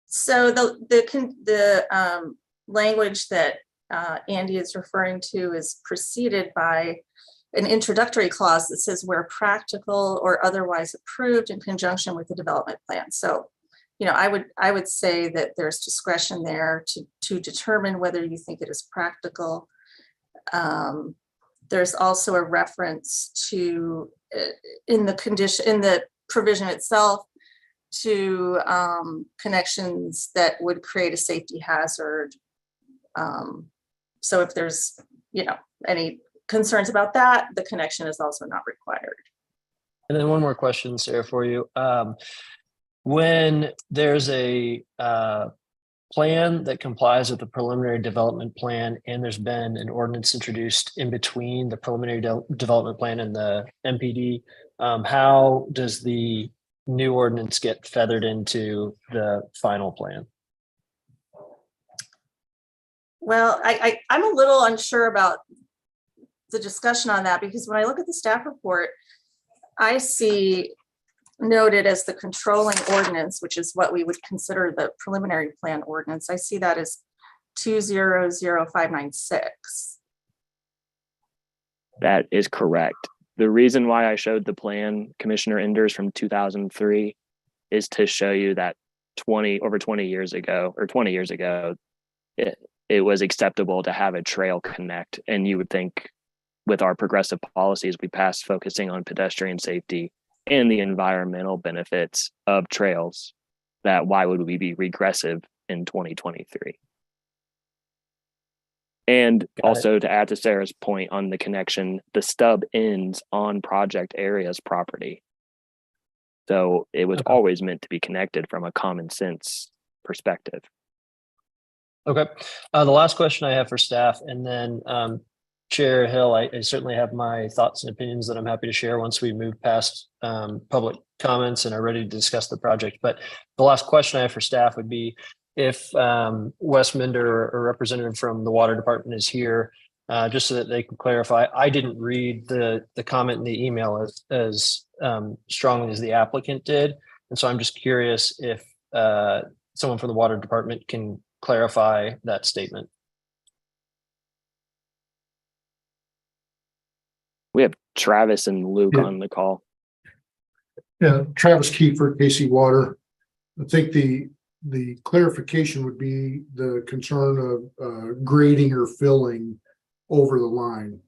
So the language that Andy is referring to is preceded by an introductory clause that says where practical or otherwise approved in conjunction with the development plan. So you know, I would say that there's discretion there to determine whether you think it is practical. There's also a reference to in the provision itself to connections that would create a safety hazard. So if there's, you know, any concerns about that, the connection is also not required. And then one more question, Sarah, for you. When there's a plan that complies with the preliminary development plan, and there's been an ordinance introduced in between the preliminary development plan and the MPD, how does the new ordinance get feathered into the final plan? Well, I'm a little unsure about the discussion on that, because when I look at the staff report, I see noted as the controlling ordinance, which is what we would consider the preliminary plan ordinance. I see that as 200596. That is correct. The reason why I showed the plan, Commissioner Enders, from 2003 is to show you that over 20 years ago, it was acceptable to have a trail connect. And you would think with our progressive policies we passed focusing on pedestrian safety and the environmental benefits of trails, that why would we be regressive in 2023? And also to add to Sarah's point on the connection, the stub ends on project area's property. So it was always meant to be connected from a common sense perspective. Okay. The last question I have for staff, and then Chair Hill, I certainly have my thoughts and opinions that I'm happy to share once we move past public comments and are ready to discuss the project. But the last question I have for staff would be, if Wes Minder or representative from the Water Department is here, just so that they can clarify. I didn't read the comment in the email as strongly as the applicant did. And so I'm just curious if someone from the Water Department can clarify that statement. We have Travis and Luke on the call. Yeah, Travis Kiefer, KC Water. I think the clarification would be the concern of grading or filling over the line.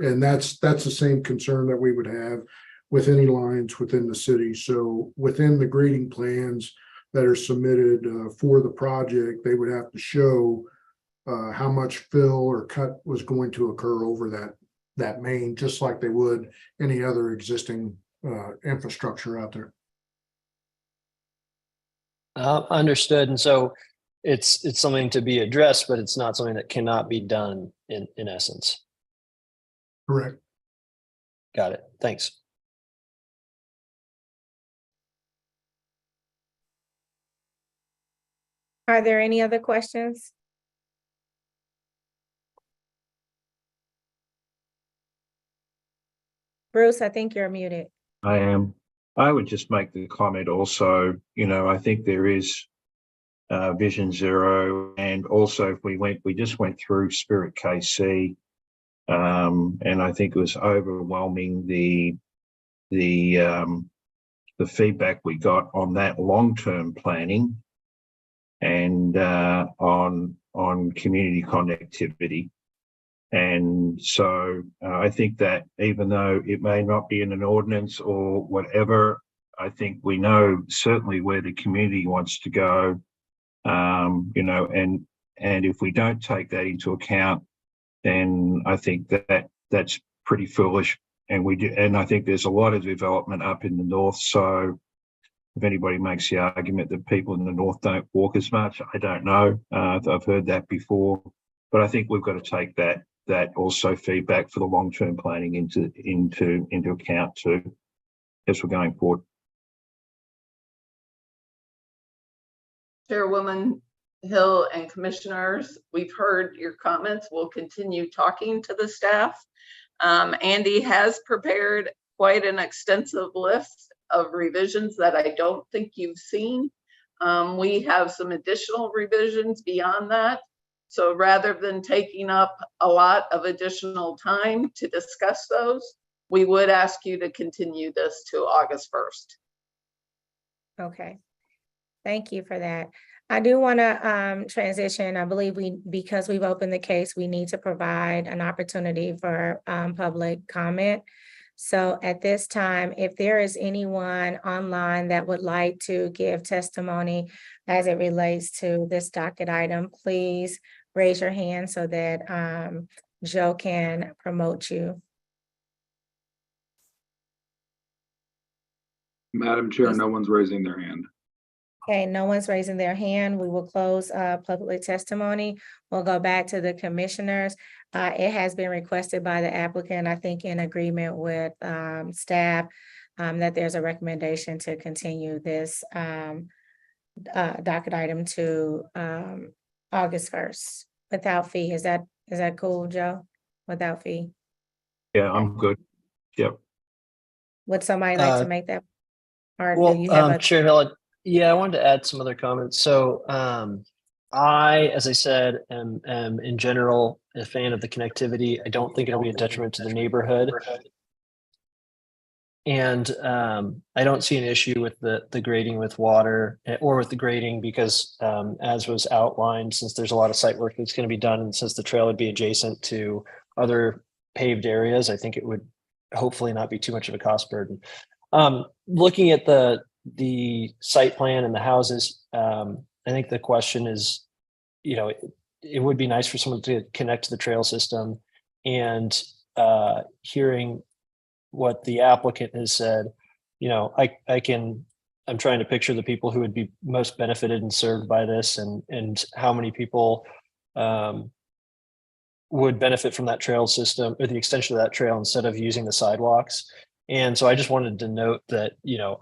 And that's the same concern that we would have with any lines within the city. So within the grading plans that are submitted for the project, they would have to show how much fill or cut was going to occur over that main, just like they would any other existing infrastructure out there. Understood. And so it's something to be addressed, but it's not something that cannot be done in essence. Correct. Got it. Thanks. Are there any other questions? Bruce, I think you're muted. I am. I would just make the comment also, I think there is Vision Zero, and also if we just went through Spirit KC, and I think it was overwhelming the feedback we got on that long-term planning and on community connectivity. And so I think that even though it may not be in an ordinance or whatever, I think we know certainly where the community wants to go, and if we don't take that into account, then I think that's pretty foolish. And I think there's a lot of development up in the north. So if anybody makes the argument that people in the north don't walk as much, I don't know. I've heard that before, but I think we've got to take that also feedback for the long-term planning into account too, as we're going forward. Chairwoman Hill and commissioners, we've heard your comments. We'll continue talking to the staff. Andy has prepared quite an extensive list of revisions that I don't think you've seen. We have some additional revisions beyond that. So rather than taking up a lot of additional time to discuss those, we would ask you to continue this to August 1st. Okay. Thank you for that. I do want to transition. I believe because we've opened the case, we need to provide an opportunity for public comment. So at this time, if there is anyone online that would like to give testimony as it relates to this docket item, please raise your hand so that Joe can promote you. Madam Chair, no one's raising their hand. Okay, no one's raising their hand. We will close public testimony. We'll go back to the commissioners. It has been requested by the applicant, I think in agreement with staff, that there's a recommendation to continue this docket item to August 1st without fee. Is that cool, Joe? Without fee? Yeah, I'm good. Yep. Would somebody like to make that? Or do Well, you have a? Chair Hill, yeah, I wanted to add some other comments. So I, as I said, am in general a fan of the connectivity. I don't think it'll be a detriment to the neighborhood. And I don't see an issue with the grading with water or with the grading because as was outlined, since there's a lot of site work that's going to be done and since the trail would be adjacent to other paved areas, I think it would hopefully not be too much of a cost burden. Looking at the site plan and the houses, I think the question is, it would be nice for someone to connect to the trail system and hearing what the applicant has said, I'm trying to picture the people who would be most benefited and served by this and how many people would benefit from that trail system or the extension of that trail instead of using the sidewalks. And so I just wanted to note that,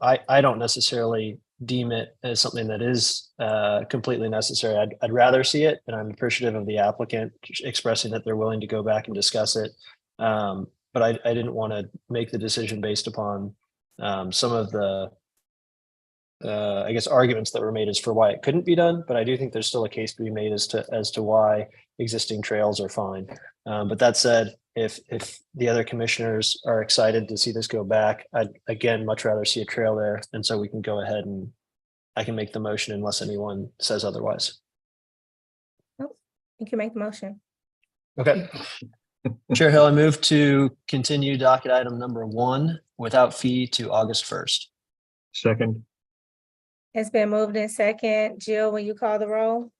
I don't necessarily deem it as something that is completely necessary. I'd rather see it, and I'm appreciative of the applicant expressing that they're willing to go back and discuss it. But I didn't want to make the decision based upon some of the, I guess, arguments that were made as for why it couldn't be done. But I do think there's still a case to be made as to why existing trails are fine. But that said, if the other commissioners are excited to see this go back, I'd again much rather see a trail there, and so we can go ahead and I can make the motion unless anyone says otherwise. You can make the motion. Okay. Chair Hill, I move to continue docket item number 1 without fee to August 1st. Second. It's been moved in second. Jill, will you call the roll?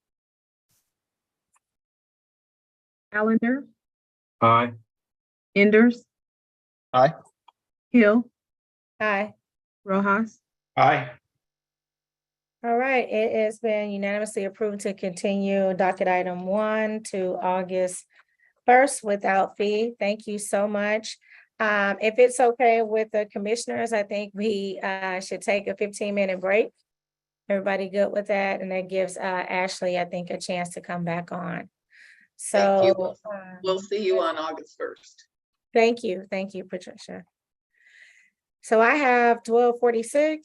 Allender, Aye. Enders, Aye. Hill, Aye. Rojas, Aye. All right, it has been unanimously approved to continue docket item 1 to August 1st without fee. Thank you so much. If it's okay with the commissioners, I think we should take a 15-minute break. Everybody good with that? And that gives Ashley, I think, a chance to come back on. Thank you. So We'll see you on August 1st. Thank you, Patricia. So I have 12:46.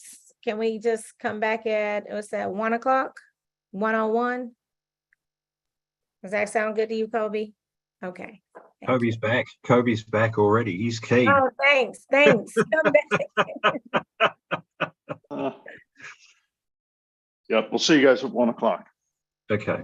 Can we just come back at, what's that, 1 o'clock? 1:01? Does that sound good to you, Kobe? Okay. Kobe's back. Kobe's back already. He's keen. Oh, thanks. Come back. Yep, we'll see you guys at 1 o'clock. Okay.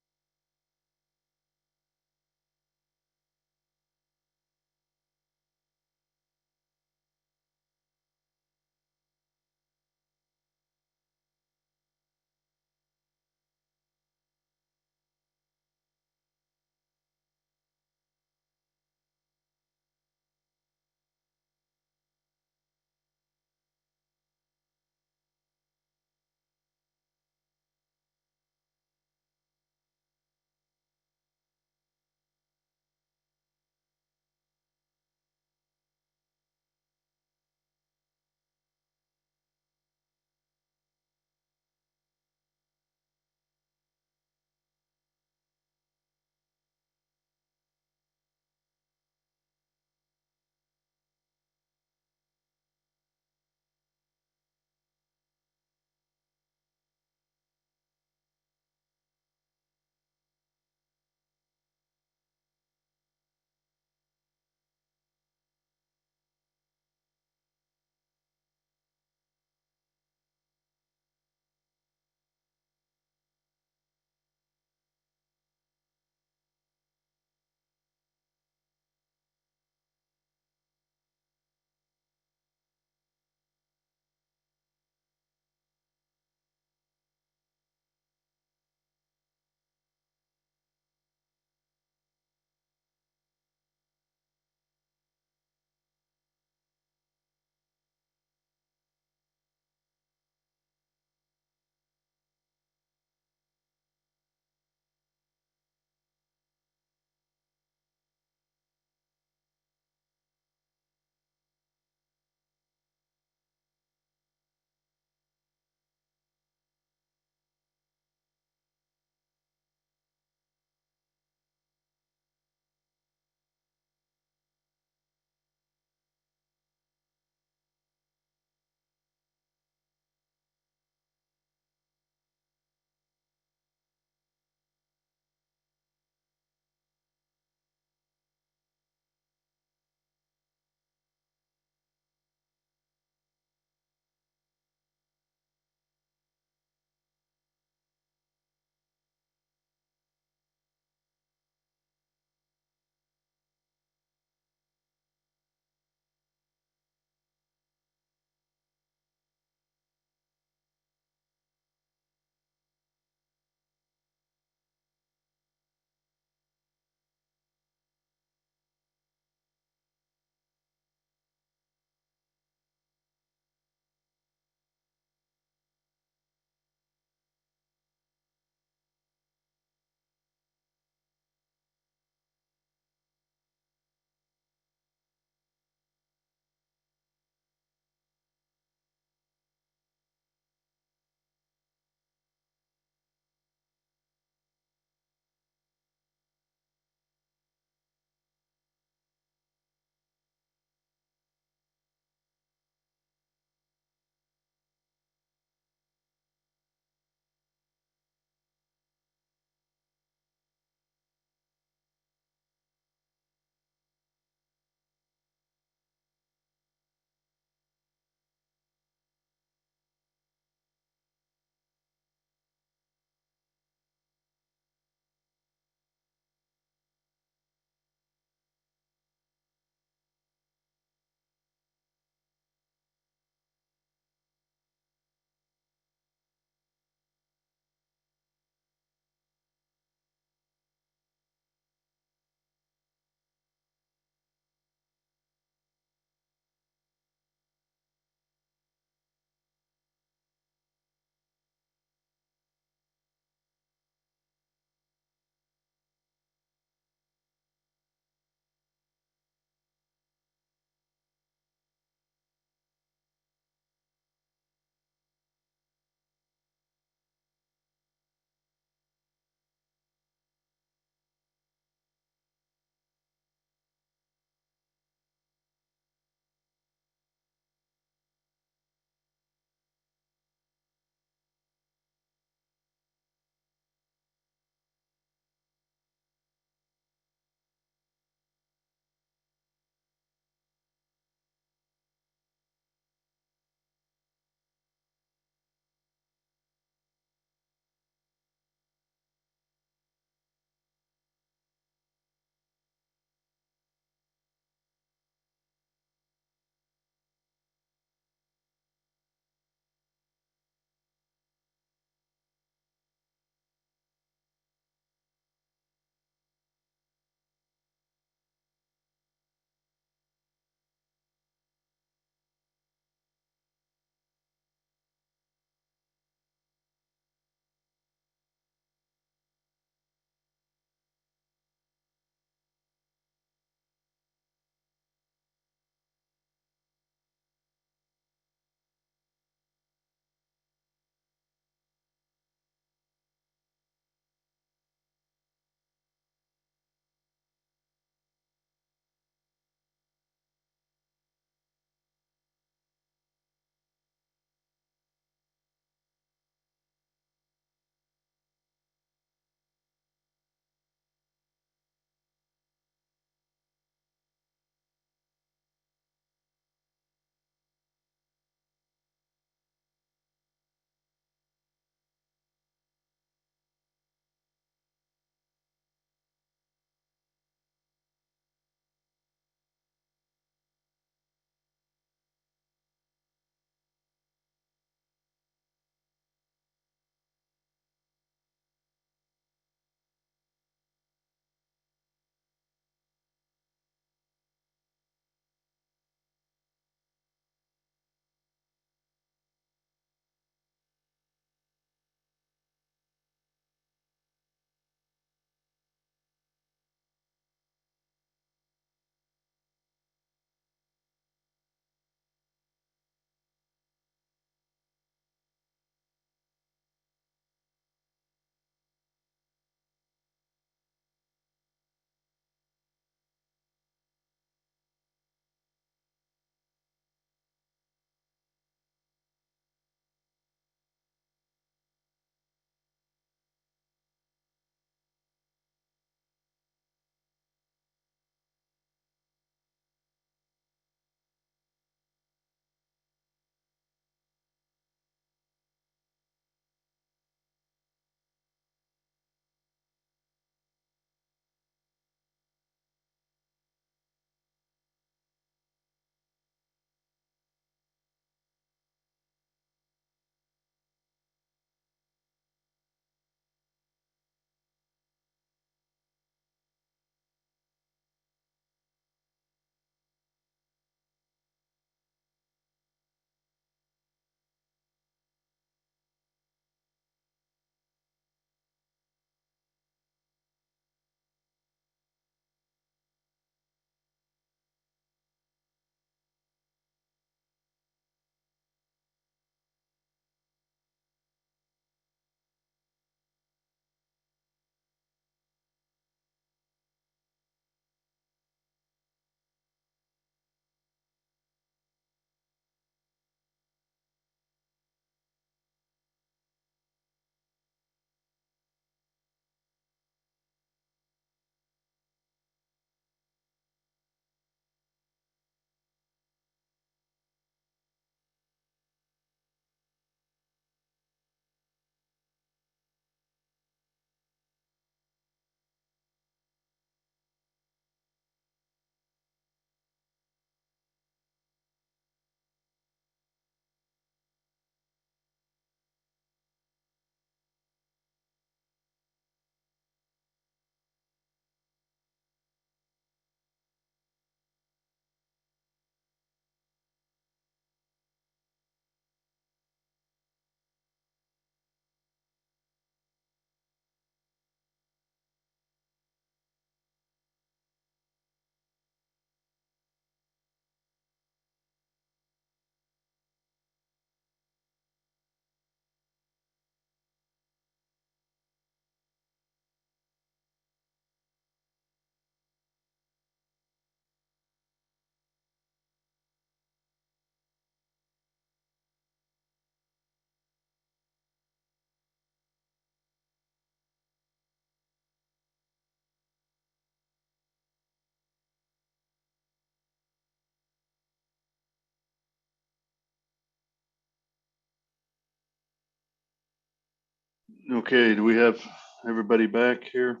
Okay, do we have everybody back here?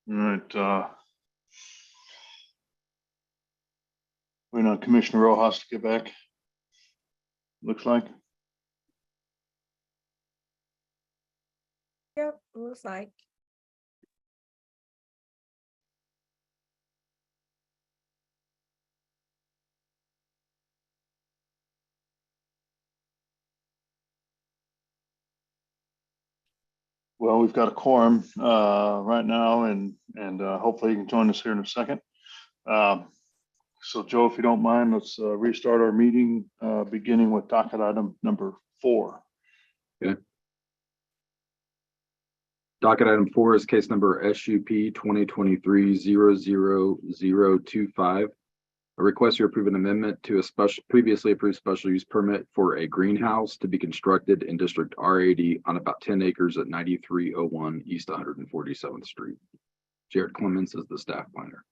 All right, waiting on Commissioner Rojas to get back. Looks like. Yep, looks like. Well, we've got a quorum right now, and hopefully you can join us here in a second. So Joe, if you don't mind, let's restart our meeting, beginning with docket item number 4. Okay. Docket item 4 is case number SUP 2023-00025. A request to approve an amendment to a previously approved special use permit for a greenhouse to be constructed in District R80 on about 10 acres at 9301 East 147th Street. Jared Clemens is the staff planner.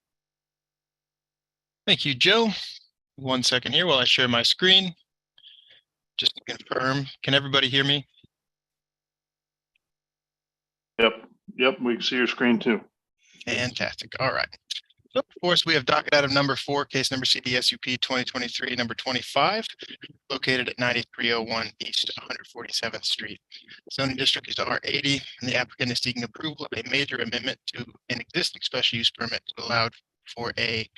Thank you, Joe. 1 second here while I share my screen. Just to confirm, can everybody hear me? Yep, we can see your screen too. Fantastic. All right. So of course, we have docket item number 4, case number CDSUP 2023 number 25, located at 9301 East 147th Street. Zoning district is R80, and the applicant is seeking approval of a major amendment to an existing special use permit to allow for a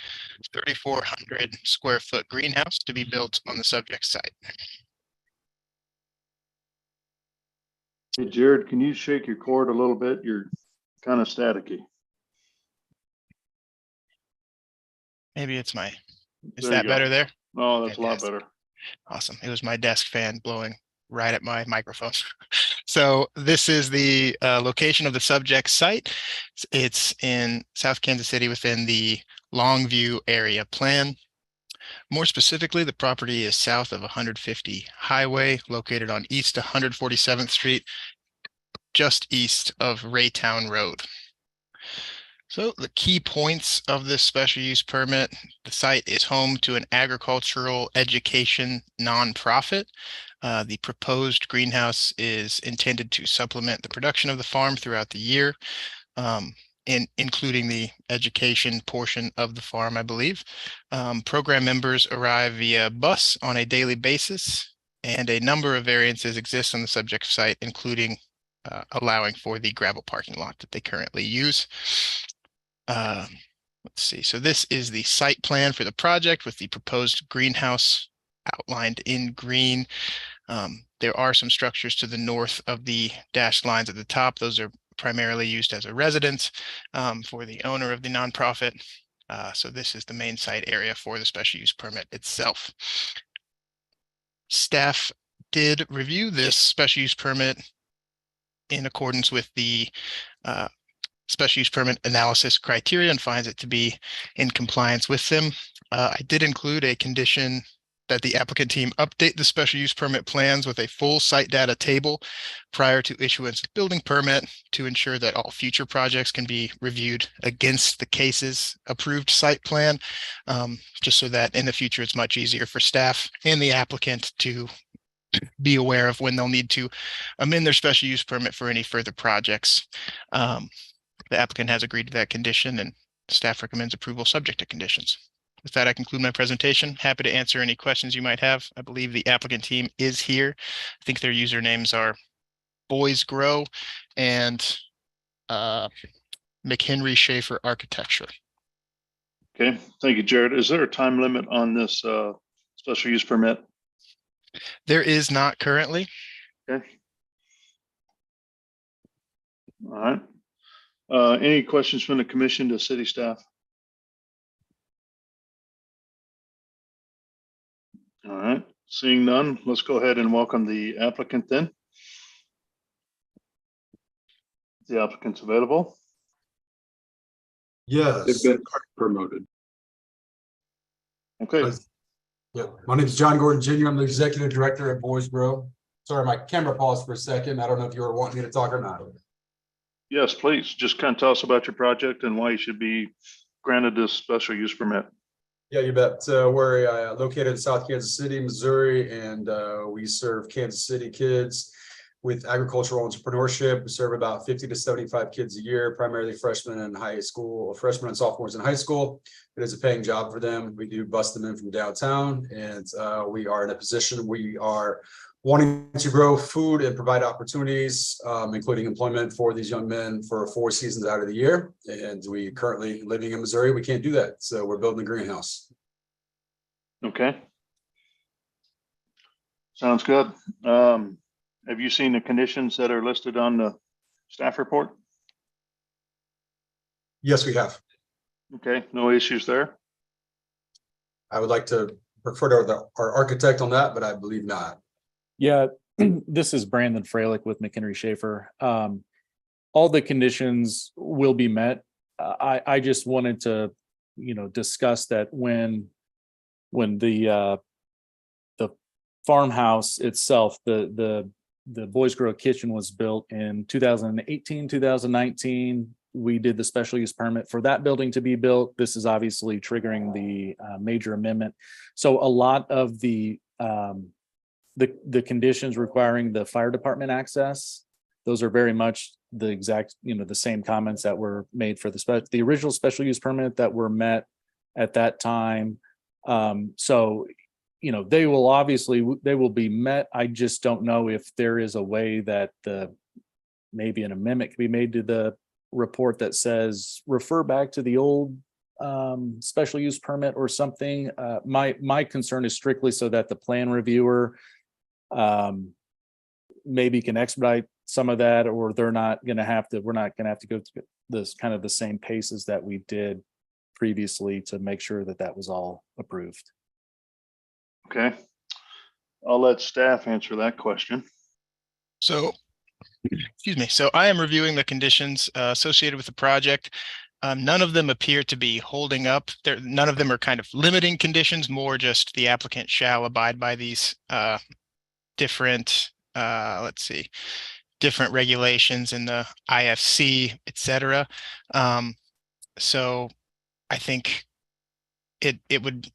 3,400 square foot greenhouse to be built on the subject site. Hey, Jared, can you shake your cord a little bit? You're kind of staticky. Maybe it's my, is There that you go. better there? Oh, that's Fantastic. a lot better. Awesome. It was my desk fan blowing right at my microphone. So this is the location of the subject site. It's in South Kansas City within the Longview area plan. More specifically, the property is south of 150 Highway, located on East 147th Street, just east of Raytown Road. So the key points of this special use permit: the site is home to an agricultural education nonprofit. The proposed greenhouse is intended to supplement the production of the farm throughout the year, including the education portion of the farm, I believe. Program members arrive via bus on a daily basis, and a number of variances exist on the subject site, including allowing for the gravel parking lot that they currently use. Let's see. So this is the site plan for the project with the proposed greenhouse outlined in green. There are some structures to the north of the dashed lines at the top. Those are primarily used as a residence for the owner of the nonprofit. So this is the main site area for the special use permit itself. Staff did review this special use permit in accordance with the special use permit analysis criteria and finds it to be in compliance with them. I did include a condition that the applicant team update the special use permit plans with a full site data table prior to issuance of building permit to ensure that all future projects can be reviewed against the case's approved site plan, just so that in the future it's much easier for staff and the applicant to be aware of when they'll need to amend their special use permit for any further projects. The applicant has agreed to that condition, and staff recommends approval subject to conditions. With that, I conclude my presentation. Happy to answer any questions you might have. I believe the applicant team is here. I think their usernames are Boys Grow and McHenry Schaefer Architecture. Okay, thank you, Jared. Is there a time limit on this special use permit? There is not currently. Okay. All right. Any questions from the commission to city staff? All right, seeing none, let's go ahead and welcome the applicant then. The applicant's available. They've Yes. been promoted. Okay. Yeah, my name is John Gordon Jr. I'm the executive director at Boys Grow. Sorry, my camera paused for a second. I don't know if you were wanting me to talk or not. Yes, please. Just kind of tell us about your project and why you should be granted this special use permit. Yeah, you bet. So we're located in South Kansas City, Missouri, and we serve Kansas City kids with agricultural entrepreneurship. We serve about 50 to 75 kids a year, primarily freshmen in high school, freshmen and sophomores in high school. It is a paying job for them. We do bus them in from downtown, and we are in a position we are wanting to grow food and provide opportunities, including employment for these young men for 4 seasons out of the year. And we currently living in Missouri, we can't do that. So we're building a greenhouse. Okay. Sounds good. Have you seen the conditions that are listed on the staff report? Yes, we have. Okay, no issues there? I would like to refer to our architect on that, but I believe not. Yeah, this is Brandon Freilich with McHenry Schaefer. All the conditions will be met. I just wanted to, discuss that when the farmhouse itself, the Boys Grow Kitchen was built in 2018, 2019. We did the special use permit for that building to be built. This is obviously triggering the major amendment. So a lot of the conditions requiring the fire department access, those are very much the exact, the same comments that were made for the original special use permit that were met at that time. So they will be met. I just don't know if there is a way that maybe an amendment can be made to the report that says refer back to the old special use permit or something. My concern is strictly so that the plan reviewer maybe can expedite some of that, or we're not going to have to go through this kind of the same paces that we did previously to make sure that was all approved. Okay. I'll let staff answer that question. So, excuse me. So I am reviewing the conditions associated with the project. None of them appear to be holding up. None of them are kind of limiting conditions, more just the applicant shall abide by these different, different regulations in the IFC, et cetera. So I think it would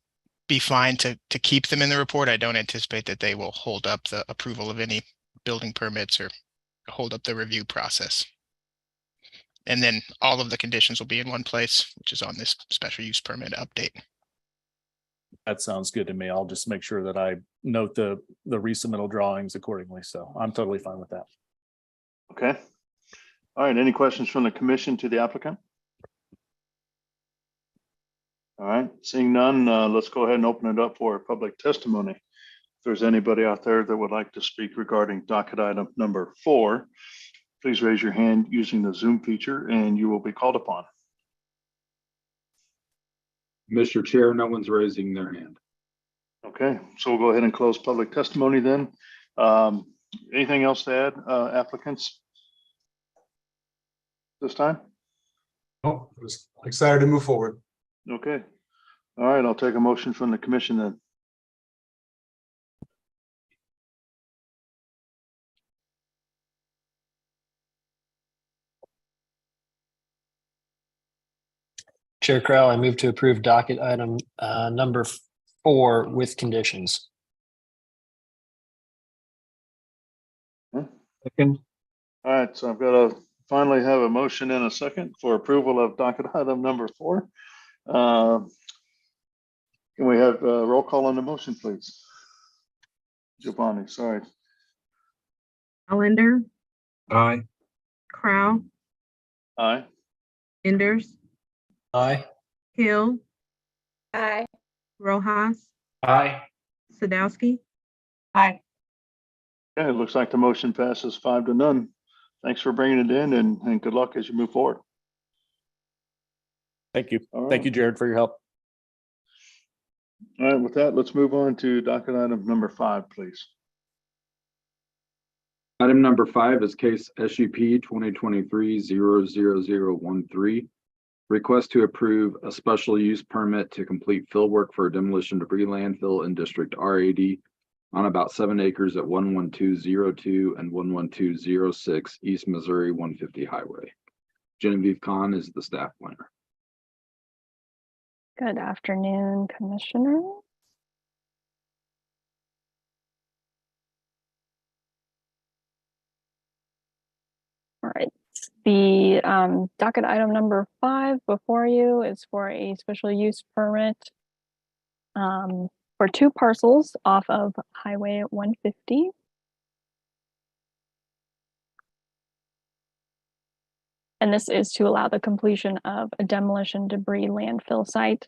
be fine to keep them in the report. I don't anticipate that they will hold up the approval of any building permits or hold up the review process. And then all of the conditions will be in one place, which is on this special use permit update. That sounds good to me. I'll just make sure that I note the resubmittal drawings accordingly. So I'm totally fine with that. Okay. All right. Any questions from the commission to the applicant? All right. Seeing none, let's go ahead and open it up for public testimony. If there's anybody out there that would like to speak regarding docket item number 4, please raise your hand using the Zoom feature and you will be called upon. Mr. Chair, no one's raising their hand. Okay, so we'll go ahead and close public testimony then. Anything else to add, applicants? This time? Oh, I was excited to move forward. Okay. All right, I'll take a motion from the commission then. Chair Crowell, I move to approve docket item number 4 with conditions. Second. All right, so I've got to finally have a motion and a second for approval of docket item number 4. Can we have a roll call on the motion, please? Giovanni, sorry. Allender, Aye. Crowell, Aye. Enders, Aye. Hill, Aye. Rojas, Aye. Sadowski. Aye. Okay, it looks like the motion passes 5-0. Thanks for bringing it in and good luck as you move forward. Thank you. All right. Thank you, Jared, for your help. All right, with that, let's move on to docket item number 5, please. Item number 5 is case SUP 2023-00013. Request to approve a special use permit to complete fill work for demolition debris landfill in District R80 on about 7 acres at 11202 and 11206 East Missouri 150 Highway. Genevieve Kahn is the staff planner. Good afternoon, Commissioner. All right, the docket item number 5 before you is for a special use permit for 2 parcels off of Highway 150. And this is to allow the completion of a demolition debris landfill site.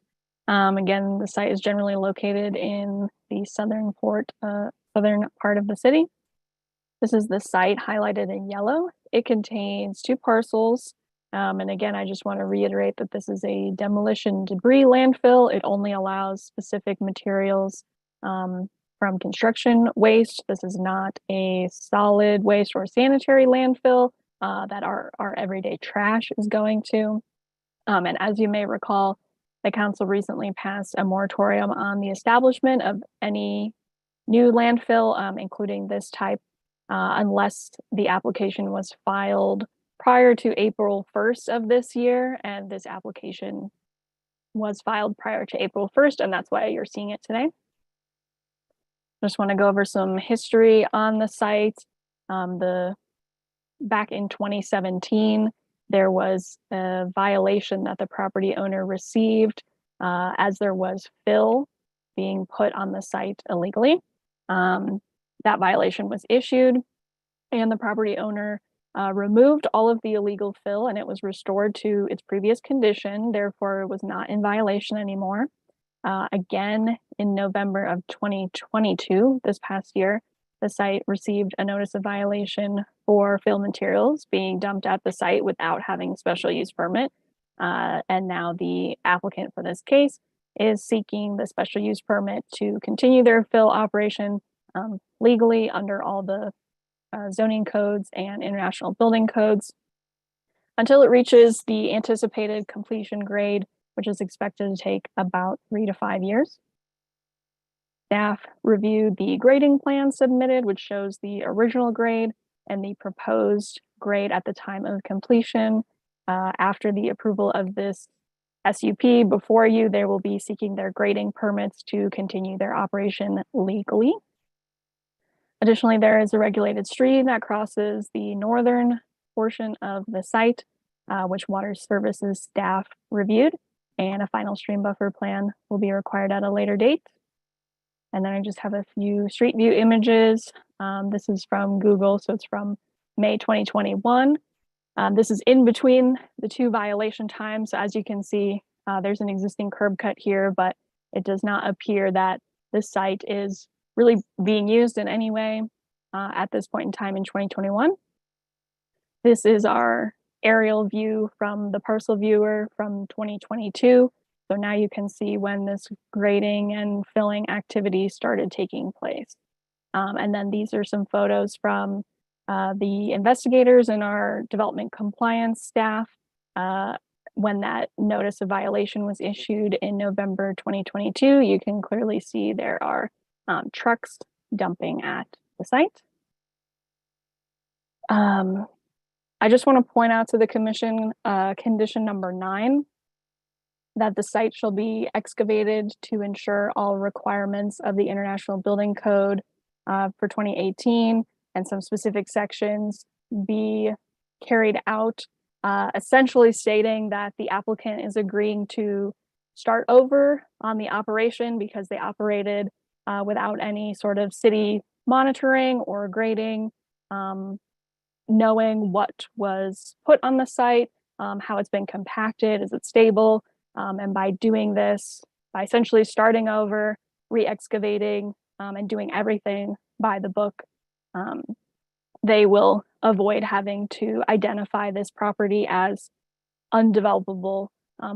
Again, the site is generally located in the southern part of the city. This is the site highlighted in yellow. It contains 2 parcels. And again, I just want to reiterate that this is a demolition debris landfill. It only allows specific materials from construction waste. This is not a solid waste or sanitary landfill that our everyday trash is going to. And as you may recall, the council recently passed a moratorium on the establishment of any new landfill, including this type, unless the application was filed prior to April 1st of this year. And this application was filed prior to April 1st, and that's why you're seeing it today. Just want to go over some history on the site. Back in 2017, there was a violation that the property owner received as there was fill being put on the site illegally. That violation was issued and the property owner removed all of the illegal fill and it was restored to its previous condition. Therefore, it was not in violation anymore. Again, in November of 2022, this past year, the site received a notice of violation for fill materials being dumped at the site without having a special use permit. And now the applicant for this case is seeking the special use permit to continue their fill operation legally under all the zoning codes and international building codes until it reaches the anticipated completion grade, which is expected to take about 3 to 5 years. Staff reviewed the grading plan submitted, which shows the original grade and the proposed grade at the time of completion. After the approval of this SUP before you, they will be seeking their grading permits to continue their operation legally. Additionally, there is a regulated stream that crosses the northern portion of the site, which Water Services staff reviewed, and a final stream buffer plan will be required at a later date. And then I just have a few street view images. This is from Google, so it's from May 2021. This is in between the 2 violation times. So as you can see, there's an existing curb cut here, but it does not appear that this site is really being used in any way at this point in time in 2021. This is our aerial view from the parcel viewer from 2022. So now you can see when this grading and filling activity started taking place. And then these are some photos from the investigators and our development compliance staff when that notice of violation was issued in November 2022. You can clearly see there are trucks dumping at the site. I just want to point out to the commission condition number 9, that the site shall be excavated to ensure all requirements of the International Building Code for 2018 and some specific sections be carried out, essentially stating that the applicant is agreeing to start over on the operation because they operated without any sort of city monitoring or grading, knowing what was put on the site, how it's been compacted, is it stable? And by doing this, by essentially starting over, re-excavating, and doing everything by the book, they will avoid having to identify this property as undevelopable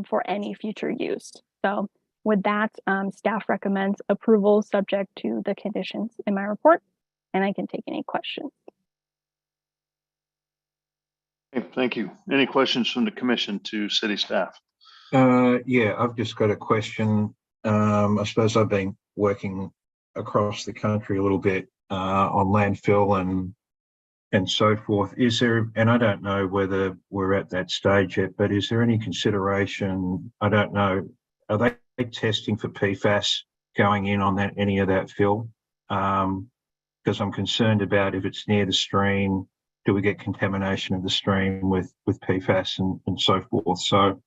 for any future use. So with that, staff recommends approval subject to the conditions in my report, and I can take any questions. Okay, thank you. Any questions from the commission to city staff? Yeah, I've just got a question. I suppose I've been working across the country a little bit on landfill and so forth. Is there, and I don't know whether we're at that stage yet, but is there any consideration, I don't know, are they testing for PFAS going in on that, any of that fill? Because I'm concerned about if it's near the stream, do we get contamination of the stream with PFAS and so forth? So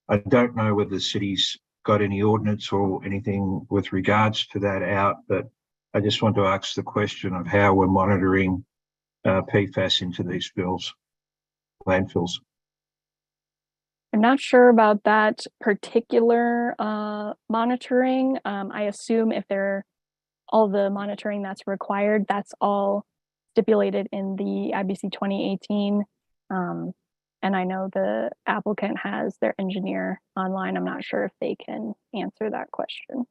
I don't know whether the city's got any ordinance or anything with regards to that out, but I just want to ask the question of how we're monitoring PFAS into these landfills. I'm not sure about that particular monitoring. I assume if all the monitoring that's required, that's all stipulated in the IBC 2018. And I know the applicant has their engineer online. I'm not sure if they can answer that question.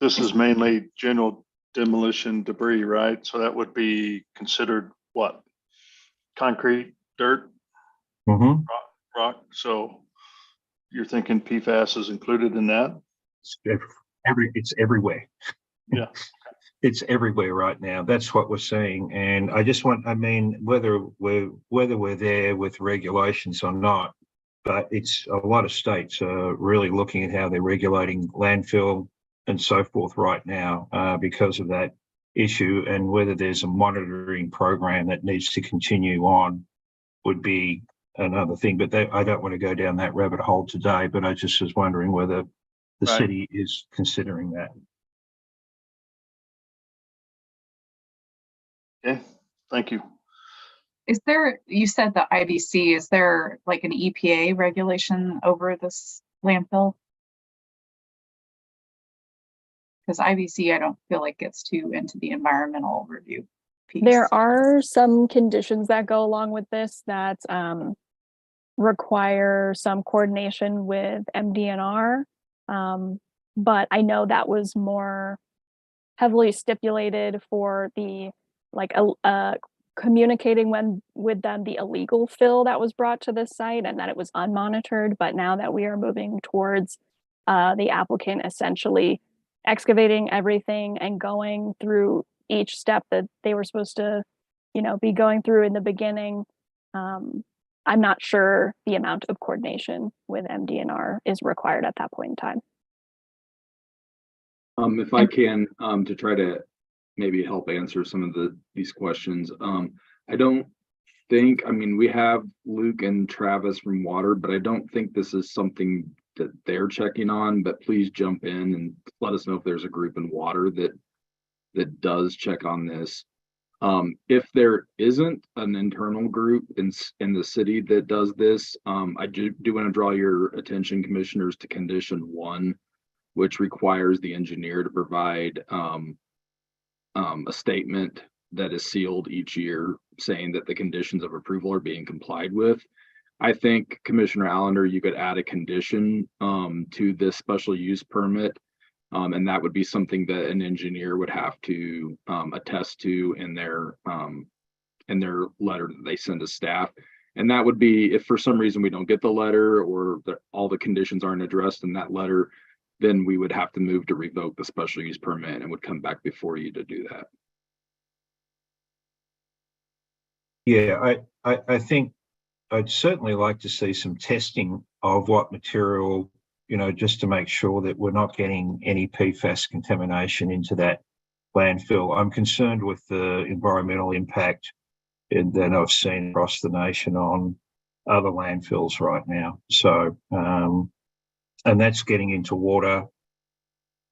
This is mainly general demolition debris, right? So that would be considered what? Concrete, dirt, rock. So you're thinking PFAS is included in that? It's everywhere. Yeah. It's everywhere right now. That's what we're seeing. And I just want, I mean, whether we're there with regulations or not, but it's a lot of states are really looking at how they're regulating landfill and so forth right now because of that issue, and whether there's a monitoring program that needs to continue on would be another thing. But I don't want to go down that rabbit hole today, but I just was wondering whether the city is considering that. Okay, thank you. Is there, you said the IBC, is there like an EPA regulation over this landfill? Because IBC, I don't feel like gets too into the environmental review piece. There are some conditions that go along with this that require some coordination with MDNR. But I know that was more heavily stipulated for the communicating with them the illegal fill that was brought to this site and that it was unmonitored. But now that we are moving towards the applicant essentially excavating everything and going through each step that they were supposed to, be going through in the beginning, I'm not sure the amount of coordination with MDNR is required at that point in time. If I can, to try to maybe help answer some of these questions. I don't think, we have Luke and Travis from water, but I don't think this is something that they're checking on, but please jump in and let us know if there's a group in water that does check on this. If there isn't an internal group in the city that does this, I do want to draw your attention, commissioners, to condition 1, which requires the engineer to provide a statement that is sealed each year saying that the conditions of approval are being complied with. I think, Commissioner Allender, you could add a condition to this special use permit, and that would be something that an engineer would have to attest to in their letter that they send to staff. And that would be if for some reason we don't get the letter or all the conditions aren't addressed in that letter, then we would have to move to revoke the special use permit and would come back before you to do that. Yeah, I think I'd certainly like to see some testing of what material, just to make sure that we're not getting any PFAS contamination into that landfill. I'm concerned with the environmental impact that I've seen across the nation on other landfills right now. So, and that's getting into water.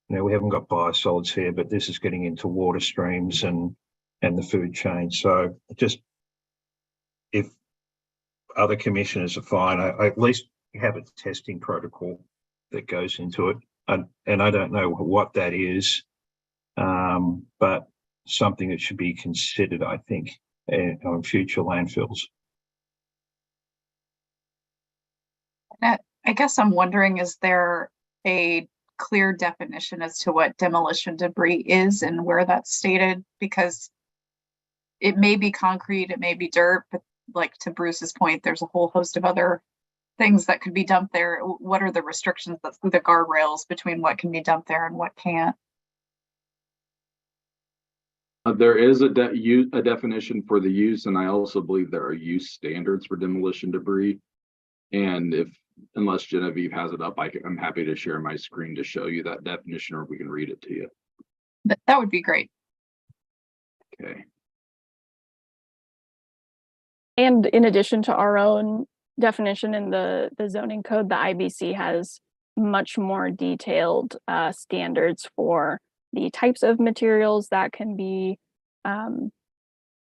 We haven't got biosolids here, but this is getting into water streams and the food chain. So just, if other commissioners are fine, I at least have a testing protocol that goes into it. And I don't know what that is, but something that should be considered, I think, on future landfills. I guess I'm wondering, is there a clear definition as to what demolition debris is and where that's stated? Because it may be concrete, it may be dirt, but like to Bruce's point, there's a whole host of other things that could be dumped there? What are the restrictions, the guardrails between what can be dumped there and what can't? There is a definition for the use, and I also believe there are use standards for demolition debris. And unless Genevieve has it up, I'm happy to share my screen to show you that definition, or we can read it to you. That would be great. Okay. And in addition to our own definition in the zoning code, the IBC has much more detailed standards for the types of materials that can be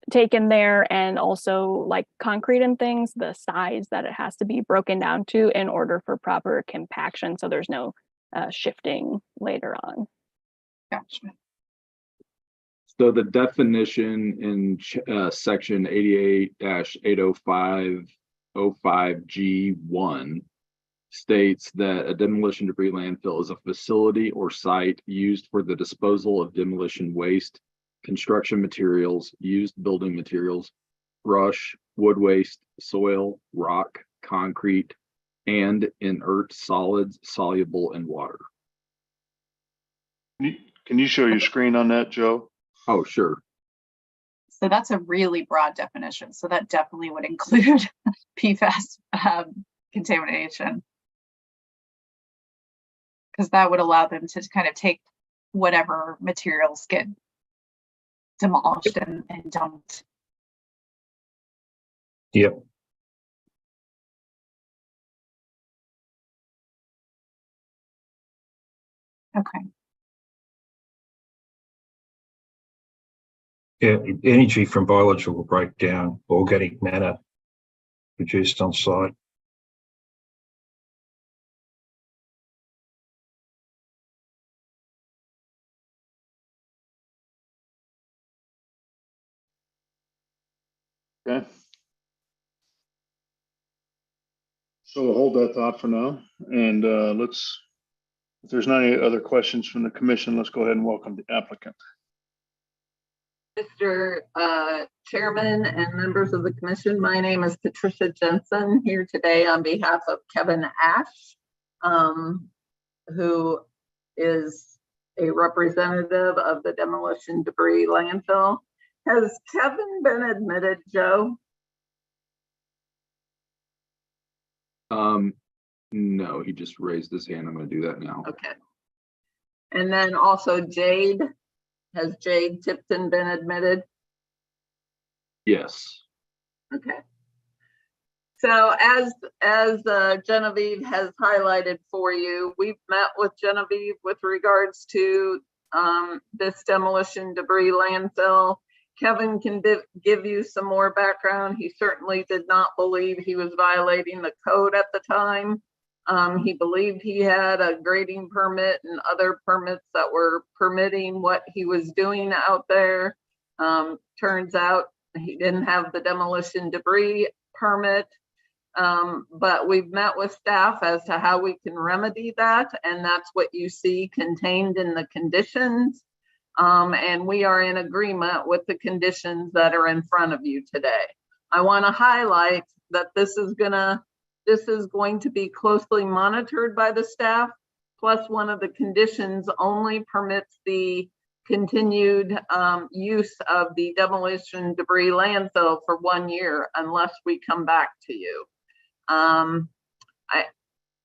taken there, and also like concrete and things, the size that it has to be broken down to in order for proper compaction, so there's no shifting later on. Gotcha. So the definition in section 88-805-05G1 states that a demolition debris landfill is a facility or site used for the disposal of demolition waste, construction materials, used building materials, brush, wood waste, soil, rock, concrete, and inert solids soluble in water. Can you show your screen on that, Joe? Oh, sure. So that's a really broad definition. So that definitely would include PFAS contamination, because that would allow them to kind of take whatever materials get demolished and dumped. Yep. Okay. Yeah, energy from biological breakdown, organic matter produced on site. Okay. So we'll hold that thought for now, and if there's not any other questions from the commission, let's go ahead and welcome the applicant. Mr. Chairman and members of the commission, my name is Patricia Jensen, here today on behalf of Kevin Ash, who is a representative of the demolition debris landfill. Has Kevin been admitted, Joe? No, he just raised his hand. I'm going to do that now. Okay. And then also Jade. Has Jade Tipton been admitted? Yes. Okay. So as Genevieve has highlighted for you, we've met with Genevieve with regards to this demolition debris landfill. Kevin can give you some more background. He certainly did not believe he was violating the code at the time. He believed he had a grading permit and other permits that were permitting what he was doing out there. Turns out he didn't have the demolition debris permit, but we've met with staff as to how we can remedy that, and that's what you see contained in the conditions. And we are in agreement with the conditions that are in front of you today. I want to highlight that this is going to be closely monitored by the staff, plus one of the conditions only permits the continued use of the demolition debris landfill for 1 year unless we come back to you.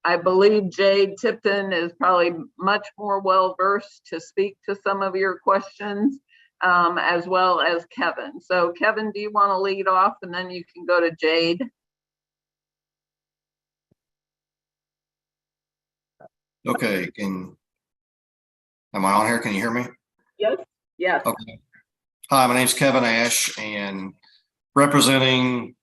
I believe Jade Tipton is probably much more well-versed to speak to some of your questions, as well as Kevin. So Kevin, do you want to lead off and then you can go to Jade? Okay, am I on here? Can you hear me? Yes. Yes. Okay. Hi, my name's Kevin Ash, and representing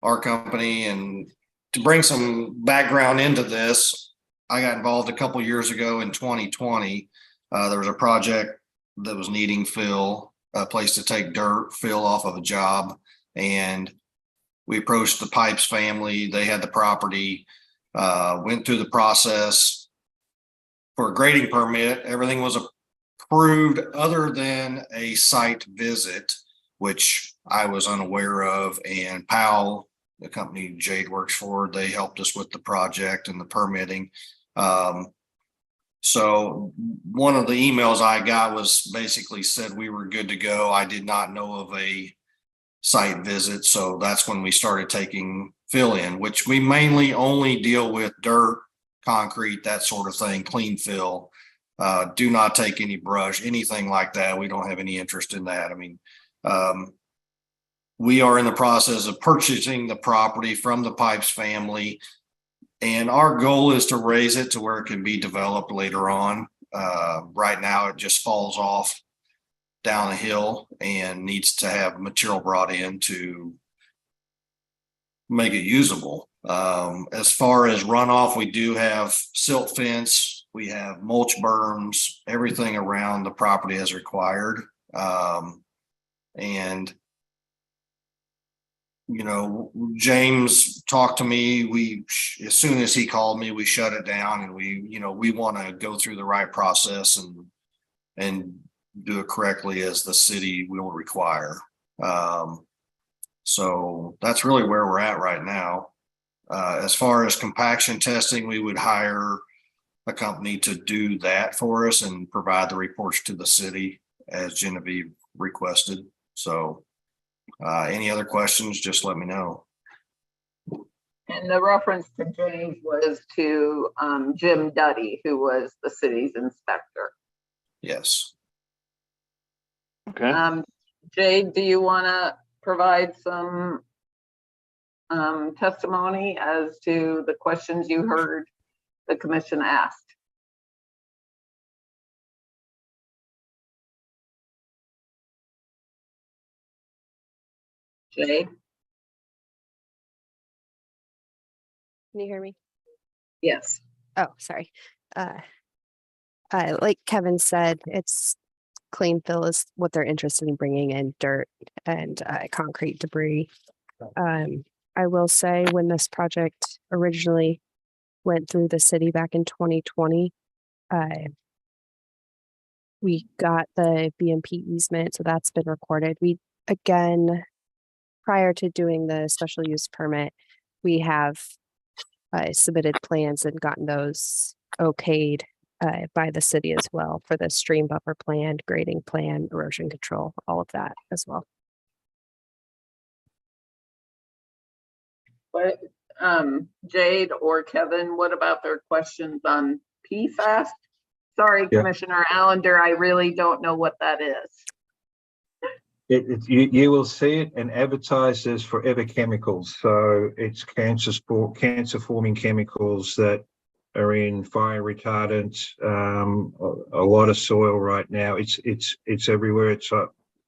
our company, and to bring some background into this, I got involved a couple years ago in 2020. There was a project that was needing fill, a place to take dirt, fill off of a job, and we approached the Pipes family. They had the property, went through the process for a grading permit. Everything was approved other than a site visit, which I was unaware of, and Powell the company Jade works for, they helped us with the project and the permitting. So one of the emails I got was basically said we were good to go. I did not know of a site visit. So that's when we started taking fill in, which we mainly only deal with dirt, concrete, that sort of thing, clean fill. Do not take any brush, anything like that. We don't have any interest in that. I mean, we are in the process of purchasing the property from the Pipes family, and our goal is to raise it to where it can be developed later on. Right now, it just falls off down a hill and needs to have material brought in to make it usable. As far as runoff, we do have silt fence, we have mulch berms, everything around the property as required. And you know, James talked to me. As soon as he called me, we shut it down, and we want to go through the right process and do it correctly as the city will require. So that's really where we're at right now. As far as compaction testing, we would hire a company to do that for us and provide the reports to the city as Genevieve requested. So any other questions, just let me know. And the reference to James was to Jim Duddy, who was the city's inspector. Yes. Okay. Jade, do you want to provide some testimony as to the questions you heard the commission asked? Jade? Can you hear me? Yes. Oh, sorry. Like Kevin said, it's clean fill is what they're interested in bringing in, dirt and concrete debris. I will say when this project originally went through the city back in 2020, we got the BMP easement, so that's been recorded. We, again, prior to doing the special use permit, we have submitted plans and gotten those okayed by the city as well for the stream buffer plan, grading plan, erosion control, all of that as well. But Jade or Kevin, what about their questions on PFAS? Sorry, Yeah. Commissioner Allender, I really don't know what that is. You will see it and advertised as forever chemicals. So it's cancer forming chemicals that are in fire retardant, a lot of soil right now. It's everywhere.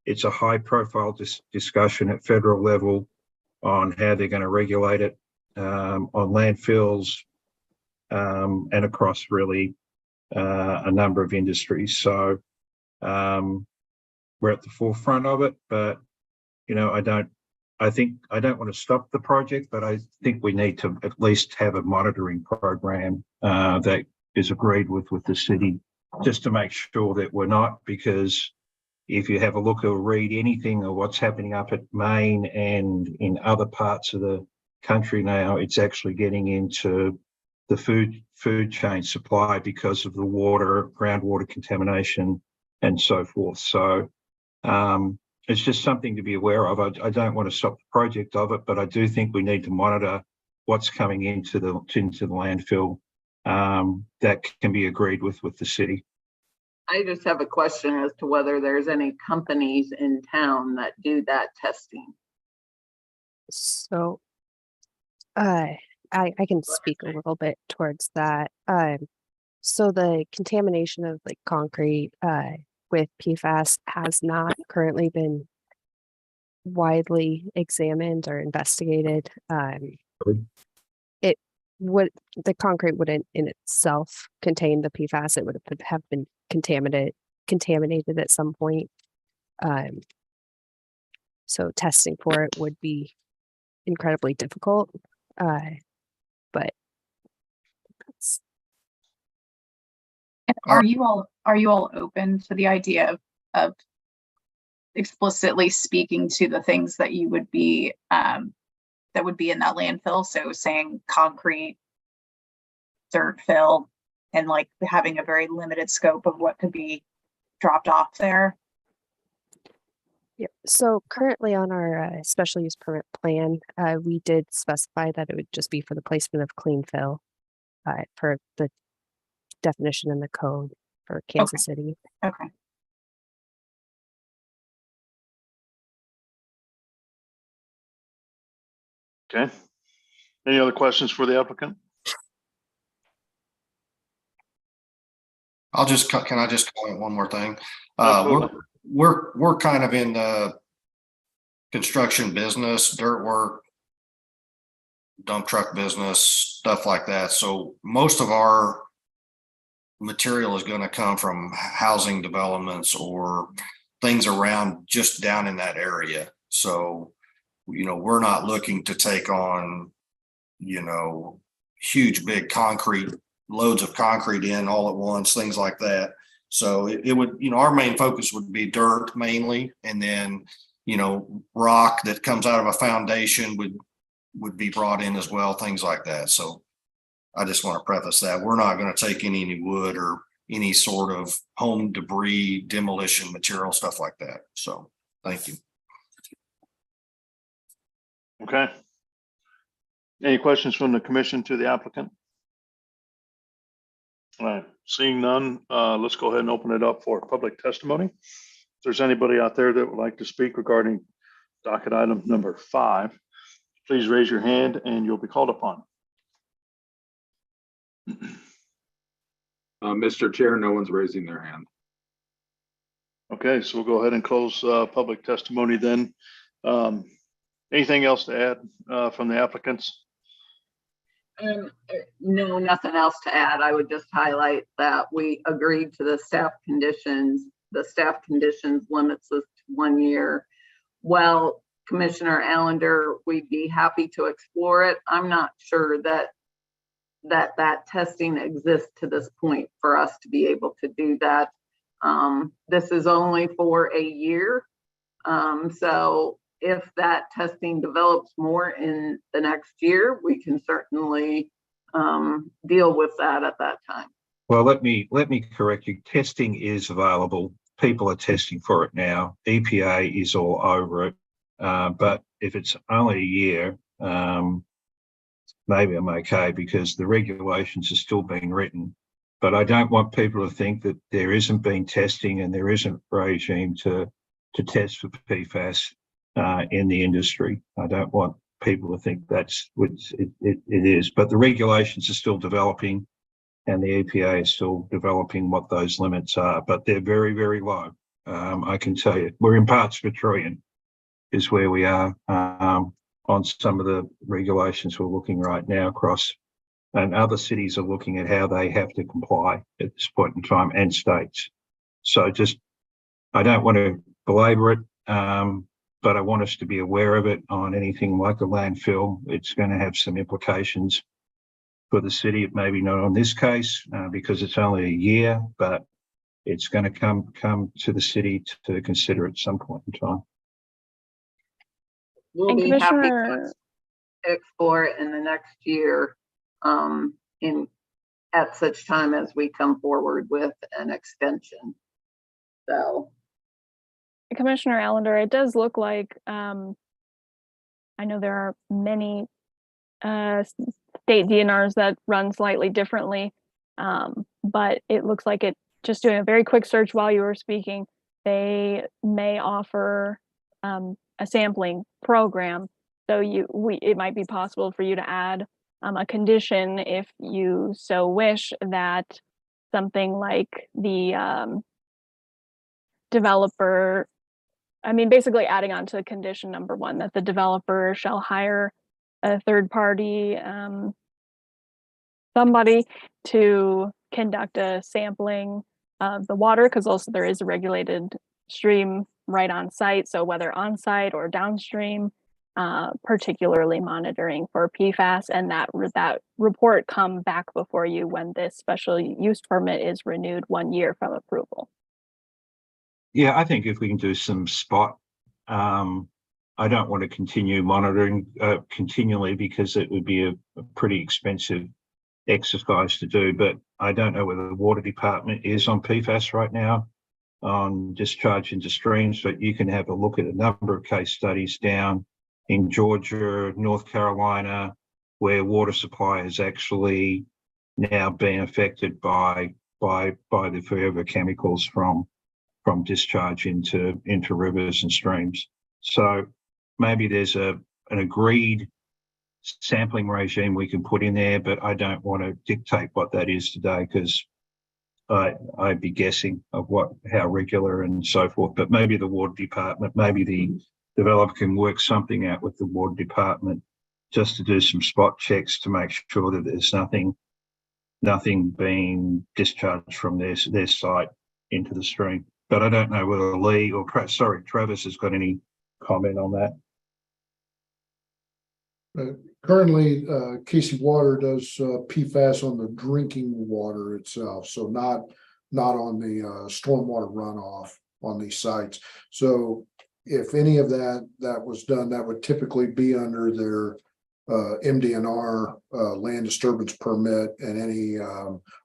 It's a high profile discussion at federal level on how they're going to regulate it on landfills and across really a number of industries. So we're at the forefront of it, but I don't want to stop the project, but I think we need to at least have a monitoring program that is agreed with the city, just to make sure that we're not, because if you have a look or read anything of what's happening up at Maine and in other parts of the country now, it's actually getting into the food chain supply because of the water, groundwater contamination and so forth. So it's just something to be aware of. I don't want to stop the project of it, but I do think we need to monitor what's coming into the landfill that can be agreed with the city. I just have a question as to whether there's any companies in town that do that testing. So I can speak a little bit towards that. So the contamination of like concrete with PFAS has not currently been widely examined or investigated. The concrete wouldn't in itself contain the PFAS. It would have been contaminated at some point. So testing for it would be incredibly difficult. But that's. Are you all open to the idea of explicitly speaking to the things that you would be that would be in that landfill. So saying concrete, dirt fill, and like having a very limited scope of what could be dropped off there. Yeah. So currently on our special use permit plan, we did specify that it would just be for the placement of clean fill for the definition in the code for Kansas City. Okay. Okay. Any other questions for the applicant? Can I just comment one more thing? Absolutely. We're kind of in the construction business, dirt work, dump truck business, stuff like that. So most of our material is going to come from housing developments or things around just down in that area. So, we're not looking to take on, huge, big concrete, loads of concrete in all at once, things like that. So it would, our main focus would be dirt mainly, and then, rock that comes out of a foundation would be brought in as well, things like that. So I just want to preface that we're not going to take any wood or any sort of home debris, demolition material, stuff like that. So thank you. Okay. Any questions from the commission to the applicant? All right, seeing none, let's go ahead and open it up for public testimony. If there's anybody out there that would like to speak regarding docket item number 5, please raise your hand and you'll be called upon. Mr. Chair, no one's raising their hand. Okay, so we'll go ahead and close public testimony then. Anything else to add from the applicants? No, nothing else to add. I would just highlight that we agreed to the staff conditions. The staff conditions limits us to 1 year. Well, Commissioner Allender, we'd be happy to explore it. I'm not sure that testing exists to this point for us to be able to do that. This is only for a year. So if that testing develops more in the next year, we can certainly deal with that at that time. Well, let me correct you. Testing is available. People are testing for it now. EPA is all over it. But if it's only a year, maybe I'm okay because the regulations are still being written. But I don't want people to think that there isn't been testing and there isn't regime to test for PFAS in the industry. I don't want people to think that's what it is. But the regulations are still developing and the EPA is still developing what those limits are. But they're very, very low. I can tell you, we're in parts per trillion is where we are on some of the regulations we're looking right now across, and other cities are looking at how they have to comply at this point in time, and states. So I don't want to belabor it, but I want us to be aware of it on anything like a landfill. It's going to have some implications for the city. Maybe not on this case because it's only a year, but it's going to come to the city to consider at some point in time. We'll be happy to explore it in the next year at such time as we come forward with an extension. So, Commissioner Allender, it does look like I know there are many state DNRs that run slightly differently, but it looks like it. Just doing a very quick search while you were speaking, they may offer a sampling program. So it might be possible for you to add a condition if you so wish that something like the developer, basically adding on to condition number 1, that the developer shall hire a third party, somebody to conduct a sampling of the water, because also there is a regulated stream right on site. So whether on site or downstream, particularly monitoring for PFAS, and that report come back before you when this special use permit is renewed 1 year from approval. Yeah, I think if we can do some spot I don't want to continue monitoring continually because it would be a pretty expensive exercise to do. But I don't know whether the water department is on PFAS right now on discharge into streams, but you can have a look at a number of case studies down in Georgia, North Carolina, where water supply has actually now been affected by the forever chemicals from discharge into rivers and streams. So maybe there's an agreed sampling regime we can put in there, but I don't want to dictate what that is today because I'd be guessing of how regular and so forth. But maybe the water department, maybe the developer can work something out with the water department just to do some spot checks to make sure that there's nothing being discharged from their site into the stream. But I don't know whether Lee or Travis has got any comment on that. Currently, Casey Water does PFAS on the drinking water itself, so not on the stormwater runoff on these sites. So if any of that was done, that would typically be under their MDNR land disturbance permit and any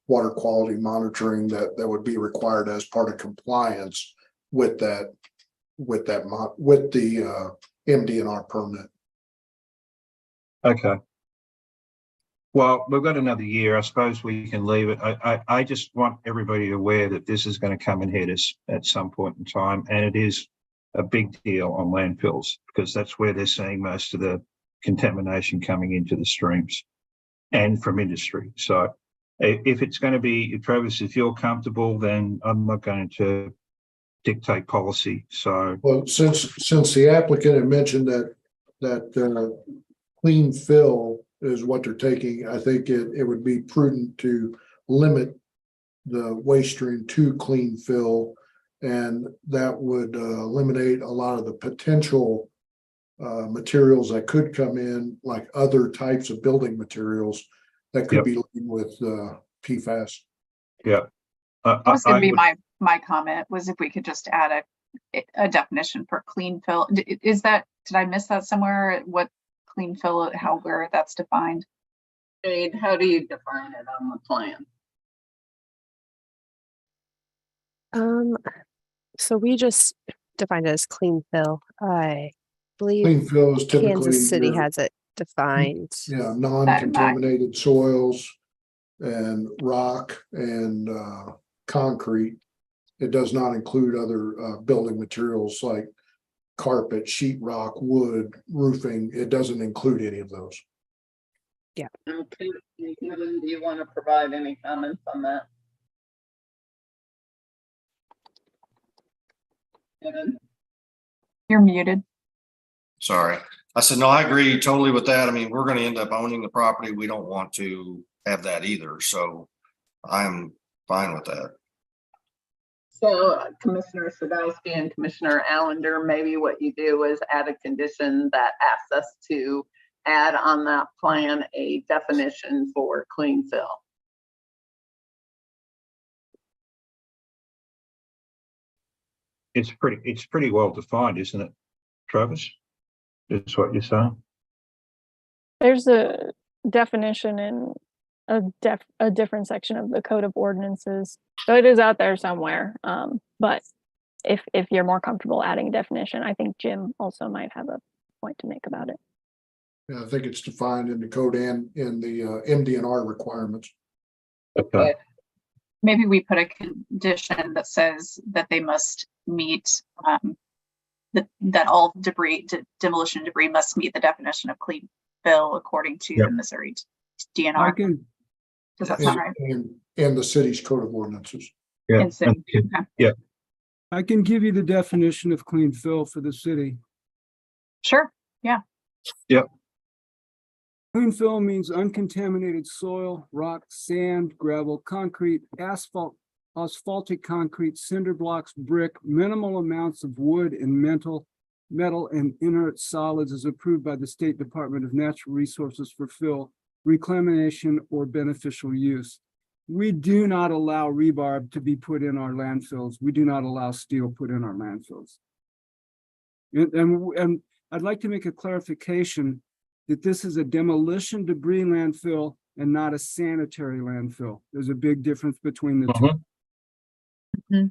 water quality monitoring that would be required as part of compliance with the MDNR permit. Okay. Well, we've got another year. I suppose we can leave it. I just want everybody aware that this is going to come and hit us at some point in time. And it is a big deal on landfills because that's where they're seeing most of the contamination coming into the streams and from industry. So if it's going to be, Travis, if you're comfortable, then I'm not going to dictate policy. So, well, since the applicant had mentioned that clean fill is what they're taking, I think it would be prudent to limit the waste stream to clean fill, and that would eliminate a lot of the potential materials that could come in, like other types of building materials that could be laden with PFAS. Yeah. That was going to be my comment, was if we could just add a definition for clean fill. Did I miss that somewhere? What clean fill, where that's defined? Jade, how do you define it on the plan? So we just defined it as clean fill. I believe Clean fill is typically Kansas City has it defined. Yeah, non-contaminated soils and rock and concrete. It does not include other building materials like carpet, sheetrock, wood, roofing. It doesn't include any of those. Yeah. Okay. Kevin, do you want to provide any comments on that? Kevin? You're muted. Sorry. I said, no, I agree totally with that. I mean, we're going to end up owning the property. We don't want to have that either. So I'm fine with that. So Commissioner Sadowski and Commissioner Allender, maybe what you do is add a condition that asks us to add on that plan a definition for clean fill. It's pretty well defined, isn't it, Travis? Is what you're saying? There's a definition in a different section of the Code of Ordinances. So it is out there somewhere. But if you're more comfortable adding a definition, I think Jim also might have a point to make about it. Yeah, I think it's defined in the code and in the MDNR requirements. Okay. Maybe we put a condition that says that they must meet that all demolition debris must meet the definition of clean fill according to the Missouri DNR. Does that sound right? And the city's code of ordinances. Yeah. Yeah. I can give you the definition of clean fill for the city. Sure. Yeah. Yep. Clean fill means uncontaminated soil, rock, sand, gravel, concrete, asphalt, asphaltic concrete, cinder blocks, brick, minimal amounts of wood and metal and inert solids as approved by the State Department of Natural Resources for fill, reclamation, or beneficial use. We do not allow rebar to be put in our landfills. We do not allow steel put in our landfills. And I'd like to make a clarification that this is a demolition debris landfill and not a sanitary landfill. There's a big difference between the two.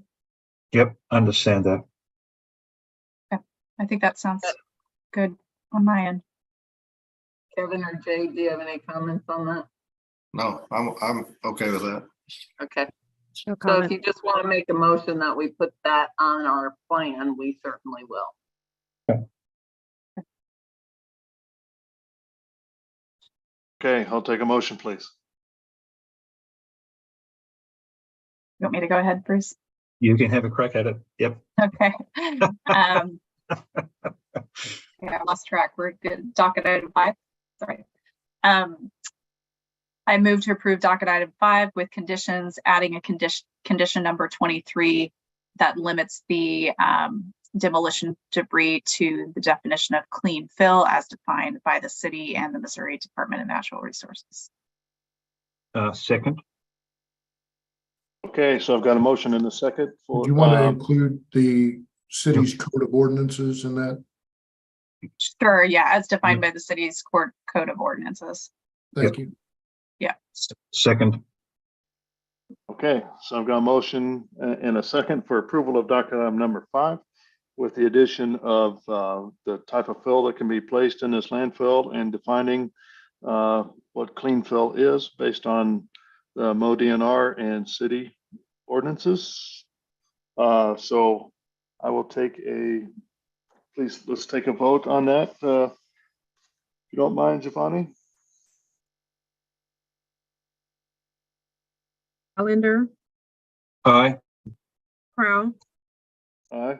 Yep, understand that. I think that sounds good on my end. Kevin or Jay, do you have any comments on that? No, I'm okay with that. Okay. No So if comment. you just want to make a motion that we put that on our plan, we certainly will. Okay, I'll take a motion, please. You want me to go ahead, Bruce? You can have a crack at it. Yep. Okay. Yeah, I lost track. We're good. Docket item 5. Sorry. I move to approve docket item 5 with conditions, adding a condition number 23 that limits the demolition debris to the definition of clean fill as defined by the city and the Missouri Department of Natural Resources. Second. Okay, so I've got a motion and a second for. Do you want to include the city's code of ordinances in that? Sure, yeah, as defined by the city's code of ordinances. Thank you. Yeah. Second. Okay, so I've got a motion and a second for approval of docket item number 5 with the addition of the type of fill that can be placed in this landfill and defining what clean fill is based on the MoDNR and city ordinances. So I will take let's take a vote on that. If you don't mind, Giovanni. Allender, Aye. Crowell, Aye.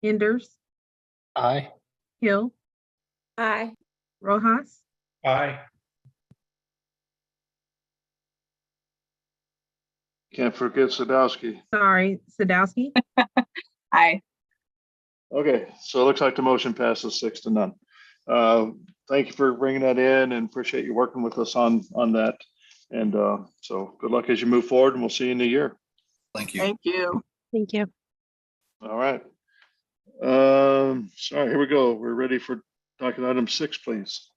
Enders, Aye. Hill, Aye. Rojas, Aye. Can't forget Sadowski. sorry, Sadowski. Aye. Okay, so it looks like the motion passes 6-0. Thank you for bringing that in and appreciate you working with us on that. And so good luck as you move forward, and we'll see you in the year. Thank you. Thank you. Thank you. All right. Sorry, here we go. We're ready for docket item 6, please.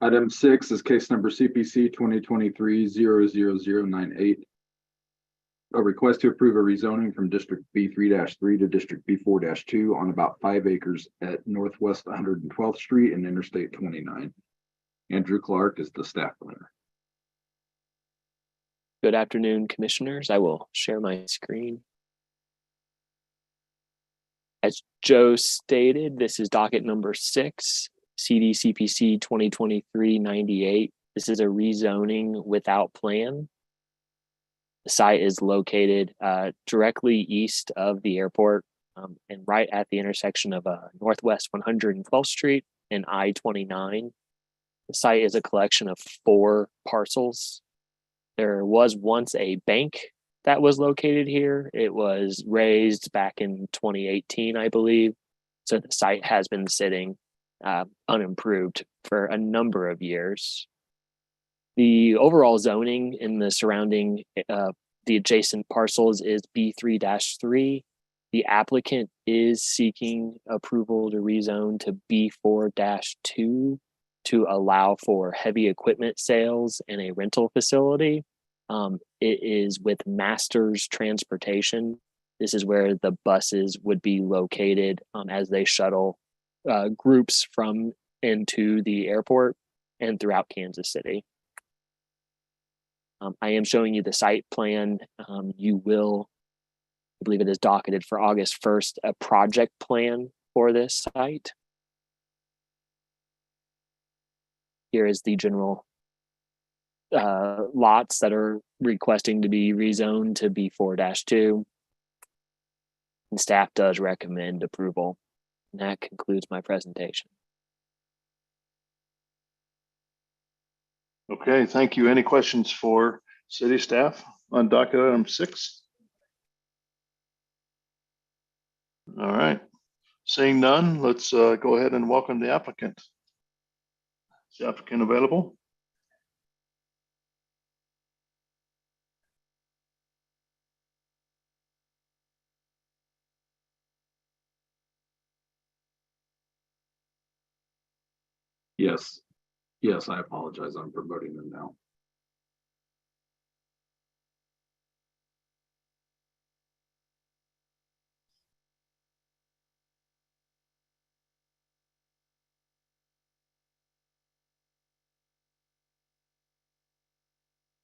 Item 6 is case number CPC 2023-00098. A request to approve a rezoning from District B3-3 to District B4-2 on about 5 acres at Northwest 112th Street and Interstate 29. Andrew Clark is the staff planner. Good afternoon, commissioners. I will share my screen. As Joe stated, this is docket number 6, CDCPC 2023-98. This is a rezoning without plan. The site is located directly east of the airport and right at the intersection of Northwest 112th Street and I-29. The site is a collection of 4 parcels. There was once a bank that was located here. It was raised back in 2018, I believe. So the site has been sitting unimproved for a number of years. The overall zoning in the surrounding, the adjacent parcels is B3-3. The applicant is seeking approval to rezone to B4-2 to allow for heavy equipment sales and a rental facility. It is with Masters Transportation. This is where the buses would be located as they shuttle groups from into the airport and throughout Kansas City. I am showing you the site plan. You will, I believe it is docketed for August 1st, a project plan for this site. Here is the general lots that are requesting to be rezoned to B4-2. And staff does recommend approval. And that concludes my presentation. Okay, thank you. Any questions for city staff on docket item 6? All right, seeing none, let's go ahead and welcome the applicant. Is the applicant available? Yes. Yes, I apologize. I'm promoting them now.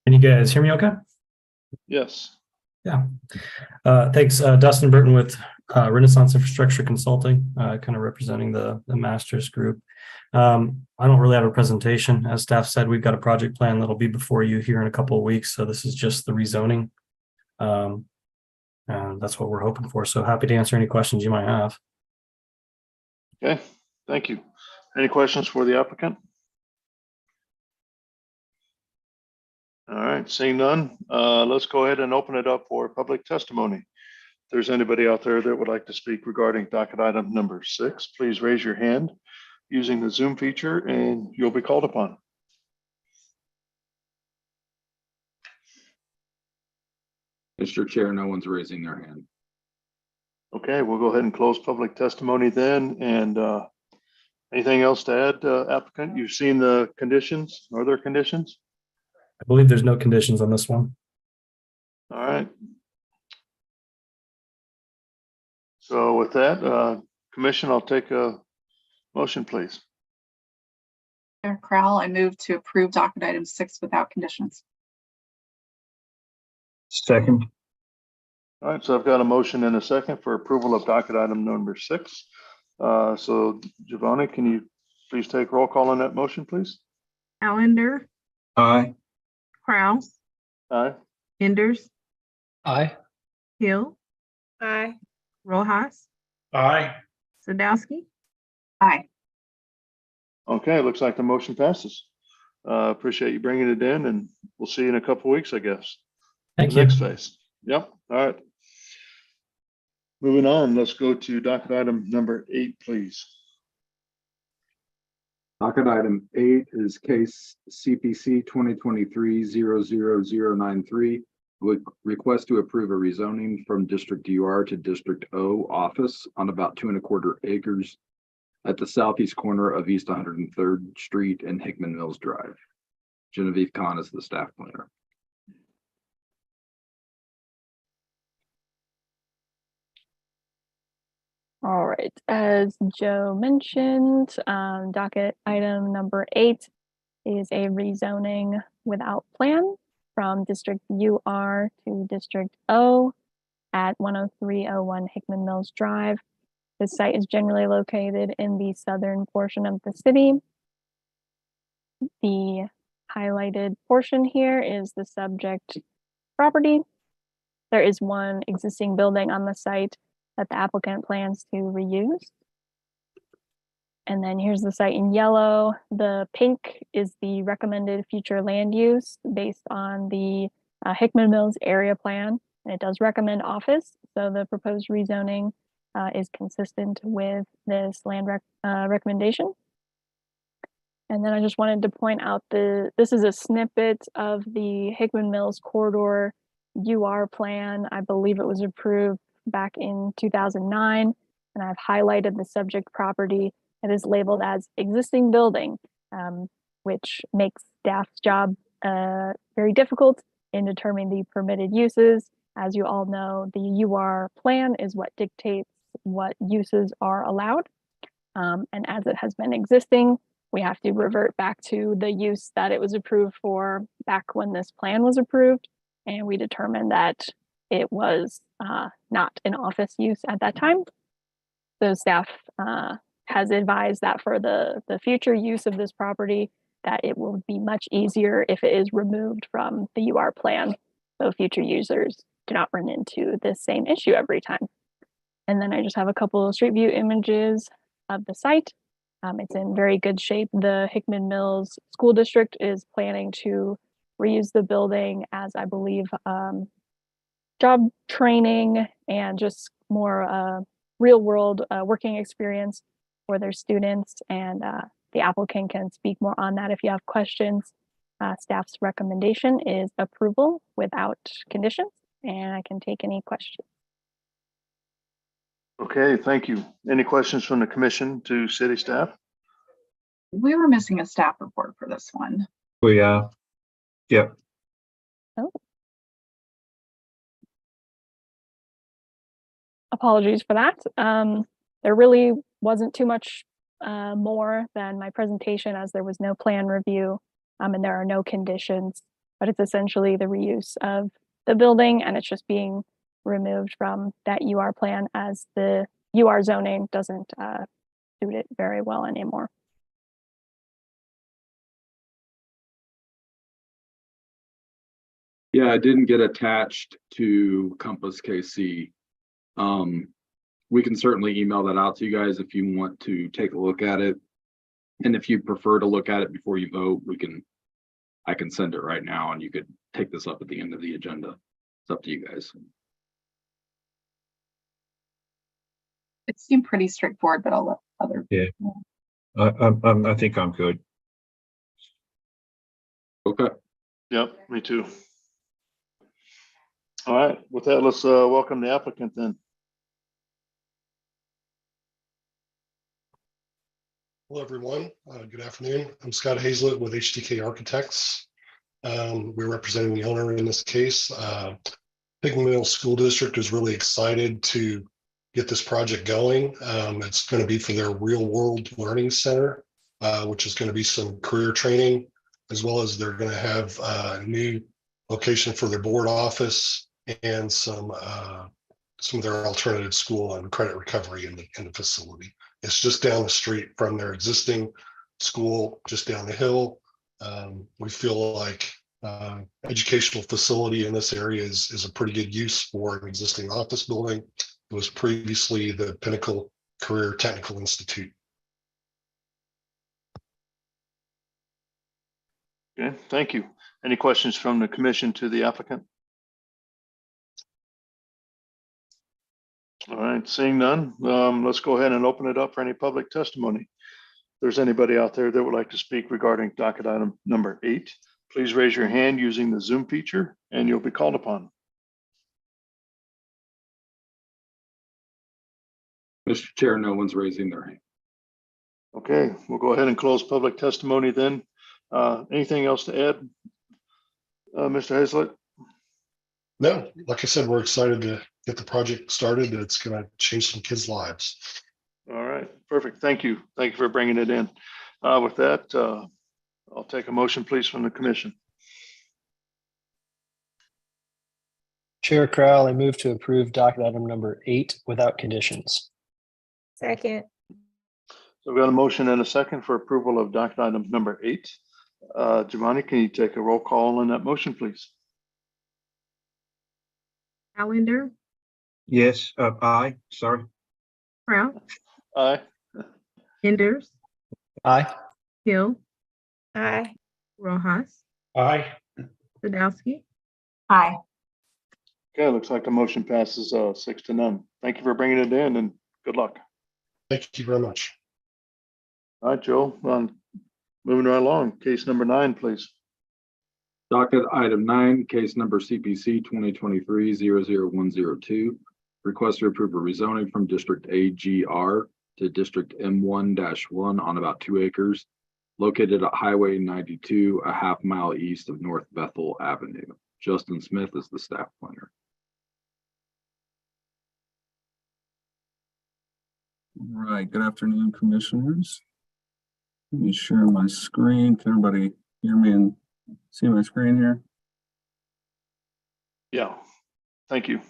Can you guys hear me okay? Yes. Yeah. Thanks. Dustin Burton with Renaissance Infrastructure Consulting, kind of representing the master's group. I don't really have a presentation. As staff said, we've got a project plan that'll be before you here in a couple of weeks. So this is just the rezoning. And that's what we're hoping for. So happy to answer any questions you might have. Okay, thank you. Any questions for the applicant? All right, seeing none, let's go ahead and open it up for public testimony. If there's anybody out there that would like to speak regarding docket item number 6, please raise your hand using the Zoom feature and you'll be called upon. Mr. Chair, no one's raising their hand. Okay, we'll go ahead and close public testimony then. And anything else to add, applicant? You've seen the conditions. Are there conditions? I believe there's no conditions on this one. All right. So with that, Commission, I'll take a motion, please. Chair Crowell, I move to approve docket item 6 without conditions. Second. All right, so I've got a motion and a second for approval of docket item number 6. So Giovanni, can you please take roll call on that motion, please? Allender, Aye. Crowell, Aye. Enders, Aye. Hill, Aye. Rojas, Aye. Sadowski. Aye. Okay, looks like the motion passes. Appreciate you bringing it in, and we'll see you in a couple weeks, I guess. Thank The you. next phase. Yep. All right. Moving on, let's go to docket item number 8, please. Docket item 8 is case CPC 2023-00093, with request to approve a rezoning from District UR to District O office on about 2¼ acres at the southeast corner of East 103rd Street and Hickman Mills Drive. Genevieve Kahn is the staff planner. All right, as Joe mentioned, docket item number 8 is a rezoning without plan from District UR to District O at 10301 Hickman Mills Drive. The site is generally located in the southern portion of the city. The highlighted portion here is the subject property. There is one existing building on the site that the applicant plans to reuse. And then here's the site in yellow. The pink is the recommended future land use based on the Hickman Mills area plan. And it does recommend office. So the proposed rezoning is consistent with this land recommendation. And then I just wanted to point out this is a snippet of the Hickman Mills corridor UR plan. I believe it was approved back in 2009, and I've highlighted the subject property that is labeled as existing building, which makes staff's job very difficult in determining the permitted uses. As you all know, the UR plan is what dictates what uses are allowed. And as it has been existing, we have to revert back to the use that it was approved for back when this plan was approved. And we determined that it was not an office use at that time. So staff has advised that for the future use of this property, that it will be much easier if it is removed from the UR plan, so future users do not run into this same issue every time. And then I just have a couple of street view images of the site. It's in very good shape. The Hickman Mills School District is planning to reuse the building as, I believe, job training and just more real world working experience for their students. And the applicant can speak more on that if you have questions. Staff's recommendation is approval without conditions, and I can take any questions. Okay, thank you. Any questions from the commission to city staff? we were missing a staff report for this one. We are. Yep. Oh. Apologies for that. There really wasn't too much more than my presentation, as there was no plan review and there are no conditions, but it's essentially the reuse of the building, and it's just being removed from that UR plan as the UR zoning doesn't suit it very well anymore. Yeah, it didn't get attached to Compass KC. We can certainly email that out to you guys if you want to take a look at it. And if you prefer to look at it before you vote, I can send it right now and you could take this up at the end of the agenda. It's up to you guys. It seemed pretty straightforward, but I'll let other. Yeah. I think I'm good. Okay. Yep, me too. All right, with that, let's welcome the applicant then. Hello, everyone. Good afternoon. I'm Scott Hazlett with HTK Architects. We're representing the owner in this case. Pigman Middle School District is really excited to get this project going. It's going to be for their real world learning center, which is going to be some career training, as well as they're going to have a new location for their board office and some of their alternative school and credit recovery in the facility. It's just down the street from their existing school, just down the hill. We feel like educational facility in this area is a pretty good use for an existing office building. It was previously the Pinnacle Career Technical Institute. Okay, thank you. Any questions from the commission to the applicant? All right, seeing none, let's go ahead and open it up for any public testimony. If there's anybody out there that would like to speak regarding docket item number 8, please raise your hand using the Zoom feature and you'll be called upon. Mr. Chair, no one's raising their hand. Okay, we'll go ahead and close public testimony then. Anything else to add, Mr. Hazlett? No, like I said, we're excited to get the project started. It's going to change some kids' lives. All right, perfect. Thank you. Thank you for bringing it in. With that, I'll take a motion, please, from the commission. Chair Crowell, I move to approve docket item number 8 without conditions. Second. So we've got a motion and a second for approval of docket item number 8. Giovanni, can you take a roll call on that motion, please? Allender, Yes. Aye. Sorry. Crowell, Aye. Enders, Aye. Hill, Aye. Rojas, Aye. Sadowski. Aye. Okay, looks like the motion passes 6-0. Thank you for bringing it in and good luck. Thank you very much. All right, Joe, moving right along. Case number 9, please. Docket item 9, case number CPC 2023-00102. Request to approve a rezoning from District AGR to District M1-1 on about 2 acres, located at Highway 92, a half-mile east of North Bethel Avenue. Justin Smith is the staff planner. All right, good afternoon, commissioners. Let me share my screen. Can everybody hear me and see my screen here? Yeah, thank you.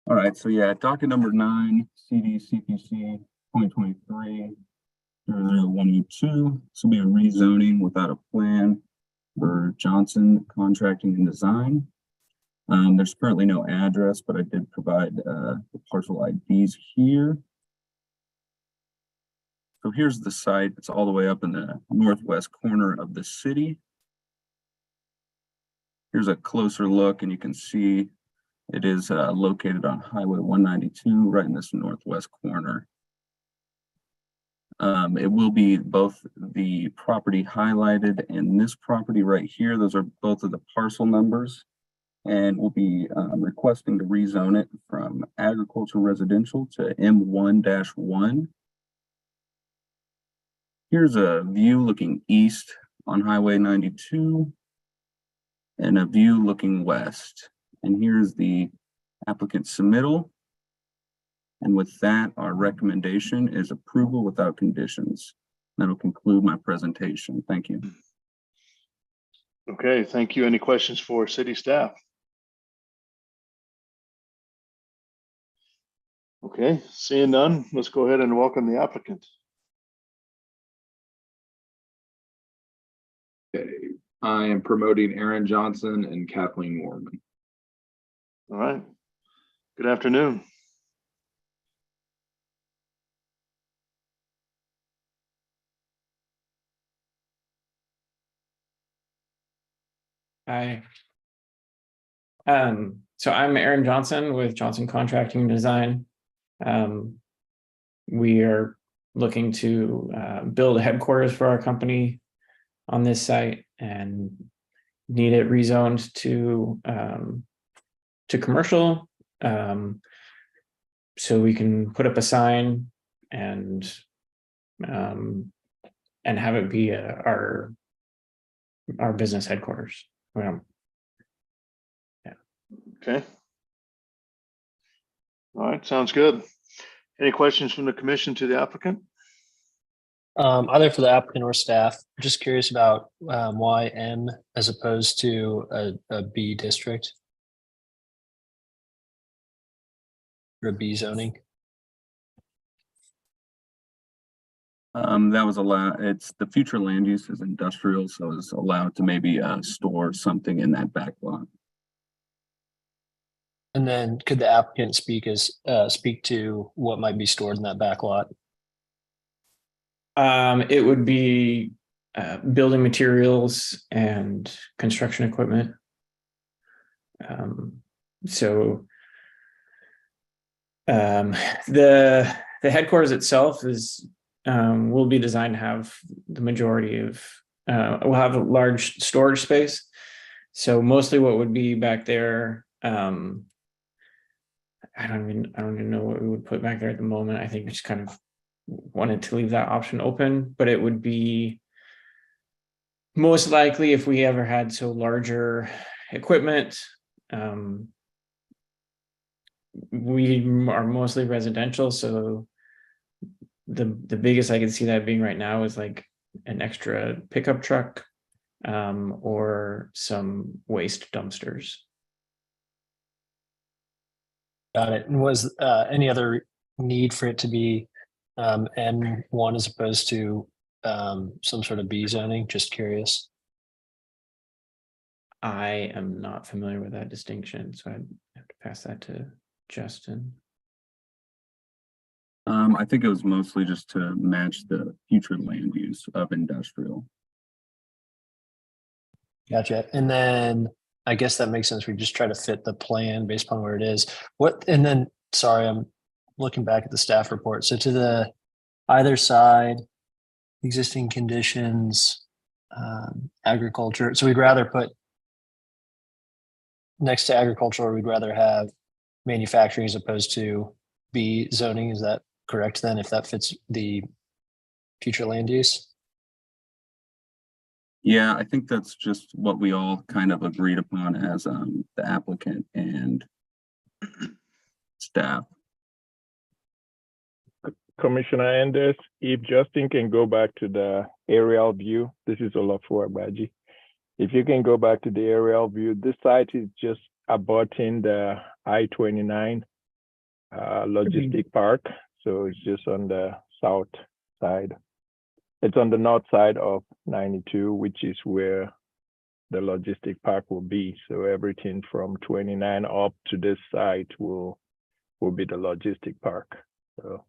All right, so yeah, docket number 9, CD CPC 2023-00102. This will be a rezoning without a plan for Johnson Contracting and Design. There's currently no address, but I did provide the parcel IDs here. So here's the site. It's all the way up in the northwest corner of the city. Here's a closer look, and you can see it is located on Highway 192, right in this northwest corner. It will be both the property highlighted and this property right here. Those are both of the parcel numbers. And we'll be requesting to rezone it from agricultural residential to M1-1. Here's a view looking east on Highway 92 and a view looking west. And here's the applicant submittal. And with that, our recommendation is approval without conditions. That'll conclude my presentation. Thank you. Okay, thank you. Any questions for city staff? Okay, seeing none, let's go ahead and welcome the applicant. Okay, I am promoting Aaron Johnson and Kathleen Mormon. All right, good afternoon. Hi. So I'm Aaron Johnson with Johnson Contracting and Design. We are looking to build a headquarters for our company on this site and need it rezoned to commercial, so we can put up a sign and have it be our business headquarters. Okay. All right, sounds good. Any questions from the commission to the applicant? Either for the applicant or staff, just curious about why M as opposed to a B district or a B zoning. That was allowed. It's the future land use is industrial, so it's allowed to maybe store something in that back lot. And then could the applicant speak to what might be stored in that back lot? It would be building materials and construction equipment. So the headquarters itself will be designed to have the majority of we'll have a large storage space. So mostly what would be back there, I don't even know what we would put back there at the moment. I think we just kind of wanted to leave that option open, but it would be most likely if we ever had larger equipment. We are mostly residential, so the biggest I can see that being right now is like an extra pickup truck or some waste dumpsters. Got it. And was any other need for it to be M1 as opposed to some sort of B zoning? Just curious. I am not familiar with that distinction, so I'd have to pass that to Justin. I think it was mostly just to match the future land use of industrial. Gotcha. And then I guess that makes sense. We just try to fit the plan based upon where it is. And then, sorry, I'm looking back at the staff report. So to the either side, existing conditions, agriculture. So we'd rather put next to agriculture, or we'd rather have manufacturing as opposed to B zoning. Is that correct then, if that fits the future land use? Yeah, I think that's just what we all kind of agreed upon as the applicant and staff. Commissioner Anders, if Justin can go back to the aerial view, this is Olafur Agbaji. If you can go back to the aerial view, this site is just abutting the I-29 logistic park. So it's just on the south side. It's on the north side of 92, which is where the logistic park will be. So everything from 29 up to this site will be the logistic park. So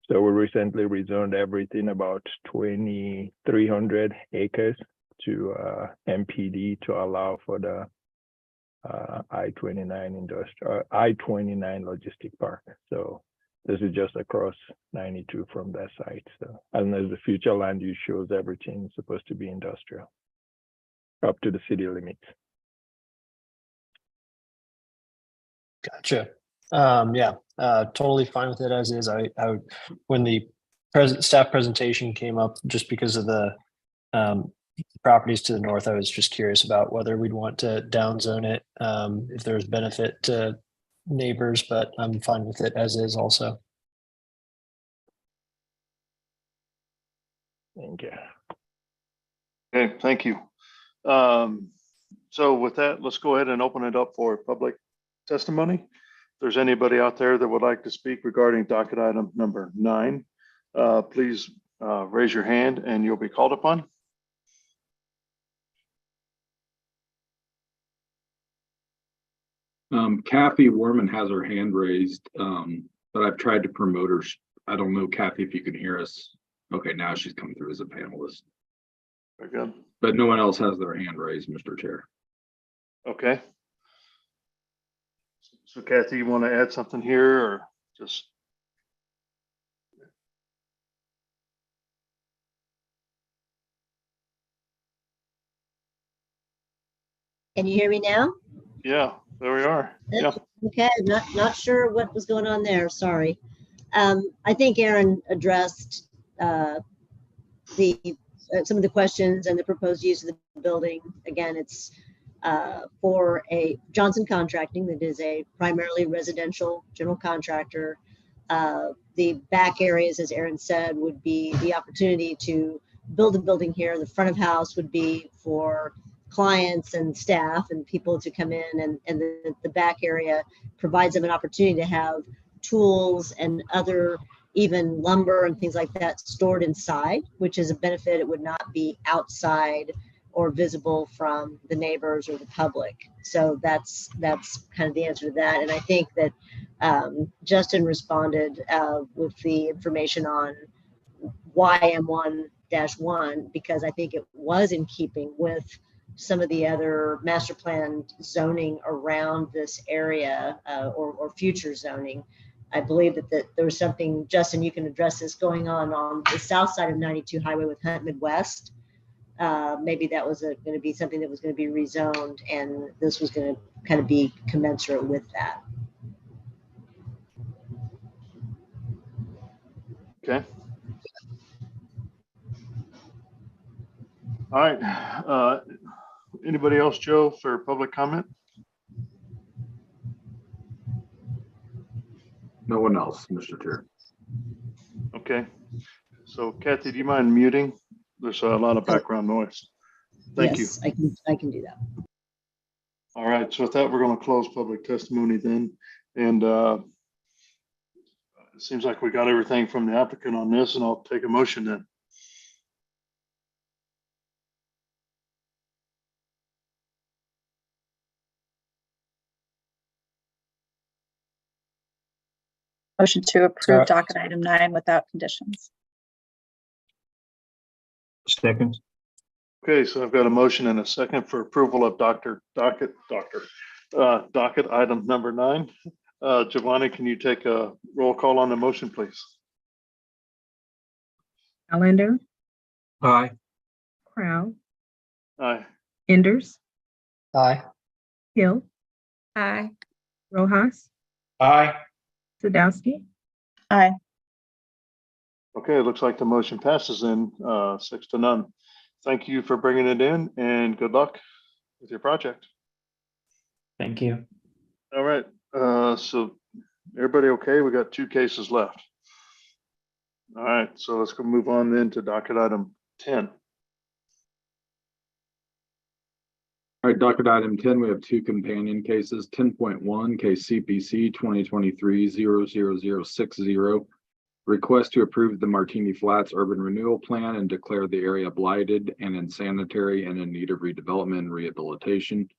we recently rezoned everything about 2,300 acres to MPD to allow for the I-29 logistic park. So this is just across 92 from that site. So unless the future land use shows everything is supposed to be industrial up to the city limits. Gotcha. Yeah, totally fine with it as is. I would, when the staff presentation came up just because of the properties to the north. I was just curious about whether we'd want to downzone it, if there's benefit to neighbors, but I'm fine with it as is also. Thank you. Okay, thank you. So with that, let's go ahead and open it up for public testimony. If there's anybody out there that would like to speak regarding docket item number 9, please raise your hand and you'll be called upon. Kathy Warman has her hand raised, but I've tried to promote her. I don't know, Kathy, if you can hear us. Okay, now she's coming through as a panelist. Very good. But no one else has their hand raised, Mr. Chair. Okay. So Kathy, you want to add something here or just? Can you hear me now? Yeah, there we are. Yeah. Okay, not sure what was going on there. Sorry. I think Aaron addressed some of the questions and the proposed use of the building. Again, it's for a Johnson Contracting that is a primarily residential general contractor. The back areas, as Aaron said, would be the opportunity to build a building here. The front of house would be for clients and staff and people to come in, and the back area provides them an opportunity to have tools and other, even lumber and things like that, stored inside, which is a benefit. It would not be outside or visible from the neighbors or the public. So that's kind of the answer to that. And I think that Justin responded with the information on why M1-1, because I think it was in keeping with some of the other master plan zoning around this area, or future zoning. I believe that there was something, Justin, you can address this, going on the south side of 92 Highway with Hunt Midwest. Maybe that was going to be something that was going to be rezoned, and this was going to kind of be commensurate with that. Okay. All right. Anybody else, Joe, for public comment? No one else, Mr. Chair. Okay. So Kathy, do you mind muting? There's a lot of background noise. Thank you. Yes, I can do that. All right. So with that, we're going to close public testimony then. And it seems like we got everything from the applicant on this, and I'll take a motion then. Motion to approve docket item 9 without conditions. Second. Okay, so I've got a motion and a second for approval of docket item number 9. Giovanni, can you take a roll call on the motion, please? Allender, Aye. Crowell, Aye. Enders, Aye. Hill, Aye. Rojas, Aye. Sadowski. Aye. Okay, it looks like the motion passes in 6-0. Thank you for bringing it in, and good luck with your project. Thank you. All right, so everybody okay? We got 2 cases left. All right, so let's go move on then to docket item 10. All right, docket item 10, we have 2 companion cases. 10.1, case CPC 2023-00060. Request to approve the Martini Flats Urban Renewal Plan and declare the area blighted and insanitary and in need of redevelopment and rehabilitation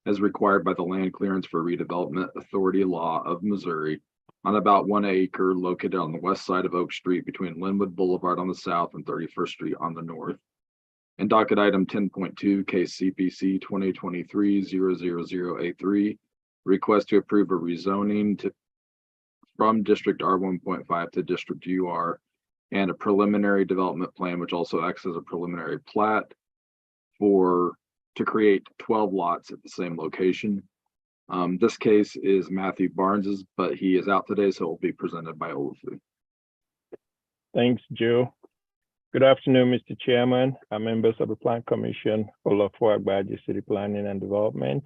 as required by the Land Clearance for Redevelopment Authority Law of Missouri on about 1 acre located on the west side of Oak Street between Linwood Boulevard on the south and 31st Street on the north. And docket item 10.2, case CPC 2023-00083, request to approve a rezoning from District R1.5 to District UR and a preliminary development plan, which also acts as a preliminary plat to create 12 lots at the same location. This case is Matthew Barnes's, but he is out today, so it will be presented by Olufu. Thanks, Joe. Good afternoon, Mr. Chairman, members of the Plan Commission, Olafo Agbaji, City Planning and Development.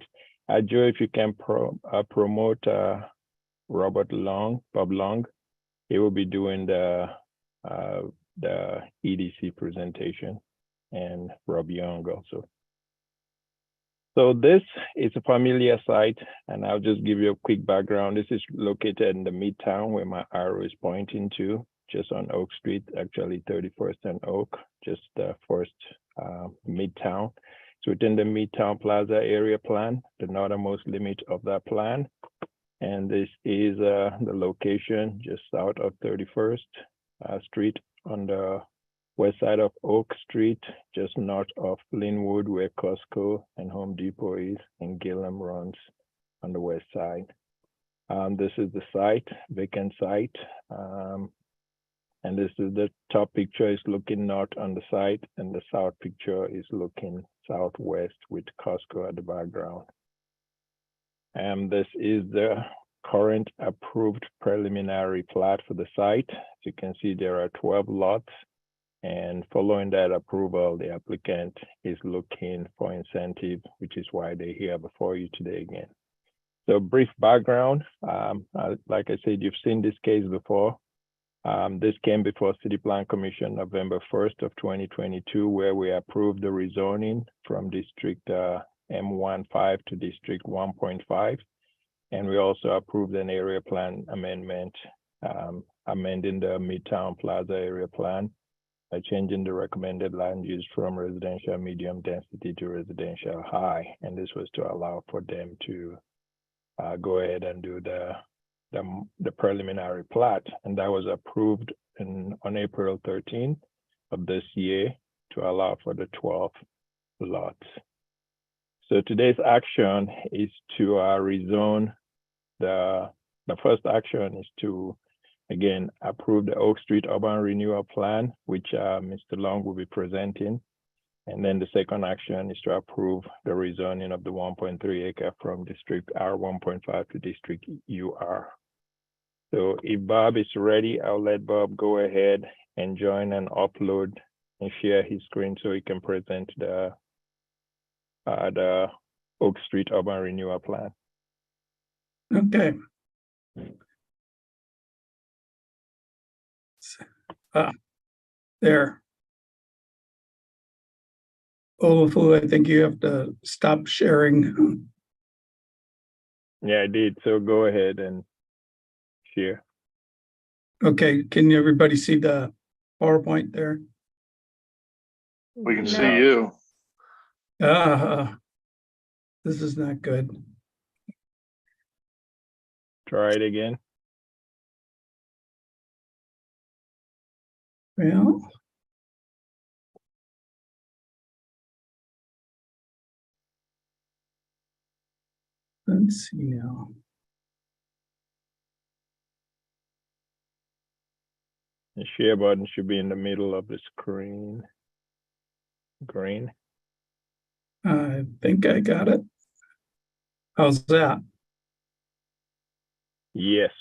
Joe, if you can promote Bob Long, he will be doing the EDC presentation, and Rob Young also. So this is a familiar site, and I'll just give you a quick background. This is located in the Midtown where my arrow is pointing to, just on Oak Street, actually 31st and Oak, just the first Midtown. It's within the Midtown Plaza area plan, the northernmost limit of that plan. And this is the location just south of 31st Street on the west side of Oak Street, just north of Linwood, where Costco and Home Depot is, and Gillum runs on the west side. This is the site, vacant site. And this is the top picture is looking north on the site, and the south picture is looking southwest with Costco at the background. And this is the current approved preliminary plat for the site. As you can see, there are 12 lots. And following that approval, the applicant is looking for incentive, which is why they're here before you today again. So brief background, like I said, you've seen this case before. This came before City Plan Commission November 1st of 2022, where we approved the rezoning from District M15 to District 1.5. And we also approved an area plan amendment, amending the Midtown Plaza area plan by changing the recommended land use from residential medium density to residential high. And this was to allow for them to go ahead and do the preliminary plat. And that was approved on April 13th of this year to allow for the 12 lots. So today's action is to rezone. The first action is to, again, approve the Oak Street Urban Renewal Plan, which Mr. Long will be presenting. And then the second action is to approve the rezoning of the 1.3 acre from District R1.5 to District UR. So if Bob is ready, I'll let Bob go ahead and join and upload and share his screen so he can present the Oak Street Urban Renewal Plan. Okay. There. Olafo, I think you have to stop sharing. Yeah, I did. So go ahead and share. Okay, can everybody see the PowerPoint there? We can see you. This is not good. Try it again. Well, let's see now. The share button should be in the middle of the screen. Green. I think I got it. How's that? Yes.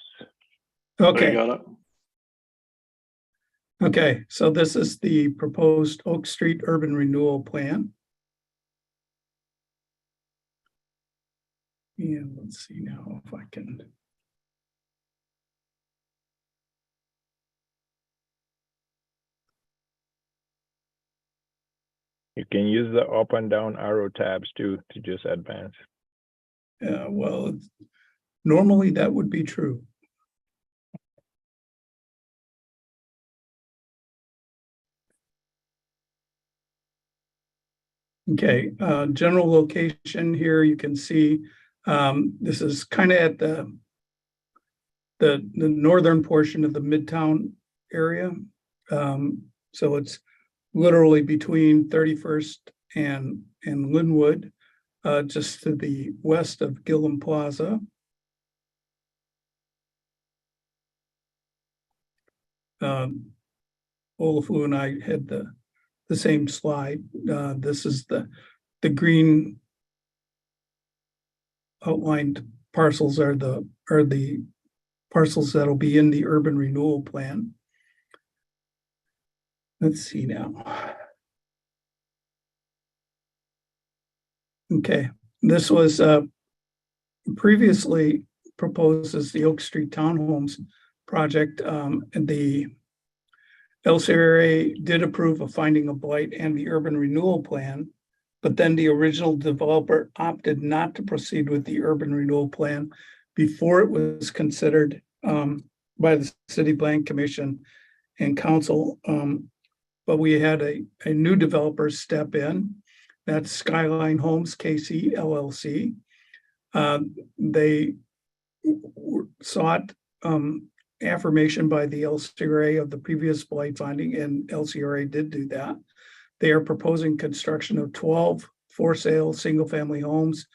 Okay. Got it. Okay, so this is the proposed Oak Street Urban Renewal Plan. And let's see now if I can. You can use the up and down arrow tabs too to just advance. Well, normally that would be true. Okay, general location here, you can see this is kind of at the northern portion of the Midtown area. So it's literally between 31st and Linwood, just to the west of Gillum Plaza. Olafo and I had the same slide. This is the green outlined parcels are the parcels that'll be in the urban renewal plan. Let's see now. Okay, this was previously proposed as the Oak Street Townhomes project. And the LCRA did approve a finding of blight and the urban renewal plan, but then the original developer opted not to proceed with the urban renewal plan before it was considered by the City Plan Commission and Council. But we had a new developer step in. That's Skyline Homes KC LLC. They sought affirmation by the LCRA of the previous blight finding, and LCRA did do that. They are proposing construction of 12 for sale single-family homes,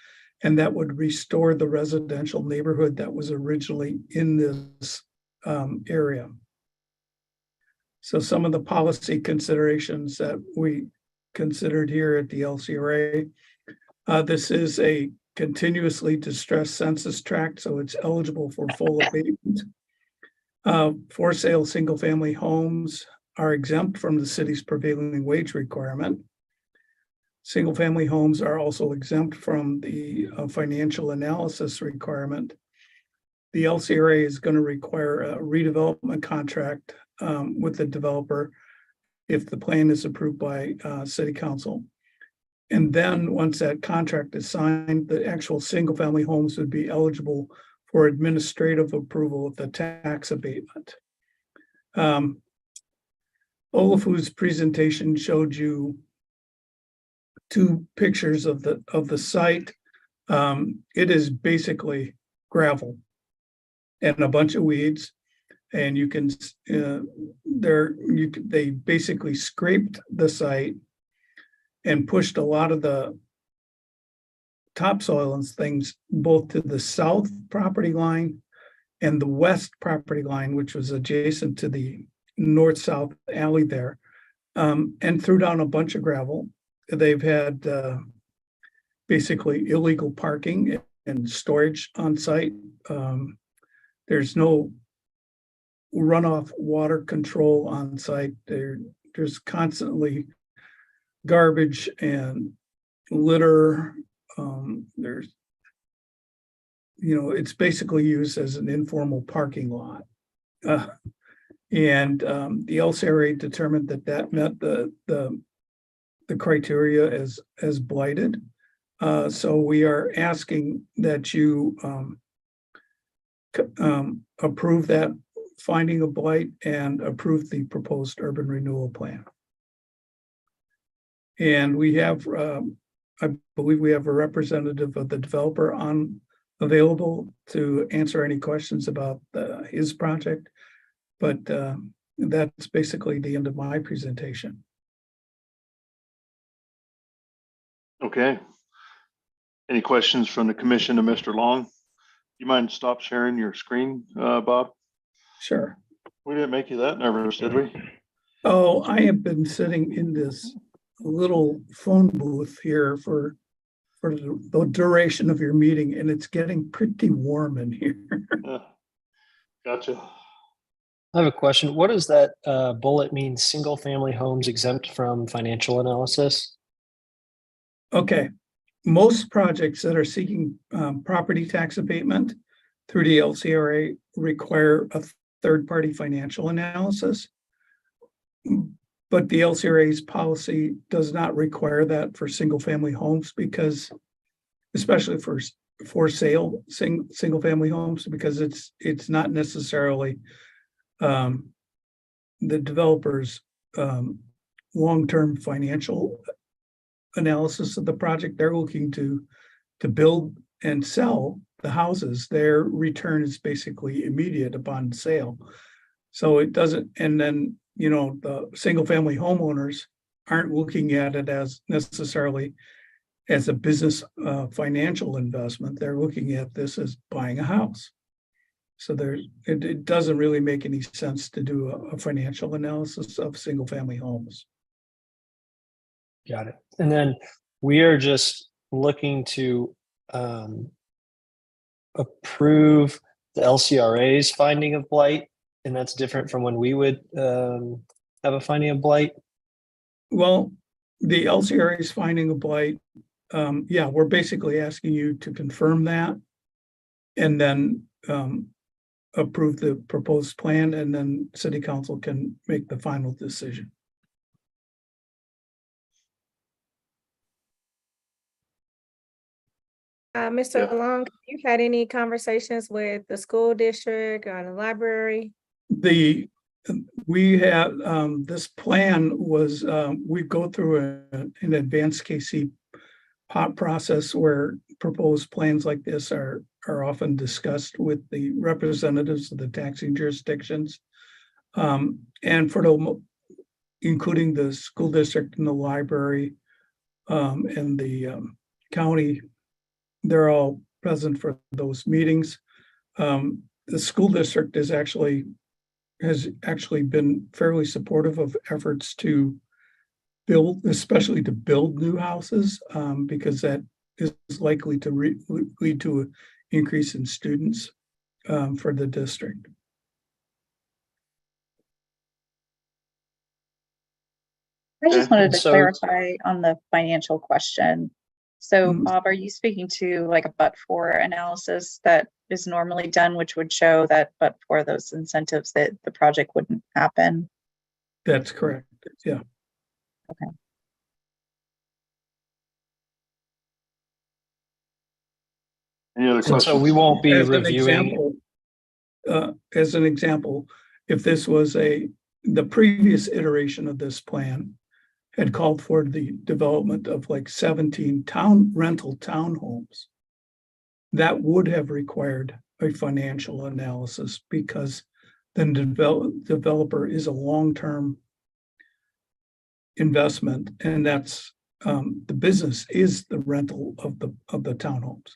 and that would restore the residential neighborhood that was originally in this area. So some of the policy considerations that we considered here at the LCRA, this is a continuously distressed census tract, so it's eligible for full abatement. For sale single-family homes are exempt from the city's prevailing wage requirement. Single-family homes are also exempt from the financial analysis requirement. The LCRA is going to require a redevelopment contract with the developer if the plan is approved by City Council. And then once that contract is signed, the actual single-family homes would be eligible for administrative approval of the tax abatement. Olafu's presentation showed you two pictures of the site. It is basically gravel and a bunch of weeds, and you can they basically scraped the site and pushed a lot of the topsoil and things both to the south property line and the west property line, which was adjacent to the north-south alley there, and threw down a bunch of gravel. They've had basically illegal parking and storage on site. There's no runoff water control on site. There's constantly garbage and litter. There's, it's basically used as an informal parking lot. And the LCRA determined that met the criteria as blighted. So we are asking that you approve that finding of blight and approve the proposed urban renewal plan. And we have, I believe we have a representative of the developer available to answer any questions about his project. But that's basically the end of my presentation. Okay. Any questions from the commission to Mr. Long? You mind stop sharing your screen, Bob? Sure. We didn't make you that nervous, did we? Oh, I have been sitting in this little phone booth here for the duration of your meeting, and it's getting pretty warm in here. Yeah. Gotcha. I have a question. What does that bullet mean? Single family homes exempt from financial analysis? Okay. Most projects that are seeking property tax abatement through the LCRA require a third-party financial analysis. But the LCRA's policy does not require that for single-family homes because, especially for sale single-family homes, because it's not necessarily the developer's long-term financial analysis of the project. They're looking to build and sell the houses. Their return is basically immediate upon sale. So it doesn't, and then, the single family homeowners aren't looking at it as necessarily as a business financial investment. They're looking at this as buying a house. So it doesn't really make any sense to do a financial analysis of single family homes. Got it. And then we are just looking to approve the LCRA's finding of blight, and that's different from when we would have a finding of blight? Well, the LCRA is finding a blight. Yeah, we're basically asking you to confirm that and then approve the proposed plan, and then city council can make the final decision. Mr. Long, you had any conversations with the school district or the library? We have, this plan was, we go through an advanced KC process where proposed plans like this are often discussed with the representatives of the taxing jurisdictions. And for including the school district and the library and the county, they're all present for those meetings. The school district has actually been fairly supportive of efforts to build, especially to build new houses, because that is likely to lead to an increase in students for the district. I just wanted to clarify on the financial question. So Bob, are you speaking to like a but-for analysis that is normally done, which would show that but for those incentives that the project wouldn't happen? That's correct. Yeah. Okay. Any other questions? So we won't be reviewing. As an example, if this was the previous iteration of this plan had called for the development of like 17 rental townhomes, that would have required a financial analysis, because the developer is a long-term investment, and that's the business is the rental of the townhomes.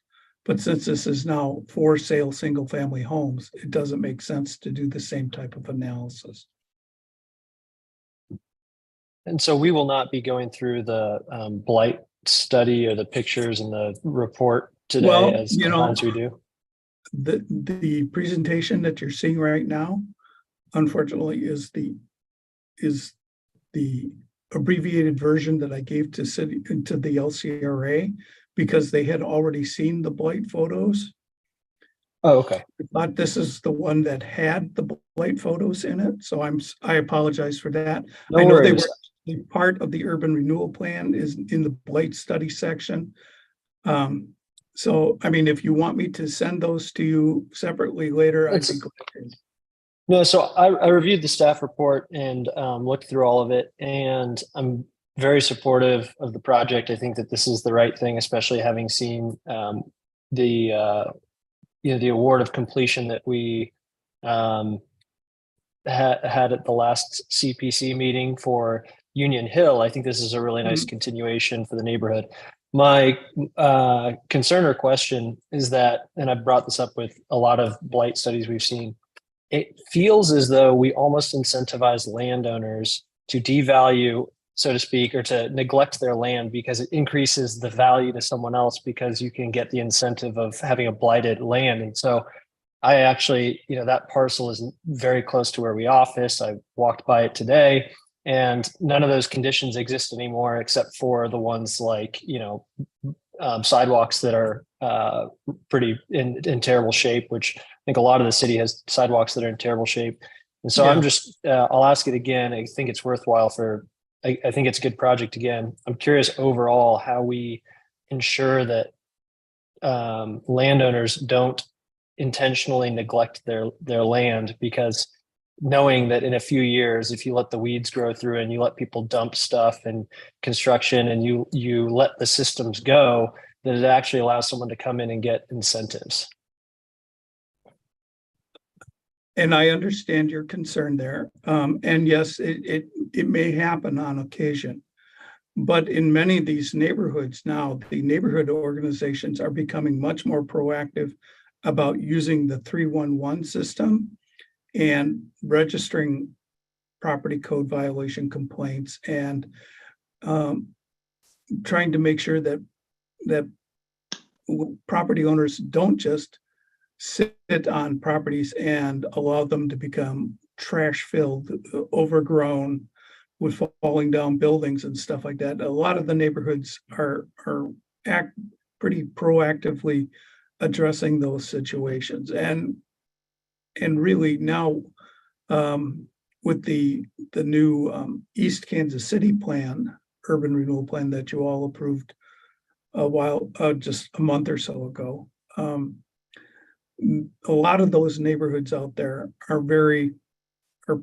But since this is now for sale single-family homes, it doesn't make sense to do the same type of analysis. And so we will not be going through the blight study or the pictures and the report today as sometimes we do. The presentation that you're seeing right now, unfortunately, is the abbreviated version that I gave to the LCRA, because they had already seen the blight photos. Oh, okay. But this is the one that had the blight photos in it, so I apologize for that. No I know worries. they were part of the urban renewal plan is in the blight study section. So I mean, if you want me to send those to you separately later, I'd be glad to. No, so I reviewed the staff report and looked through all of it, and I'm very supportive of the project. I think that this is the right thing, especially having seen the award of completion that we had at the last CPC meeting for Union Hill. I think this is a really nice continuation for the neighborhood. My concern or question is that, and I brought this up with a lot of blight studies we've seen, it feels as though we almost incentivize landowners to devalue, so to speak, or to neglect their land because it increases the value to someone else because you can get the incentive of having a blighted land. And so I actually, that parcel is very close to where we office. I walked by it today, and none of those conditions exist anymore except for the ones like, sidewalks that are pretty in terrible shape, which I think a lot of the city has sidewalks that are in terrible shape. And so I'm just, I'll ask it again. I think it's worthwhile I think it's a good project again. I'm curious overall how we ensure that landowners don't intentionally neglect their land, because knowing that in a few years, if you let the weeds grow through and you let people dump stuff and construction and you let the systems go, that it actually allows someone to come in and get incentives. And I understand your concern there. And yes, it may happen on occasion. But in many of these neighborhoods now, the neighborhood organizations are becoming much more proactive about using the 311 system and registering property code violation complaints and trying to make sure that property owners don't just sit on properties and allow them to become trash filled, overgrown, with falling down buildings and stuff like that. A lot of the neighborhoods are pretty proactively addressing those situations. And really now, with the new East Kansas City plan, urban renewal plan that you all approved just a month or so ago, a lot of those neighborhoods out there are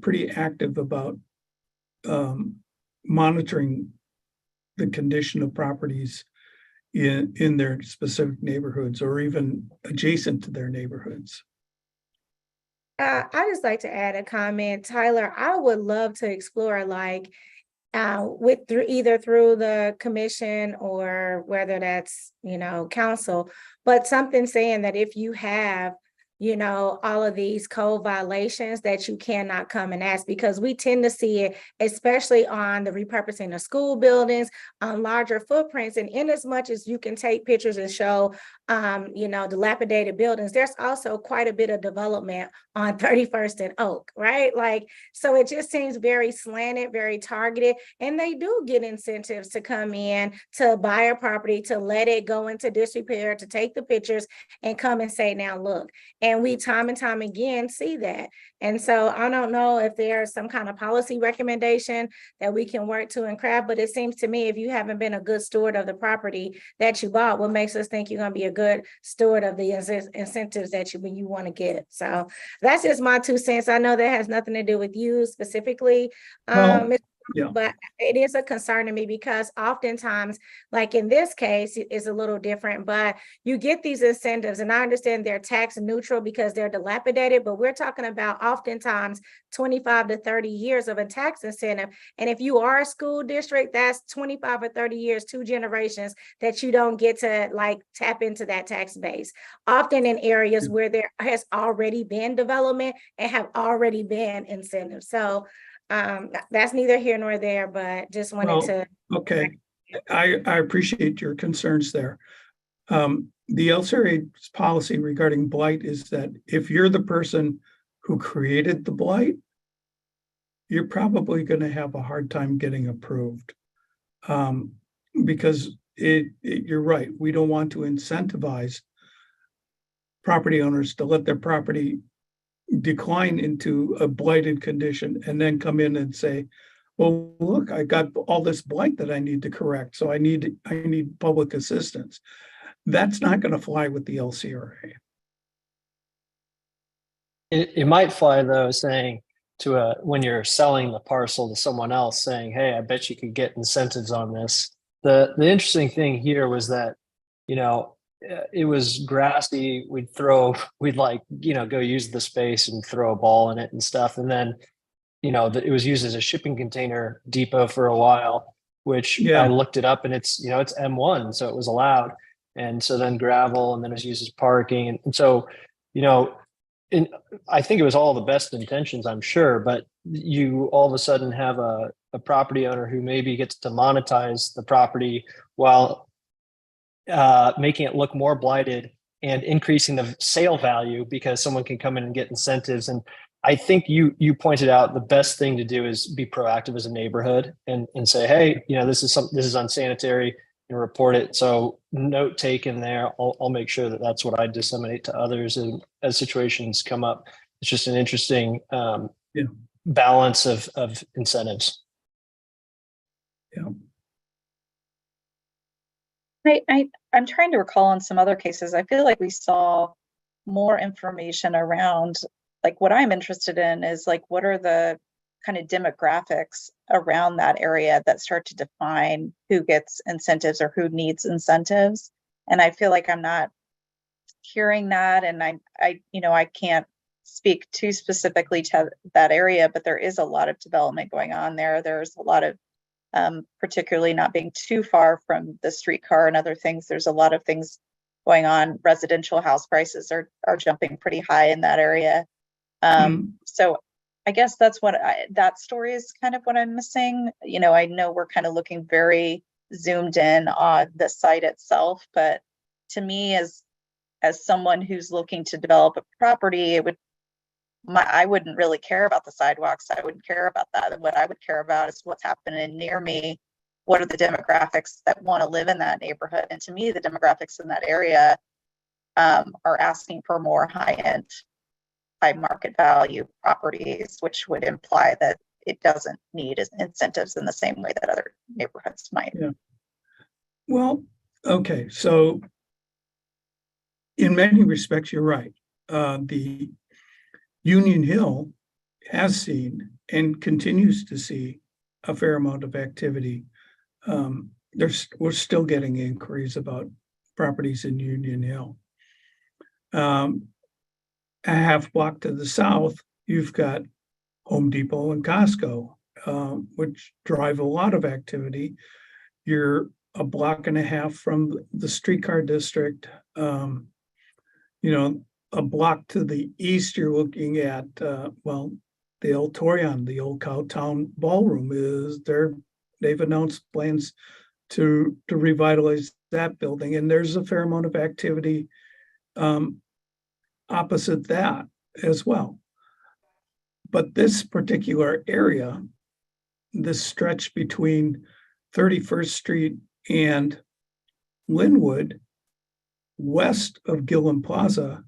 pretty active about monitoring the condition of properties in their specific neighborhoods or even adjacent to their neighborhoods. I just like to add a comment, Tyler. I would love to explore like either through the commission or whether that's, council, but something saying that if you have, all of these code violations that you cannot come and ask, because we tend to see it, especially on the repurposing of school buildings, on larger footprints. And in as much as you can take pictures and show, dilapidated buildings, there's also quite a bit of development on 31st and Oak, right? Like, so it just seems very slanted, very targeted, and they do get incentives to come in, to buy a property, to let it go into disrepair, to take the pictures and come and say, now look. And we time and time again see that. And so I don't know if there's some kind of policy recommendation that we can work to and craft, but it seems to me if you haven't been a good steward of the property that you bought, what makes us think you're going to be a good steward of the incentives that you want to get? So that's just my 2 cents. I know that has nothing to do with you specifically, but it is a concern to me because oftentimes, like in this case, it's a little different, but you get these incentives, and I understand they're tax neutral because they're dilapidated, but we're talking about oftentimes 25 to 30 years of a tax incentive. And if you are a school district, that's 25 or 30 years, 2 generations that you don't get to like tap into that tax base, often in areas where there has already been development and have already been incentives. So that's neither here nor there, but just wanted to. Okay, I appreciate your concerns there. The LCRA's policy regarding blight is that if you're the person who created the blight, you're probably going to have a hard time getting approved, because you're right. We don't want to incentivize property owners to let their property decline into a blighted condition and then come in and say, well, look, I got all this blight that I need to correct, so I need public assistance. That's not going to fly with the LCRA. It might fly though, saying to when you're selling the parcel to someone else, saying, hey, I bet you could get incentives on this. The interesting thing here was that, it was grassy. We'd go use the space and throw a ball in it and stuff. And then, it was used as a shipping container depot for a while, which I looked it up and it's M1, so it was allowed. And so then gravel, and then it was used as parking. And so, I think it was all the best intentions, I'm sure, but you all of a sudden have a property owner who maybe gets to monetize the property while making it look more blighted and increasing the sale value because someone can come in and get incentives. And I think you pointed out the best thing to do is be proactive as a neighborhood and say, hey, this is unsanitary, and report it. So note taken there. I'll make sure that that's what I disseminate to others. And as situations come up, it's just an interesting balance of incentives. Yeah. I'm trying to recall on some other cases. I feel like we saw more information around, like what I'm interested in is like, what are the kind of demographics around that area that start to define who gets incentives or who needs incentives. And I feel like I'm not hearing that. And I can't speak too specifically to that area, but there is a lot of development going on there. There's a lot of particularly not being too far from the streetcar and other things. There's a lot of things going on. Residential house prices are jumping pretty high in that area. So I guess that's that story is kind of what I'm missing. I know we're kind of looking very zoomed in on the site itself, but to me as someone who's looking to develop a property, it would I wouldn't really care about the sidewalks. I wouldn't care about that. What I would care about is what's happening near me. What are the demographics that want to live in that neighborhood? And to me, the demographics in that area are asking for more high-end, high market value properties, which would imply that it doesn't need incentives in the same way that other neighborhoods might. Yeah. Well, okay, so in many respects, you're right. The Union Hill has seen and continues to see a fair amount of activity. We're still getting inquiries about properties in Union Hill. A half block to the south, you've got Home Depot and Costco, which drive a lot of activity. You're a block and a half from the streetcar district. A block to the east, you're looking at, the old Torion, the old Cowtown Ballroom is there. They've announced plans to revitalize that building, and there's a fair amount of activity opposite that as well. But this particular area, this stretch between 31st Street and Linwood, west of Gilliam Plaza,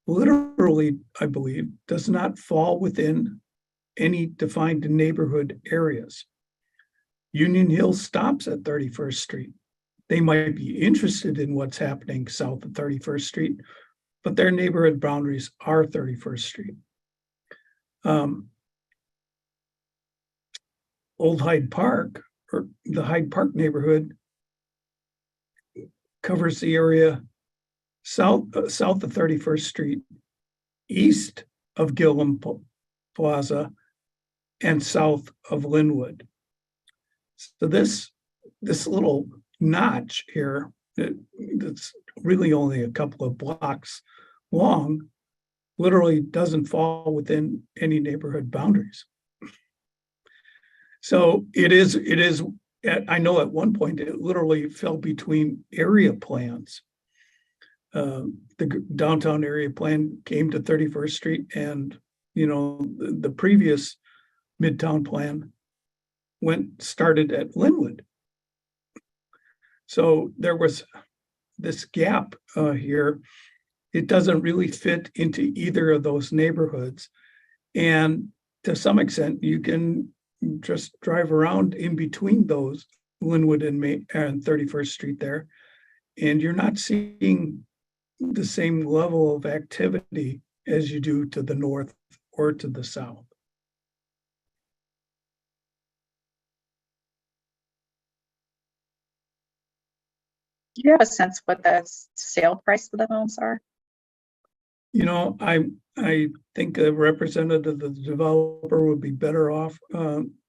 literally, I believe, does not fall within any defined neighborhood areas. Union Hill stops at 31st Street. They might be interested in what's happening south of 31st Street, but their neighborhood boundaries are 31st Street. Old Hyde Park, or the Hyde Park neighborhood, covers the area south of 31st Street, east of Gilliam Plaza, and south of Linwood. So this little notch here, that's really only a couple of blocks long, literally doesn't fall within any neighborhood boundaries. So it is. I know at one point it literally fell between area plans. The downtown area plan came to 31st Street, and the previous Midtown plan started at Linwood. So there was this gap here. It doesn't really fit into either of those neighborhoods, and to some extent, you can just drive around in between those Linwood and 31st Street there, and you're not seeing the same level of activity as you do to the north or to the south. Do you have a sense what the sale price of the homes are? I think a representative of the developer would be better off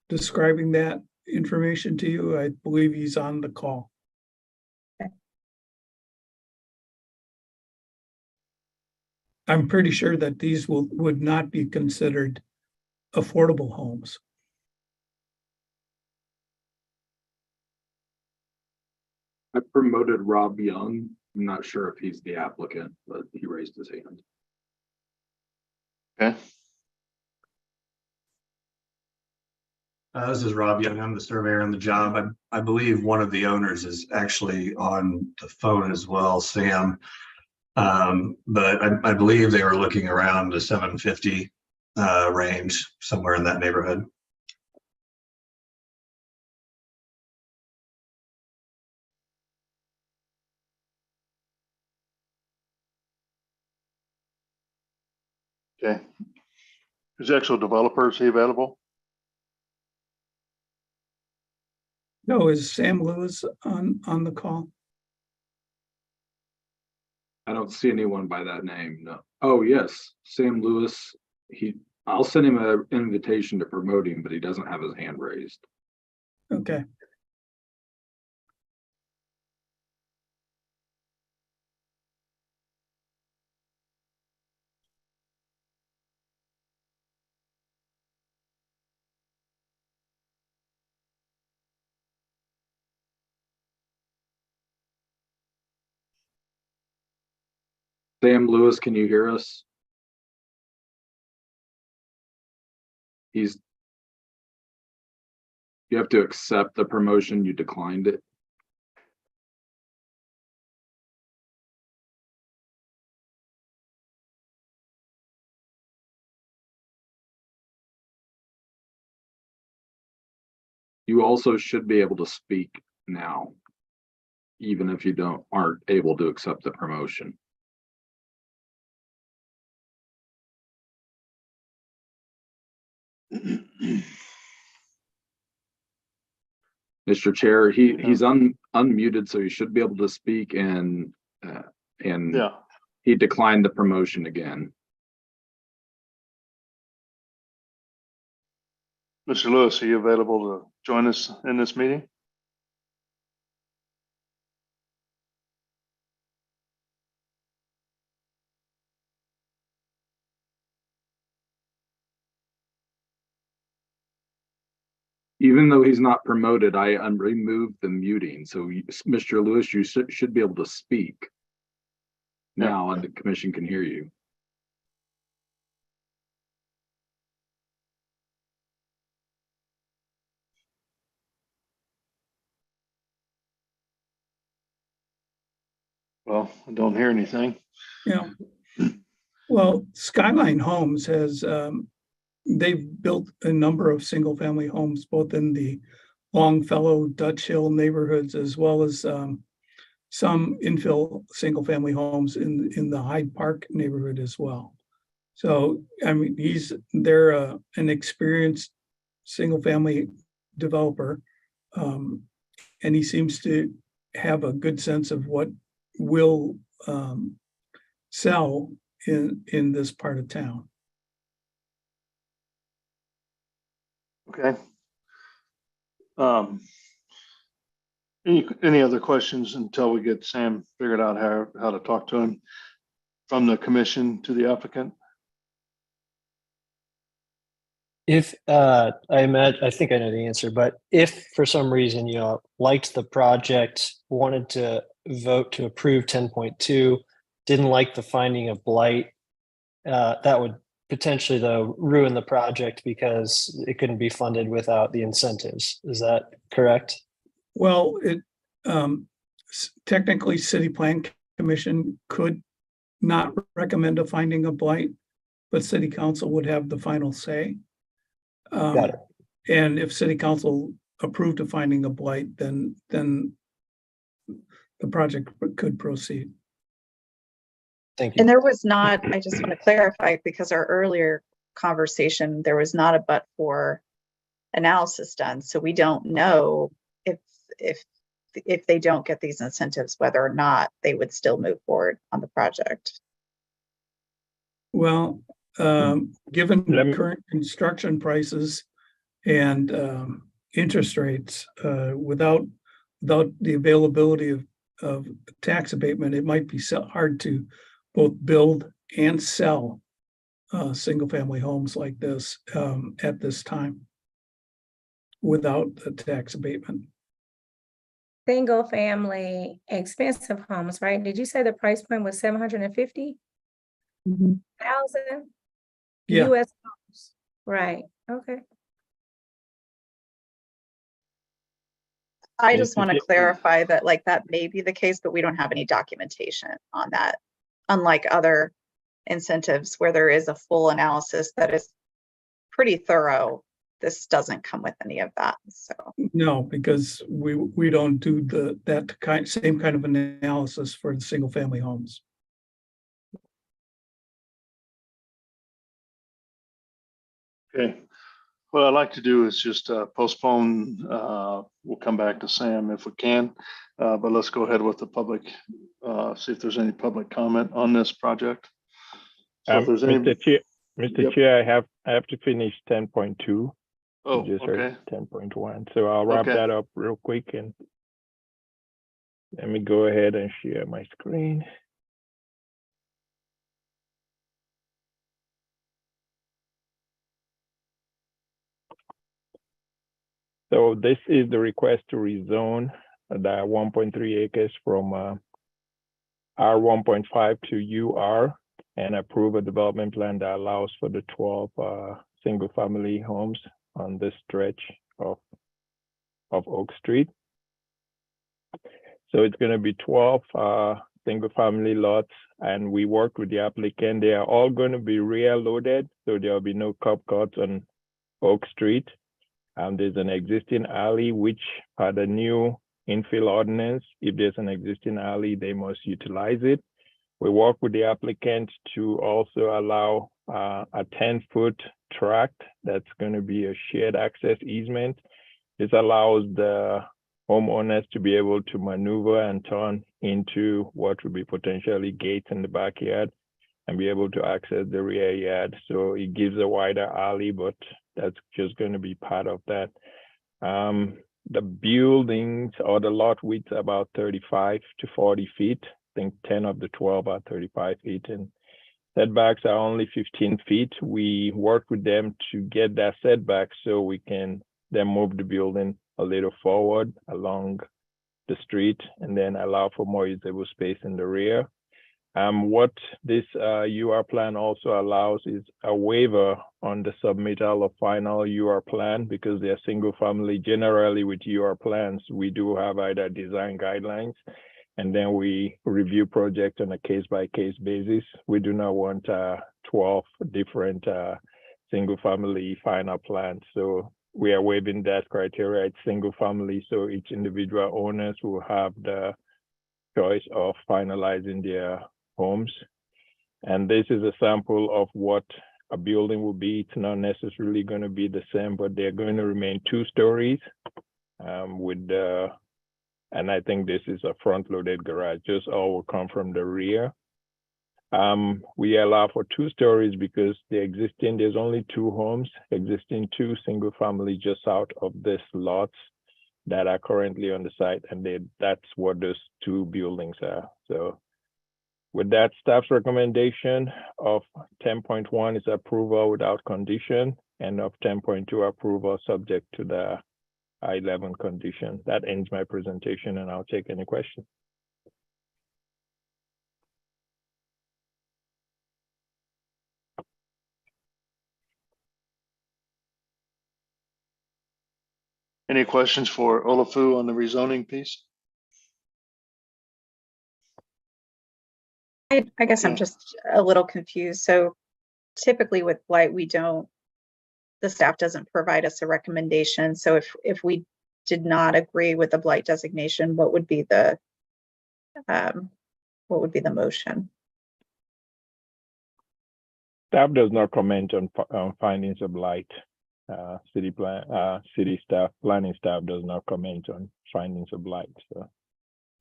describing that information to you. I believe he's on the call. Okay. I'm pretty sure that these would not be considered affordable homes. I promoted Rob Young. I'm not sure if he's the applicant, but he raised his hand. Okay. This is Rob Young. I'm the surveyor on the job. I believe one of the owners is actually on the phone as well, Sam. But I believe they were looking around the 750 range, somewhere in that neighborhood. Okay. Is the actual developer, is he available? No, is Sam Lewis on the call? I don't see anyone by that name. No. Oh yes, Sam Lewis. I'll send him an invitation to promote him, but he doesn't have his hand raised. Okay. Sam Lewis, can you hear us? You have to accept the promotion, you declined it. You also should be able to speak now, even if you aren't able to accept the promotion. Mr. Chair, he's unmuted, so he should be able to speak, and Yeah. he declined the promotion again. Mr. Lewis, are you available to join us in this meeting? Even though he's not promoted, I removed the muting. So Mr. Lewis, you should be able to speak now, and the commission can hear you. Well, I don't hear anything. Yeah. Well, Skyline Homes has, they've built a number of single-family homes, both in the Longfellow, Dutch Hill neighborhoods, as well as some infill single-family homes in the Hyde Park neighborhood as well. So, I mean, they're an experienced single-family developer, and he seems to have a good sense of what will sell in this part of town. Okay. Any other questions until we get Sam figured out how to talk to him from the commission to the applicant? If I think I know the answer, but if for some reason you liked the project, wanted to vote to approve 10.2, didn't like the finding of blight, that would potentially though ruin the project because it couldn't be funded without the incentives. Is that correct? Well, technically, City Plan Commission could not recommend a finding of blight, but City Council would have the final say. Got it. And if City Council approved a finding of blight, then the project could proceed. Thank you. And there was not, I just want to clarify, because our earlier conversation, there was not a but for analysis done. So we don't know if they don't get these incentives, whether or not they would still move forward on the project. Well, given current construction prices and interest rates, without the availability of tax abatement, it might be hard to both build and sell single-family homes like this at this time without the tax abatement. Single family expensive homes, right? Did you say the price point was 750,000 Yeah. US homes? Right. Okay. I just want to clarify that, like, that may be the case, but we don't have any documentation on that. Unlike other incentives where there is a full analysis that is pretty thorough, this doesn't come with any of that. So No, because we don't do same kind of analysis for the single family homes. Okay. What I'd like to do is just postpone. We'll come back to Sam if we can, but let's go ahead with the public, see if there's any public comment on this project. So if there's any, Mr. Chair, I have to finish 10.2. Oh, just okay. 10.1. So I'll wrap that up real quick, and let me go ahead and share my screen. So this is the request to rezone the 1.3 acres from R1.5 to UR and approve a development plan that allows for the 12 single-family homes on this stretch of Oak Street. So it's going to be 12 single-family lots, and we worked with the applicant. They are all going to be rear loaded, so there will be no curb cuts on Oak Street. There's an existing alley, which per the new infill ordinance, if there's an existing alley, they must utilize it. We work with the applicant to also allow a 10-foot tract that's going to be a shared access easement. This allows the homeowners to be able to maneuver and turn into what would be potentially gates in the backyard and be able to access the rear yard. So it gives a wider alley, but that's just going to be part of that. The buildings or the lot width about 35 to 40 feet. I think 10 of the 12 are 35 feet, and setbacks are only 15 feet. We work with them to get that setback so we can then move the building a little forward along the street and then allow for more usable space in the rear. What this UR plan also allows is a waiver on the submittal of final UR plan, because they're single family. Generally with UR plans, we do have either design guidelines, and then we review project on a case-by-case basis. We do not want 12 different single family final plans. So we are waiving that criteria. It's single family, so each individual owners will have the choice of finalizing their homes. And this is a sample of what a building will be. It's not necessarily going to be the same, but they're going to remain 2 stories with the, and I think this is a front-loaded garage. Just all will come from the rear. We allow for 2 stories because there's only 2 homes, existing 2 single family just out of this lots that are currently on the site, and that's what those 2 buildings are. So with that, staff's recommendation of 10.1 is approval without condition, and of 10.2 approval subject to the 11 condition. That ends my presentation, and I'll take any questions. Any questions for Olafu on the rezoning piece? I guess I'm just a little confused. So typically with blight, the staff doesn't provide us a recommendation. So if we did not agree with the blight designation, what would be the motion? Staff does not comment on findings of blight. City staff, planning staff does not comment on findings of blight.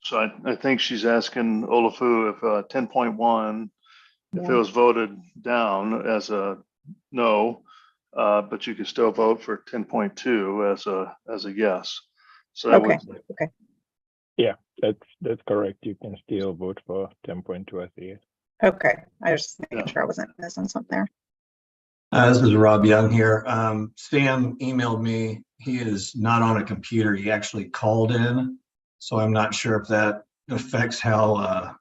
So I think she's asking Olafu if 10.1, if it was voted down as a no, but you can still vote for 10.2 as a yes. So that okay. Yeah, that's correct. You can still vote for 10.2 as a yes. Okay, I was just making sure I wasn't missing something there. This is Rob Young here. Sam emailed me. He is not on a computer. He actually called in. So I'm not sure if that affects how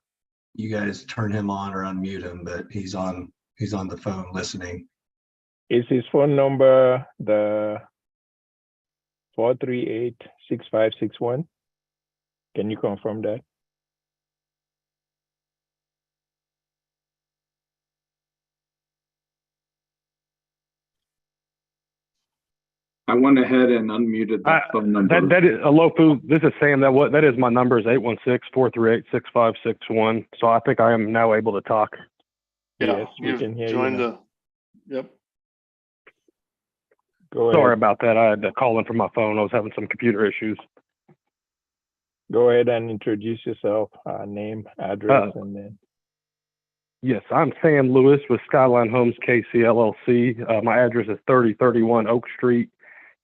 you guys turn him on or unmute him, but he's on the phone listening. Is his phone number the 438-6561? Can you confirm that? I went ahead and unmuted that phone number. That is Alofu. This is Sam. That is my number is 816-438-6561. So I think I am now able to talk. Yeah, yes, we can hear joined you. Yep. Go Sorry ahead. about that. I had to call in from my phone. I was having some computer issues. Go ahead and introduce yourself, name, address, and then. Yes, I'm Sam Lewis with Skyline Homes KC LLC. My address is 3031 Oak Street,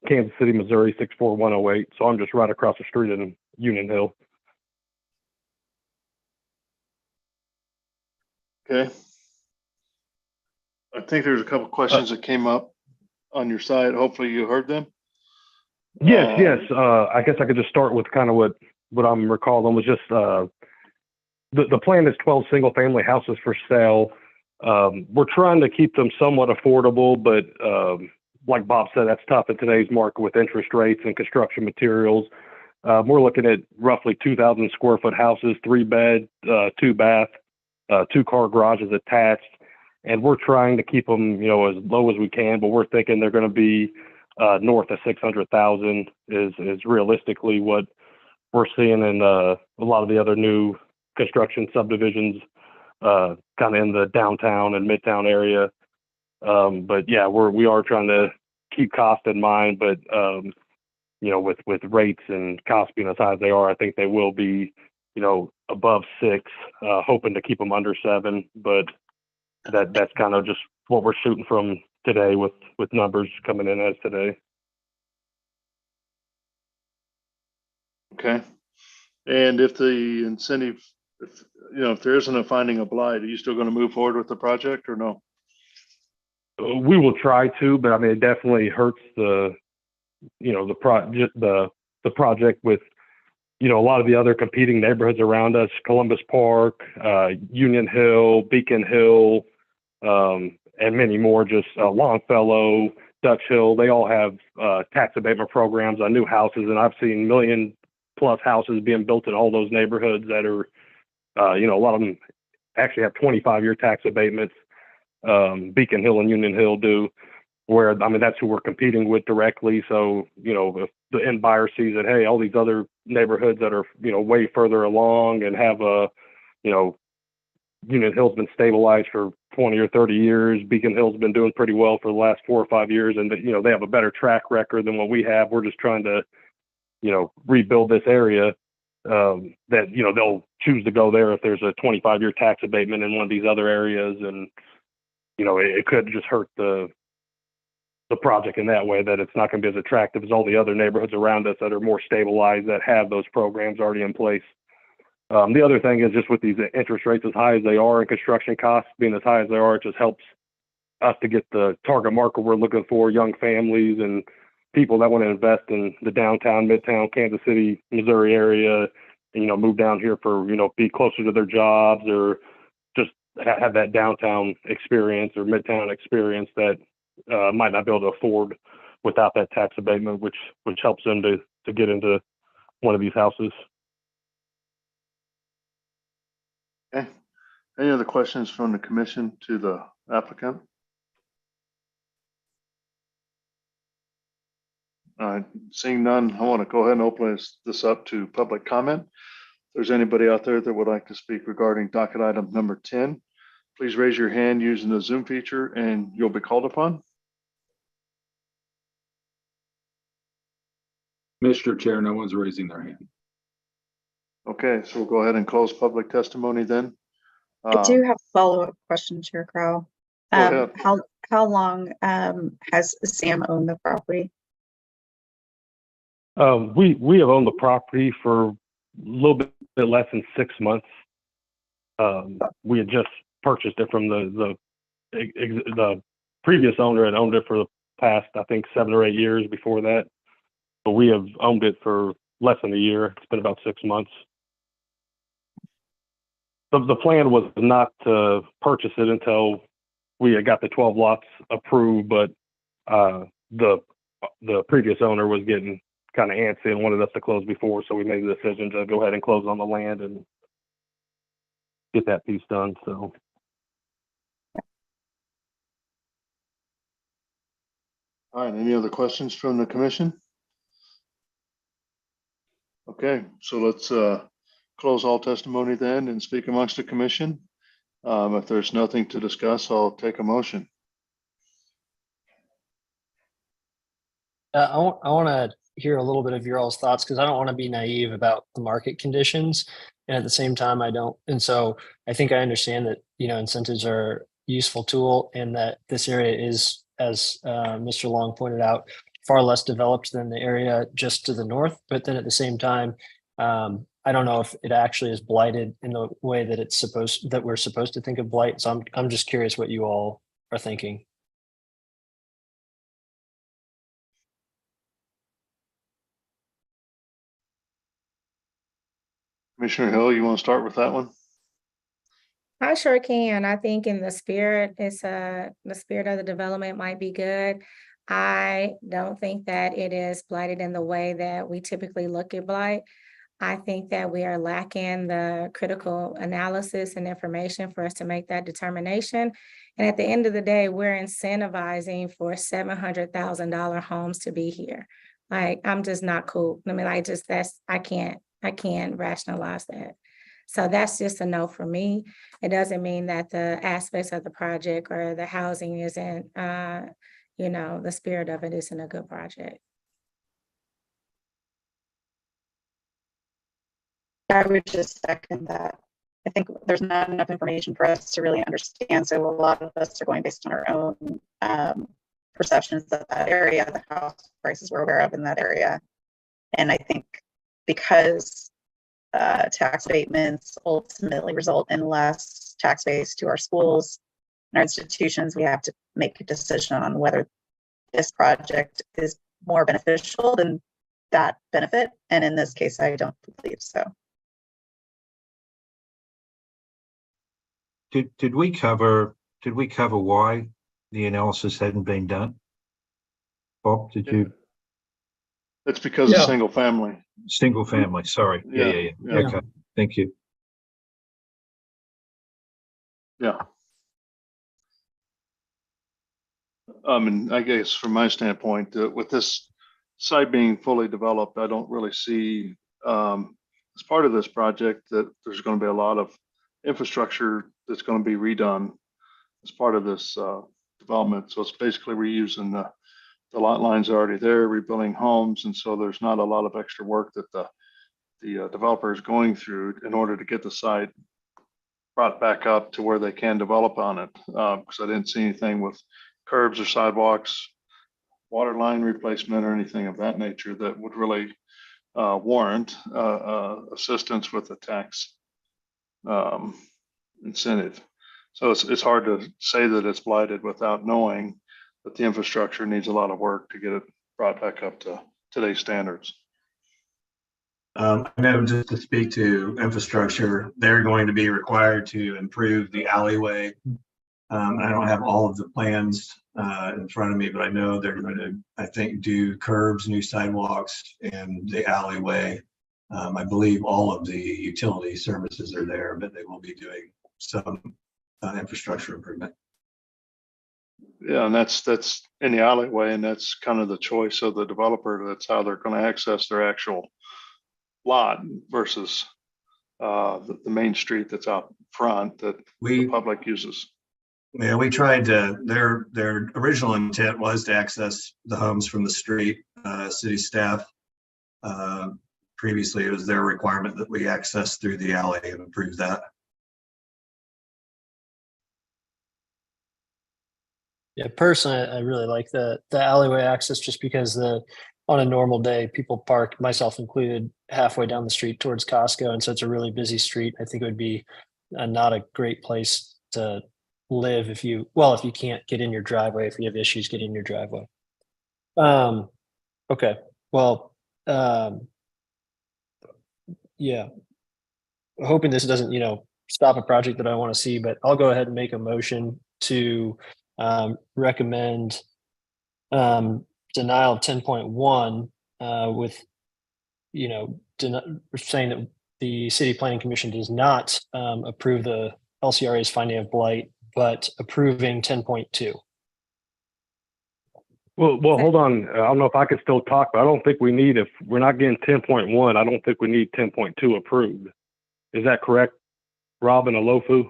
Kansas City, Missouri 64108. So I'm just right across the street in Union Hill. Okay. I think there's a couple questions that came up on your side. Hopefully you heard them. Yes. I guess I could just start with kind of what I'm recalling was just the plan is 12 single family houses for sale. We're trying to keep them somewhat affordable, but like Bob said, that's tough in today's market with interest rates and construction materials. We're looking at roughly 2,000 square foot houses, 3-bed, 2-bath, 2-car garages attached. And we're trying to keep them, you know, as low as we can, but we're thinking they're going to be north of 600,000 is realistically what we're seeing in a lot of the other new construction subdivisions, kind of in the downtown and midtown area. But yeah, we are trying to keep cost in mind, but you know, with rates and costs being as high as they are, I think they will be, you know, above 6, hoping to keep them under 7, but that's kind of just what we're shooting from today with numbers coming in as today. Okay. And if the incentive, if there isn't a finding of blight, are you still going to move forward with the project or no? We will try to, but I mean, it definitely hurts the project with, you know, a lot of the other competing neighborhoods around us, Columbus Park, Union Hill, Beacon Hill, and many more, just Longfellow, Dutch Hill. They all have tax abatement programs on new houses, and I've seen million-plus houses being built in all those neighborhoods that are, you know, a lot of them actually have 25-year tax abatements. Beacon Hill and Union Hill do, where, I mean, that's who we're competing with directly. So, you know, if the end buyer sees that, hey, all these other neighborhoods that are, you know, way further along and have a, you know, Union Hill's been stabilized for 20 or 30 years. Beacon Hill's been doing pretty well for the last 4 or 5 years. And, you know, they have a better track record than what we have. We're just trying to, you know, rebuild this area, that, you know, they'll choose to go there if there's a 25-year tax abatement in one of these other areas. And, you know, it could just hurt the project in that way, that it's not going to be as attractive as all the other neighborhoods around us that are more stabilized, that have those programs already in place. The other thing is just with these interest rates as high as they are and construction costs being as high as they are, it just helps us to get the target market we're looking for, young families and people that want to invest in the downtown, midtown, Kansas City, Missouri area, and, you know, move down here for, you know, be closer to their jobs or just have that downtown experience or midtown experience that might not be able to afford without that tax abatement, which helps them to get into one of these houses. Okay. Any other questions from the commission to the applicant? All right, seeing none, I want to go ahead and open this up to public comment. If there's anybody out there that would like to speak regarding docket item number 10, please raise your hand using the Zoom feature and you'll be called upon. Mr. Chair, no one's raising their hand. Okay, so we'll go ahead and close public testimony then. I do have a follow-up question, Chair Crowell. Go ahead. How long has Sam owned the property? We have owned the property for a little bit less than 6 months. We had just purchased it from the previous owner. Had owned it for the past, I think, 7 or 8 years before that. But we have owned it for less than a year. It's been about 6 months. The plan was not to purchase it until we had got the 12 lots approved, but the previous owner was getting kind of antsy and wanted us to close before, so we made the decision to go ahead and close on the land and get that piece done. So. All right, any other questions from the commission? Okay, so let's close all testimony then and speak amongst the commission. If there's nothing to discuss, I'll take a motion. I want to hear a little bit of your all's thoughts, because I don't want to be naive about the market conditions, and at the same time I don't. And so I think I understand that, you know, incentives are a useful tool, and that this area is, as Mr. Long pointed out, far less developed than the area just to the north. But then at the same time, I don't know if it actually is blighted in the way that we're supposed to think of blight. So I'm just curious what you all are thinking. Commissioner Hill, you want to start with that one? I sure can. I think in the spirit, the spirit of the development might be good. I don't think that it is blighted in the way that we typically look at blight. I think that we are lacking the critical analysis and information for us to make that determination. And at the end of the day, we're incentivizing for $700,000 homes to be here. Like, I'm just not cool. I mean, I can't rationalize that. So that's just a no for me. It doesn't mean that the aspects of the project or the housing isn't, the spirit of it isn't a good project. I would just second that. I think there's not enough information for us to really understand. So a lot of us are going based on our own perceptions of that area, the house prices we're aware of in that area. And I think because tax abatements ultimately result in less tax base to our schools and our institutions, we have to make a decision on whether this project is more beneficial than that benefit. And in this case, I don't believe so. Did we cover why the analysis hadn't been done? Bob, did you? It's because of single family. Single family, sorry. Yeah. Okay, thank you. Yeah. And I guess from my standpoint, with this site being fully developed, I don't really see as part of this project that there's going to be a lot of infrastructure that's going to be redone as part of this development. So it's basically reusing the lot lines are already there, rebuilding homes, and so there's not a lot of extra work that the developer is going through in order to get the site brought back up to where they can develop on it. Because I didn't see anything with curbs or sidewalks, water line replacement, or anything of that nature that would really warrant assistance with the tax incentive. So it's hard to say that it's blighted without knowing that the infrastructure needs a lot of work to get it brought back up to today's standards. I know, just to speak to infrastructure, they're going to be required to improve the alleyway. I don't have all of the plans in front of me, but I know they're going to, I think, do curbs, new sidewalks, and the alleyway. I believe all of the utility services are there, but they will be doing some infrastructure improvement. Yeah, and that's in the alleyway, and that's kind of the choice of the developer. That's how they're going to access their actual lot versus the main street that's out front that the public uses. Yeah, we tried to, their original intent was to access the homes from the street. City staff, previously it was their requirement that we access through the alley and improve that. Yeah, personally, I really like the alleyway access just because on a normal day, people park, myself included, halfway down the street towards Costco. And so it's a really busy street. I think it would be not a great place to live if you can't get in your driveway, if you have issues getting in your driveway. Okay, well, yeah, hoping this doesn't, stop a project that I want to see, but I'll go ahead and make a motion to recommend denial of 10.1 with, saying that the City Planning Commission does not approve the LCRA's finding of blight, but approving 10.2. Well, hold on. I don't know if I can still talk, but I don't think we need, if we're not getting 10.1, I don't think we need 10.2 approved. Is that correct, Rob and Alofu?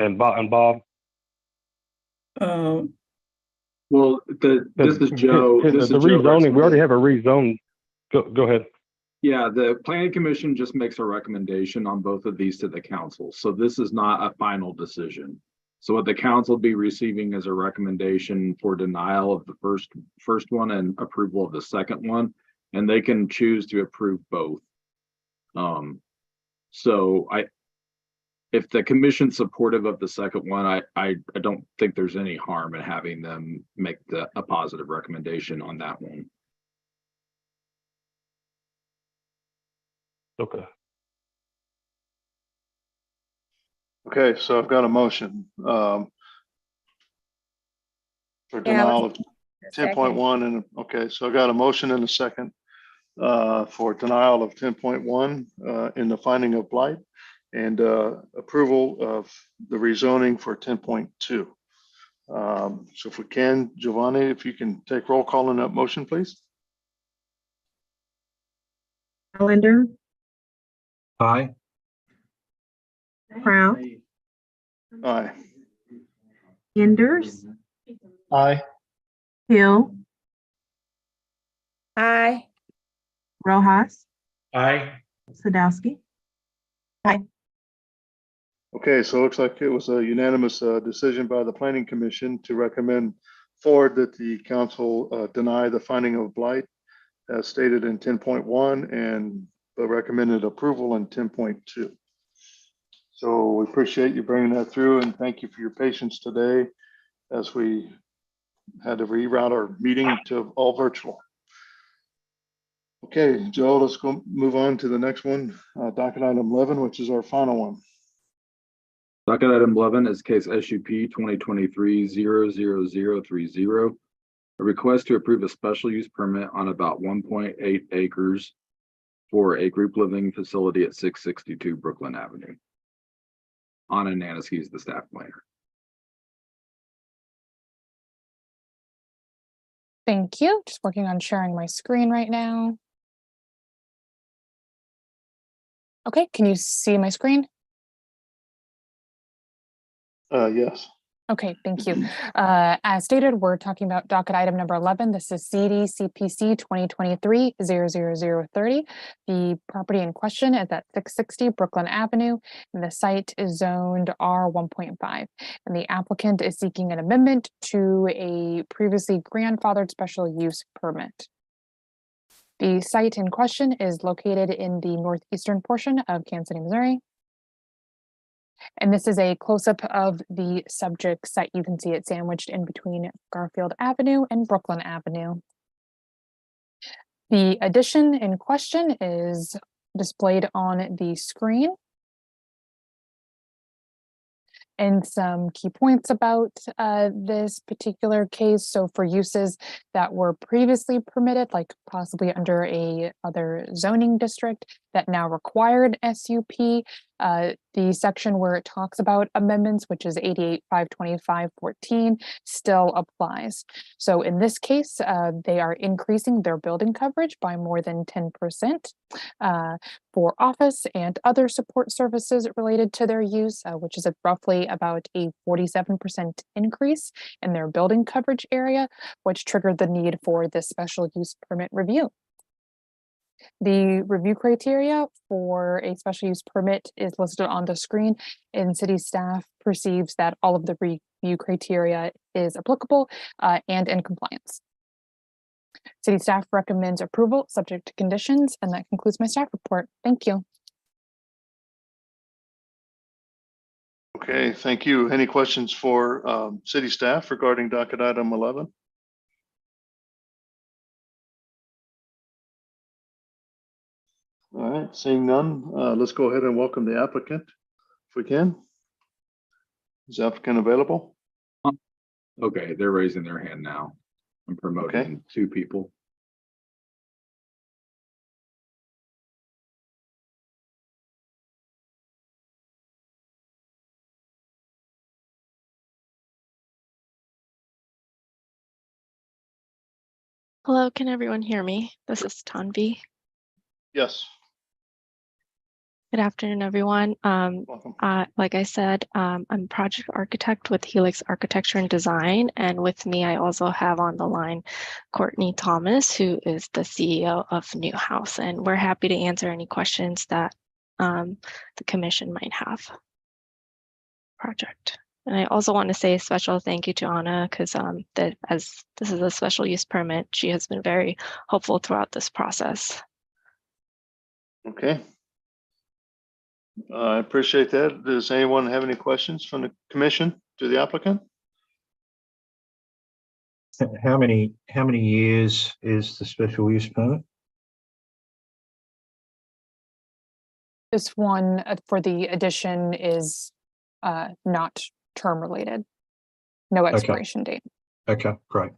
And Bob? Well, this is Joe. The rezoning, we already have a rezone. Go ahead. Yeah, the Planning Commission just makes a recommendation on both of these to the council. So this is not a final decision. So what the council will be receiving is a recommendation for denial of the first one and approval of the second one, and they can choose to approve both. So if the commission's supportive of the second one, I don't think there's any harm in having them make a positive recommendation on that one. Okay. Okay, so I've got a motion for denial of 10.1 and, okay, so I got a motion and a second for denial of 10.1 in the finding of blight and approval of the rezoning for 10.2. So if we can, Giovanni, if you can take roll call on that motion, please. Allender, Aye. Prowl, Aye. Enders, Aye. Hill, Aye. Rojas, Aye. Sadowski. Okay, so it looks like it was a unanimous decision by the Planning Commission to recommend forward that the council deny the finding of blight as stated in 10.1 and the recommended approval in 10.2. So we appreciate you bringing that through and thank you for your patience today as we had to reroute our meeting to all virtual. Okay, Joe, let's go move on to the next one, docket item 11, which is our final one. Docket item 11 is case SUP 2023-00030. A request to approve a special use permit on about 1.8 acres for a group living facility at 662 Brooklyn Avenue. Anna Naniski is the staff planner. Thank you. Just working on sharing my screen right now. Okay, can you see my screen? Yes. Okay, thank you. As stated, we're talking about docket item number 11. This is CD CPC 2023-00030. The property in question is at 660 Brooklyn Avenue, and the site is zoned R1.5. And the applicant is seeking an amendment to a previously grandfathered special use permit. The site in question is located in the northeastern portion of Kansas City, Missouri. And this is a close-up of the subject site. You can see it sandwiched in between Garfield Avenue and Brooklyn Avenue. The addition in question is displayed on the screen. And some key points about this particular case. So for uses that were previously permitted, like possibly under a other zoning district that now required SUP, the section where it talks about amendments, which is 88-525-14, still applies. So in this case, they are increasing their building coverage by more than 10% for office and other support services related to their use, which is roughly about a 47% increase in their building coverage area, which triggered the need for this special use permit review. The review criteria for a special use permit is listed on the screen, and city staff perceives that all of the review criteria is applicable and in compliance. City staff recommends approval subject to conditions, and that concludes my staff report. Thank you. Okay, thank you. Any questions for city staff regarding docket item 11? All right, seeing none, let's go ahead and welcome the applicant if we can. Is the applicant available? Okay, they're raising their hand now. I'm promoting two people. Hello, can everyone hear me? This is Tanvi. Yes. Good afternoon, everyone. Like I said, I'm project architect with Helix Architecture and Design, and with me, I also have on the line Courtney Thomas, who is the CEO of New House, and we're happy to answer any questions that the commission might have. Project. And I also want to say a special thank you to Anna, because as this is a special use permit, she has been very helpful throughout this process. Okay. I appreciate that. Does anyone have any questions from the commission to the applicant? How many years is the special use permit? This one for the addition is not term related. No expiration date. Okay, great.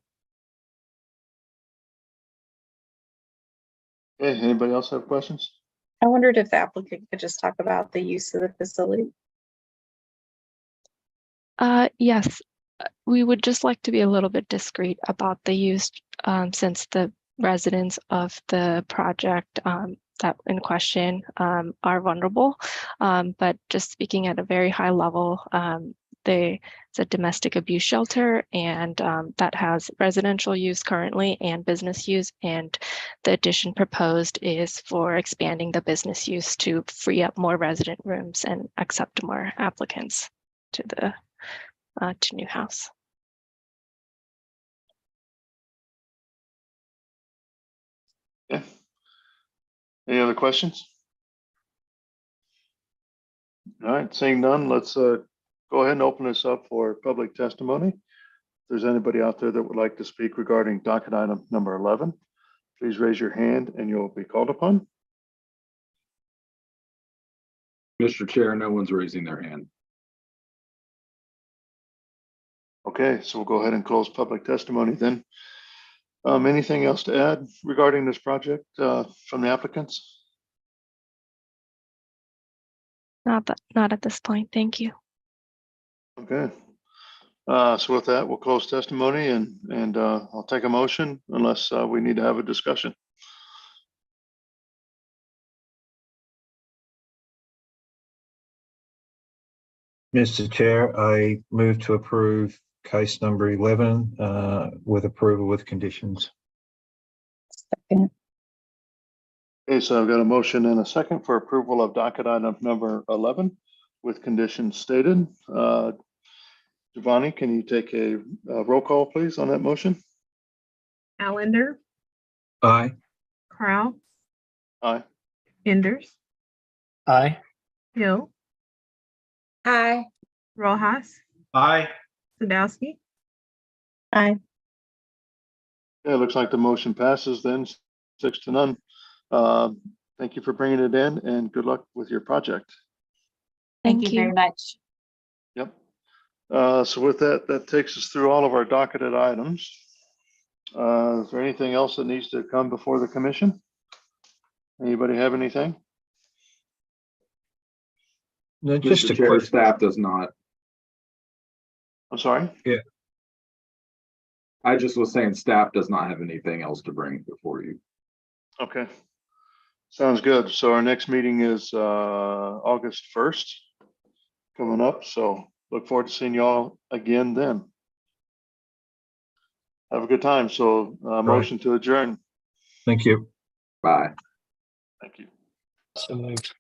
Okay, anybody else have questions? I wondered if the applicant could just talk about the use of the facility. Yes, we would just like to be a little bit discreet about the use, since the residents of the project that in question are vulnerable. But just speaking at a very high level, it's a domestic abuse shelter, and that has residential use currently and business use. And the addition proposed is for expanding the business use to free up more resident rooms and accept more applicants to the to new house. Yeah. Any other questions? All right, seeing none, let's go ahead and open this up for public testimony. If there's anybody out there that would like to speak regarding docket item number 11, please raise your hand and you'll be called upon. Mr. Chair, no one's raising their hand. Okay, so we'll go ahead and close public testimony then. Anything else to add regarding this project from the applicants? Not at this point. Thank you. Okay. So with that, we'll close testimony and I'll take a motion unless we need to have a discussion. Mr. Chair, I move to approve case number 11 with approval with conditions. Second. Okay, so I've got a motion and a second for approval of docket item number 11 with conditions stated. Giovanni, can you take a roll call, please, on that motion? Allender, Aye. Crowell, Aye. Enders, Aye. Hill, Aye. Rojas, Aye. Sadowski. Aye. Yeah, it looks like the motion passes then 6-0. Thank you for bringing it in and good luck with your project. Thank Thank you very much. Yep. So with that, that takes us through all of our docketed items. Is there anything else that needs to come before the commission? Anybody have anything? No, just Mr. a Chair, quick. staff does not. I'm sorry? Yeah. I just was saying staff does not have anything else to bring before you. Okay. Sounds good. So our next meeting is August 1st coming up. So look forward to seeing you all again then. Have a good time. So motion to adjourn. Thank you. Bye. Thank you. So moved.